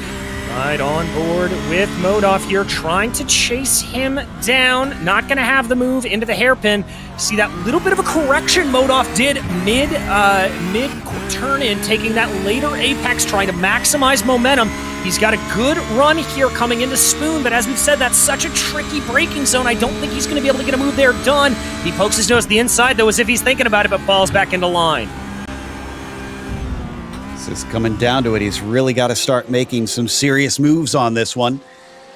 Right on board with Modoff here, trying to chase him down. Not going to have the move into the hairpin. See that little bit of a correction Modoff did mid turn in, taking that later apex, trying to maximize momentum. He's got a good run here coming into Spoon, but as we've said, that's such a tricky braking zone. I don't think he's going to be able to get a move there done. He pokes his nose to the inside, though, as if he's thinking about it, but falls back into line. This is coming down to it. He's really got to start making some serious moves on this one.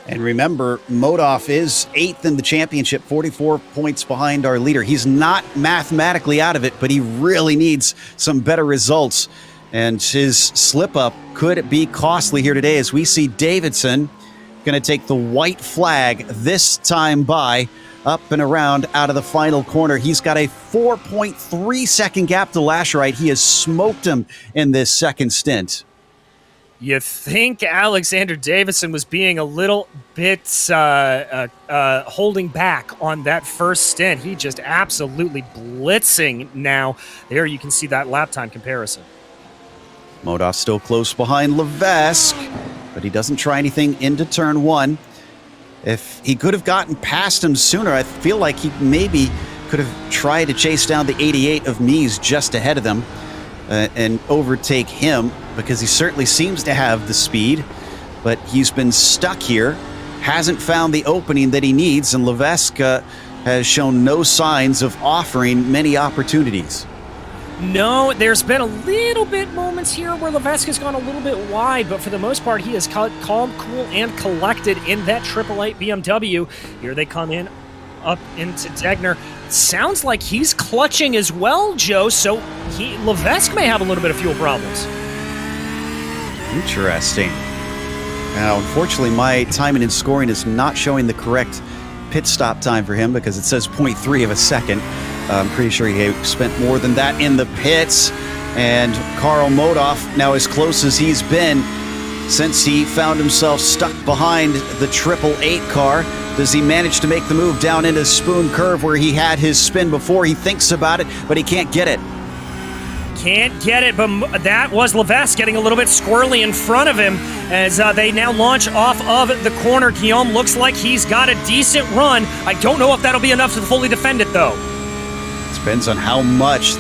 And remember, Modoff is 8th in the championship, 44 points behind our leader. He's not mathematically out of it, but he really needs some better results. And his slip-up could be costly here today, as we see Davidson going to take the white flag this time by, up and around out of the final corner. He's got a 4.3 second gap to Lasherite. He has smoked him in this second stint. You think Alexander Davidson was being a little bit holding back on that first stint. He just absolutely blitzing now. There you can see that lap time comparison. Modoff still close behind Levesque, but he doesn't try anything into turn one. If he could have gotten past him sooner, I feel like he maybe could have tried to chase down the 88 of Mies just ahead of them and overtake him, because he certainly seems to have the speed, but he's been stuck here, hasn't found the opening that he needs, and Levesque has shown no signs of offering many opportunities. No, there's been a little bit moments here where Levesque has gone a little bit wide, but for the most part, he is calm, cool, and collected in that 888 BMW. Here they come in, up into Degner. Sounds like he's clutching as well, Joe, so Levesque may have a little bit of fuel problems. Interesting. Now, unfortunately, my timing and scoring is not showing the correct pit stop time for him, because it says 0.3 of a second. I'm pretty sure he spent more than that in the pits. And Karl Modoff, now as close as he's been since he found himself stuck behind the 888 car. Does he manage to make the move down into Spoon Curve where he had his spin before? He thinks about it, but he can't get it. Can't get it, but that was Levesque getting a little bit squirrely in front of him as they now launch off of the corner. Guillaume looks like he's got a decent run. I don't know if that'll be enough to fully defend it, though. Depends on how much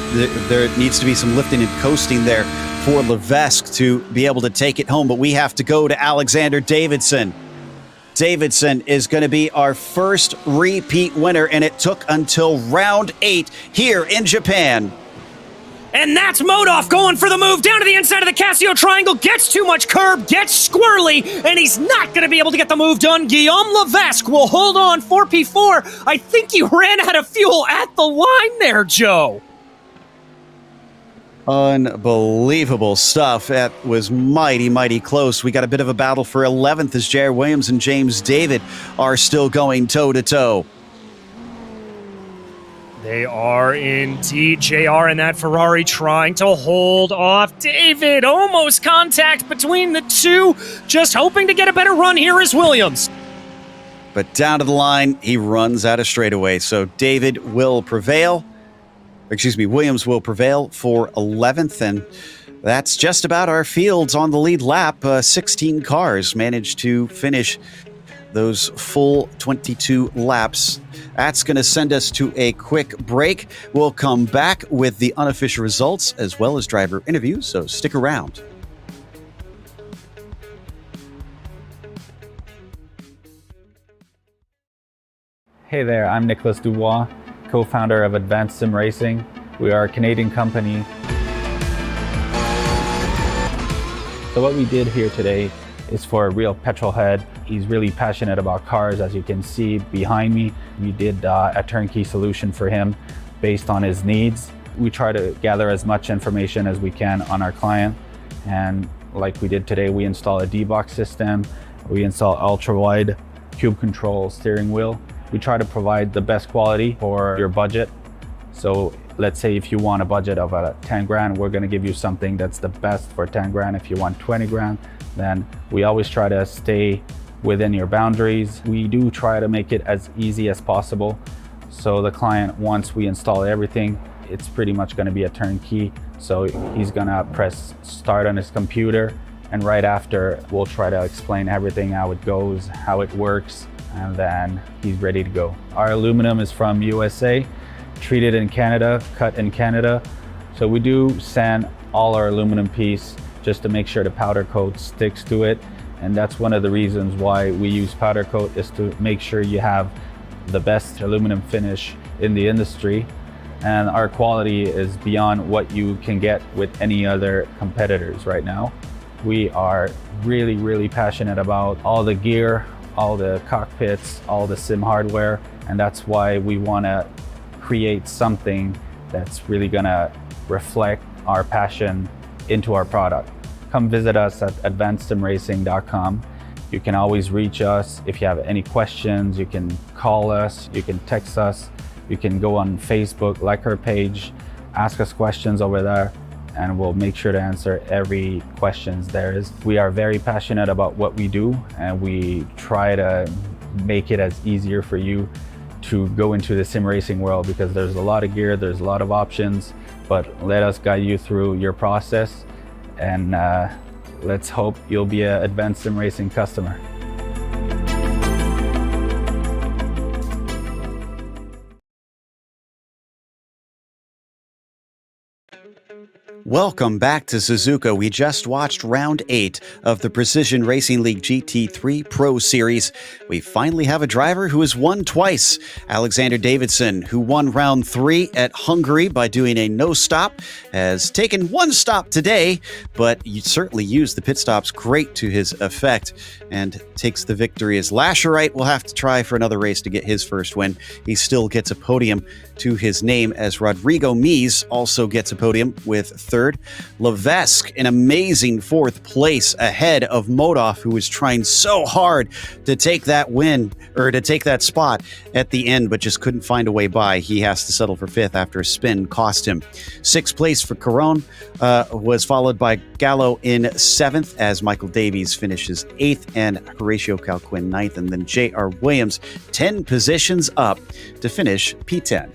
there needs to be some lifting and coasting there for Levesque to be able to take it home. But we have to go to Alexander Davidson. Davidson is going to be our first repeat winner, and it took until round 8 here in Japan. And that's Modoff going for the move down to the inside of the Casio triangle, gets too much curb, gets squirrely, and he's not going to be able to get the move done. Guillaume Levesque will hold on 4P4. I think he ran out of fuel at the line there, Joe. Unbelievable stuff. That was mighty, mighty close. We got a bit of a battle for 11th as Jared Williams and James David are still going toe-to-toe. They are indeed. JR and that Ferrari trying to hold off David. Almost contact between the two. Just hoping to get a better run here is Williams. But down to the line, he runs out of straightaway. So David will prevail. Williams will prevail for 11th. And that's just about our fields on the lead lap. 16 cars managed to finish those full 22 laps. That's going to send us to a quick break. We'll come back with the unofficial results as well as driver interviews, so stick around. Hey there, I'm Nicholas Dubois, co-founder of Advanced SimRacing. We are a Canadian company. So what we did here today is for a real petrol head. He's really passionate about cars, as you can see behind me. We did a turnkey solution for him based on his needs. We try to gather as much information as we can on our client. And like we did today, we install a D-Box system. We install ultra-wide cube control steering wheel. We try to provide the best quality for your budget. So let's say if you want a budget of 10 grand, we're gonna give you something that's the best for 10 grand. If you want 20 grand, then we always try to stay within your boundaries. We do try to make it as easy as possible. So the client, once we install everything, it's pretty much gonna be a turnkey. So he's gonna press start on his computer And right after, we'll try to explain everything, how it goes, how it works, and then he's ready to go. Our aluminum is from USA, treated in Canada, cut in Canada. So we do sand all our aluminum piece just to make sure the powder coat sticks to it. And that's one of the reasons why we use powder coat, is to make sure you have the best aluminum finish in the industry. And our quality is beyond what you can get with any other competitors right now. We are really, really passionate about all the gear, all the cockpits, all the sim hardware, and that's why we want to create something that's really going to reflect our passion into our product. Come visit us at advancedsimracing.com. You can always reach us if you have any questions. You can call us, you can text us, you can go on Facebook, like our page, ask us questions over there, and we'll make sure to answer every questions there is. We are very passionate about what we do, and we try to make it as easier for you to go into the sim racing world, because there's a lot of gear, there's a lot of options, but let us guide you through your process, and let's hope you'll be an Advanced Sim Racing customer. Welcome back to Suzuka. We just watched round 8 of the Precision Racing League GT3 Pro Series. We finally have a driver who has won twice. Alexander Davidson, who won round 3 at Hungary by doing a no-stop, has taken one stop today, but you certainly used the pit stops great to his effect and takes the victory. As Lasherite will have to try for another race to get his first win. He still gets a podium to his name, as Rodrigo Mies also gets a podium with third. Levesque, an amazing 4th place ahead of Modoff, who was trying so hard to take that win, or to take that spot at the end, but just couldn't find a way by. He has to settle for 5th after a spin cost him. 6th place for Caron was followed by Gallo in 7th, as Michael Davies finishes 8th and Horatio Calquin 9th, and then J.R. Williams 10 positions up to finish P10.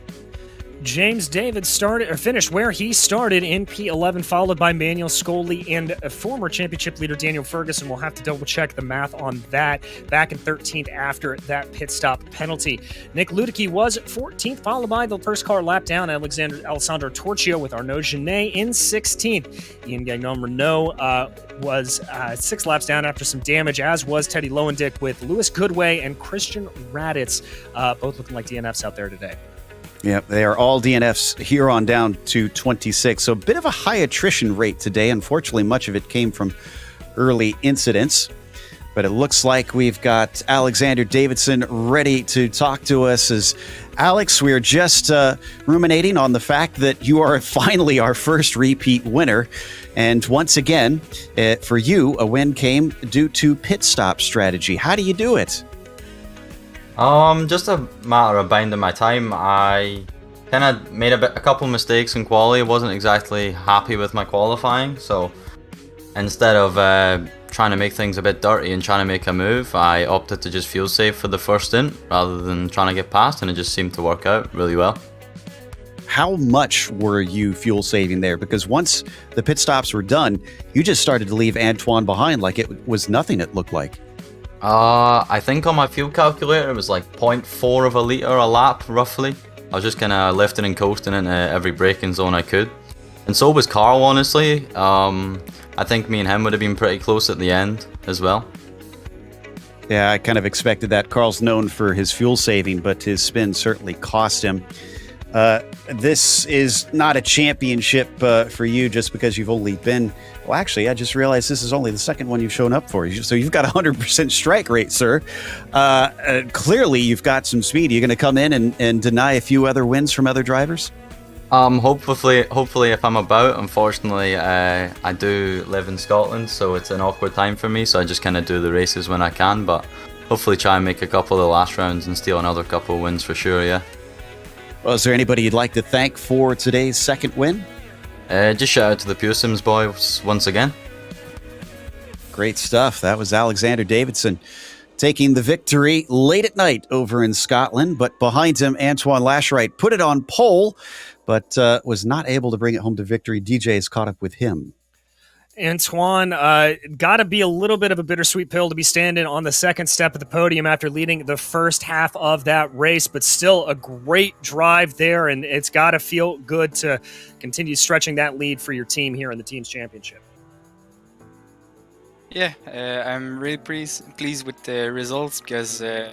James David finished where he started in P11, followed by Manuel Scully and former championship leader Daniel Ferguson. We'll have to double check the math on that. Back in 13th after that pit stop penalty. Nick Ludicky was 14th, followed by the first car lap down, Alessandro Torchio with Arnaud Genet in 16th. Ian Gagnon-Renault was 6 laps down after some damage, as was Teddy Lowendick with Lewis Goodway and Christian Raditz, both looking like DNFs out there today. Yeah, they are all DNFs here on down to 26. So a bit of a high attrition rate today. Unfortunately, much of it came from early incidents. But it looks like we've got Alexander Davidson ready to talk to us. As Alex, we are just ruminating on the fact that you are finally our first repeat winner. And once again, for you, a win came due to pit stop strategy. How do you do it? Just a matter of binding my time. I kind of made a couple mistakes in quali. I wasn't exactly happy with my qualifying, so instead of trying to make things a bit dirty and trying to make a move, I opted to just fuel save for the first stint rather than trying to get past, and it just seemed to work out really well. How much were you fuel saving there? Because once the pit stops were done, you just started to leave Antoine behind like it was nothing, it looked like. I think on my fuel calculator it was like 0.4 of a litre a lap, roughly. I was just kind of lifting and coasting into every braking zone I could. And so was Carl, honestly. I think me and him would have been pretty close at the end as well. Yeah, I kind of expected that. Carl's known for his fuel saving, but his spin certainly cost him. This is not a championship for you just because you've only been... Well, actually, I just realized this is only the second one you've shown up for. So you've got 100% strike rate, sir. Clearly, you've got some speed. Are you going to come in and deny a few other wins from other drivers? Hopefully, if I'm about. Unfortunately, I do live in Scotland, so it's an awkward time for me. So I just kind of do the races when I can, but hopefully try and make a couple of the last rounds and steal another couple of wins for sure, yeah. Well, is there anybody you'd like to thank for today's second win? Just shout out to the Pure Sims boys once again. Great stuff. That was Alexander Davidson taking the victory late at night over in Scotland, but behind him, Antoine Lasherite put it on pole, but was not able to bring it home to victory. DJ has caught up with him. Antoine, got to be a little bit of a bittersweet pill to be standing on the second step of the podium after leading the first half of that race, but still a great drive there, and it's got to feel good to continue stretching that lead for your team here in the Teams Championship. Yeah, I'm really pleased with the results because I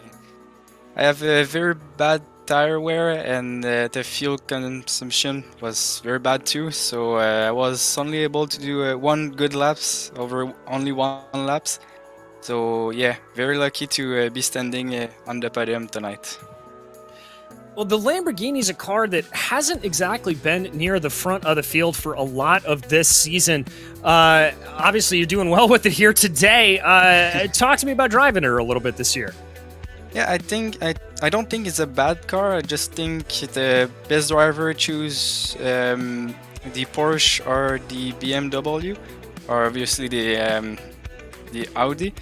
have a very bad tire wear and the fuel consumption was very bad too. So I was only able to do one good laps over only one laps. So yeah, very lucky to be standing on the podium tonight. Well, the Lamborghini is a car that hasn't exactly been near the front of the field for a lot of this season. Obviously, you're doing well with it here today. Talk to me about driving her a little bit this year. Yeah, I don't think it's a bad car. I just think the best driver choose the Porsche or the BMW, or obviously the Audi.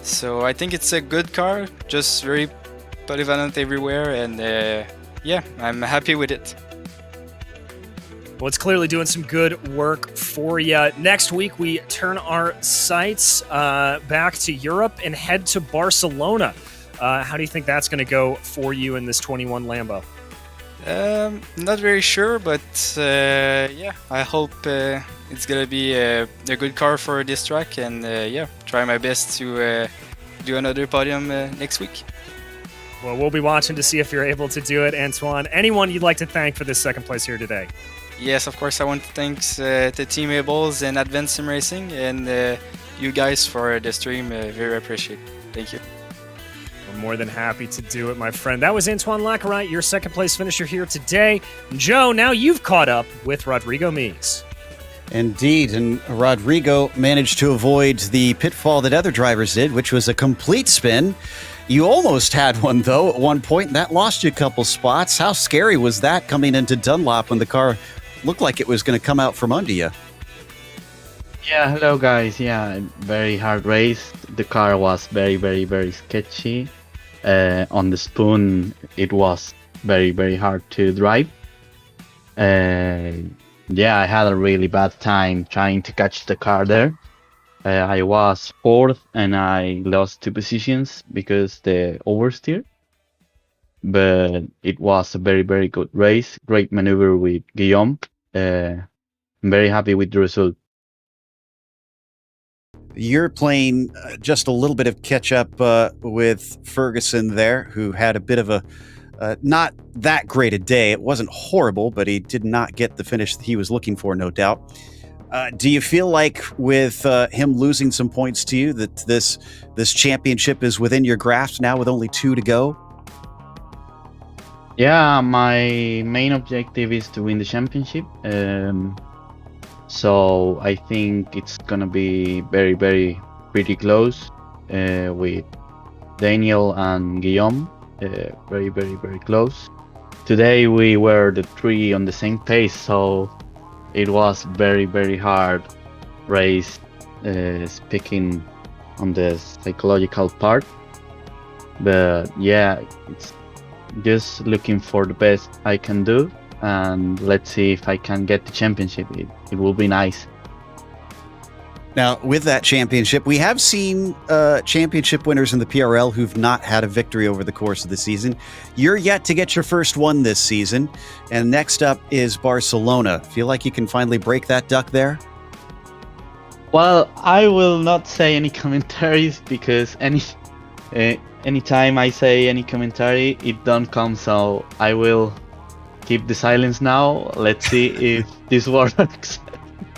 So I think it's a good car, just very polyvalent everywhere, and yeah, I'm happy with it. Well, it's clearly doing some good work for you. Next week, we turn our sights back to Europe and head to Barcelona. How do you think that's going to go for you in this 21 Lambo? Not very sure, but yeah, I hope it's going to be a good car for this track, and yeah, try my best to do another podium next week. Well, we'll be watching to see if you're able to do it, Antoine. Anyone you'd like to thank for this second place here today? Yes, of course, I want to thank the Team Ables and Advanced SimRacing and you guys for the stream. Very appreciate it. Thank you. We're more than happy to do it, my friend. That was Antoine Lacquerite, your second place finisher here today. Joe, now you've caught up with Rodrigo Mies. Indeed, and Rodrigo managed to avoid the pitfall that other drivers did, which was a complete spin. You almost had one, though, at one point, and that lost you a couple spots. How scary was that coming into Dunlop when the car looked like it was going to come out from under you? Yeah, hello guys. Yeah, very hard race. The car was very, very, very sketchy. On the spoon, it was very, very hard to drive. Yeah, I had a really bad time trying to catch the car there. I was fourth and I lost 2 positions because the oversteer. But it was a very, very good race. Great maneuver with Guillaume. I'm very happy with the result. You're playing just a little bit of catch up with Ferguson there, who had a bit of a not that great a day. It wasn't horrible, but he did not get the finish that he was looking for, no doubt. Do you feel like with him losing some points to you that this championship is within your grasp now with only 2 to go? Yeah, my main objective is to win the championship. So I think it's gonna be very, very pretty close with Daniel and Guillaume. Very, very, very close. Today we were the 3 on the same pace, so it was very, very hard race, speaking on the psychological part. But yeah, it's just looking for the best I can do, and let's see if I can get the championship. It will be nice. Now, with that championship, we have seen championship winners in the PRL who've not had a victory over the course of the season. You're yet to get your first one this season, and next up is Barcelona. Feel like you can finally break that duck there? Well, I will not say any commentaries because anytime I say any commentary, it don't come, so I will keep the silence now. Let's see if this works.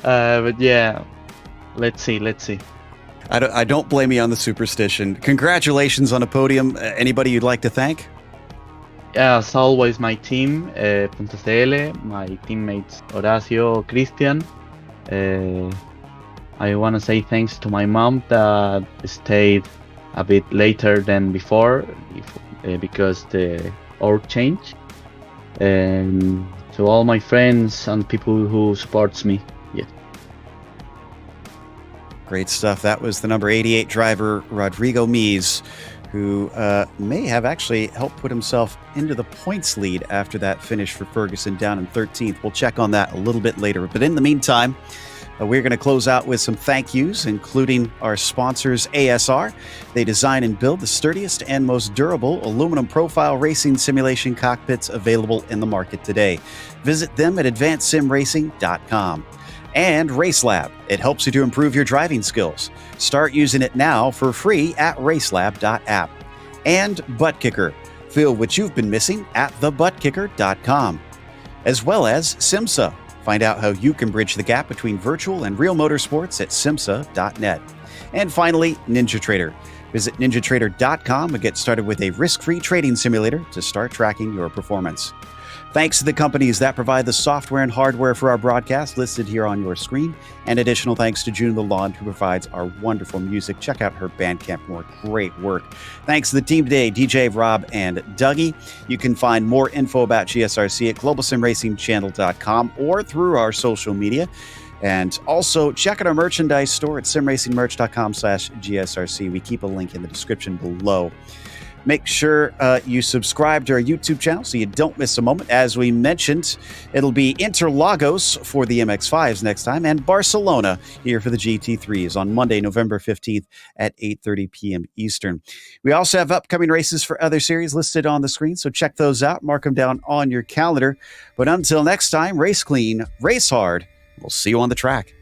But yeah, let's see. I don't blame you on the superstition. Congratulations on a podium. Anybody you'd like to thank? Yeah, as always, my team, .cl, my teammates Horacio, Christian. I want to say thanks to my mom that stayed a bit later than before because the org changed. And to all my friends and people who supports me. Yeah. Great stuff. That was the number 88 driver, Rodrigo Mies, who may have actually helped put himself into the points lead after that finish for Ferguson down in 13th. We'll check on that a little bit later. But in the meantime, We're going to close out with some thank yous, including our sponsors, ASR. They design and build the sturdiest and most durable aluminum profile racing simulation cockpits available in the market today. Visit them at advancedsimracing.com. And RaceLab. It helps you to improve your driving skills. Start using it now for free at racelab.app. And ButtKicker. Feel what you've been missing at thebuttkicker.com. As well as SimMSA. Find out how you can bridge the gap between virtual and real motorsports at SIMMSA.net. And finally, NinjaTrader. Visit ninjatrader.com and get started with a risk-free trading simulator to start tracking your performance. Thanks to the companies that provide the software and hardware for our broadcast listed here on your screen. And additional thanks to June the Lawn, who provides our wonderful music. Check out her Bandcamp for more great work. Thanks to the team today, DJ, Rob, and Dougie. You can find more info about GSRC at globalsimracingchannel.com or through our social media. And also check out our merchandise store at simracingmerch.com/GSRC. We keep a link in the description below. Make sure you subscribe to our YouTube channel so you don't miss a moment. As we mentioned, it'll be Interlagos for the MX-5s next time and Barcelona here for the GT3s on Monday, November 15th at 8:30 p.m. Eastern. We also have upcoming races for other series listed on the screen, so check those out. Mark them down on your calendar. But until next time, race clean, race hard. We'll see you on the track.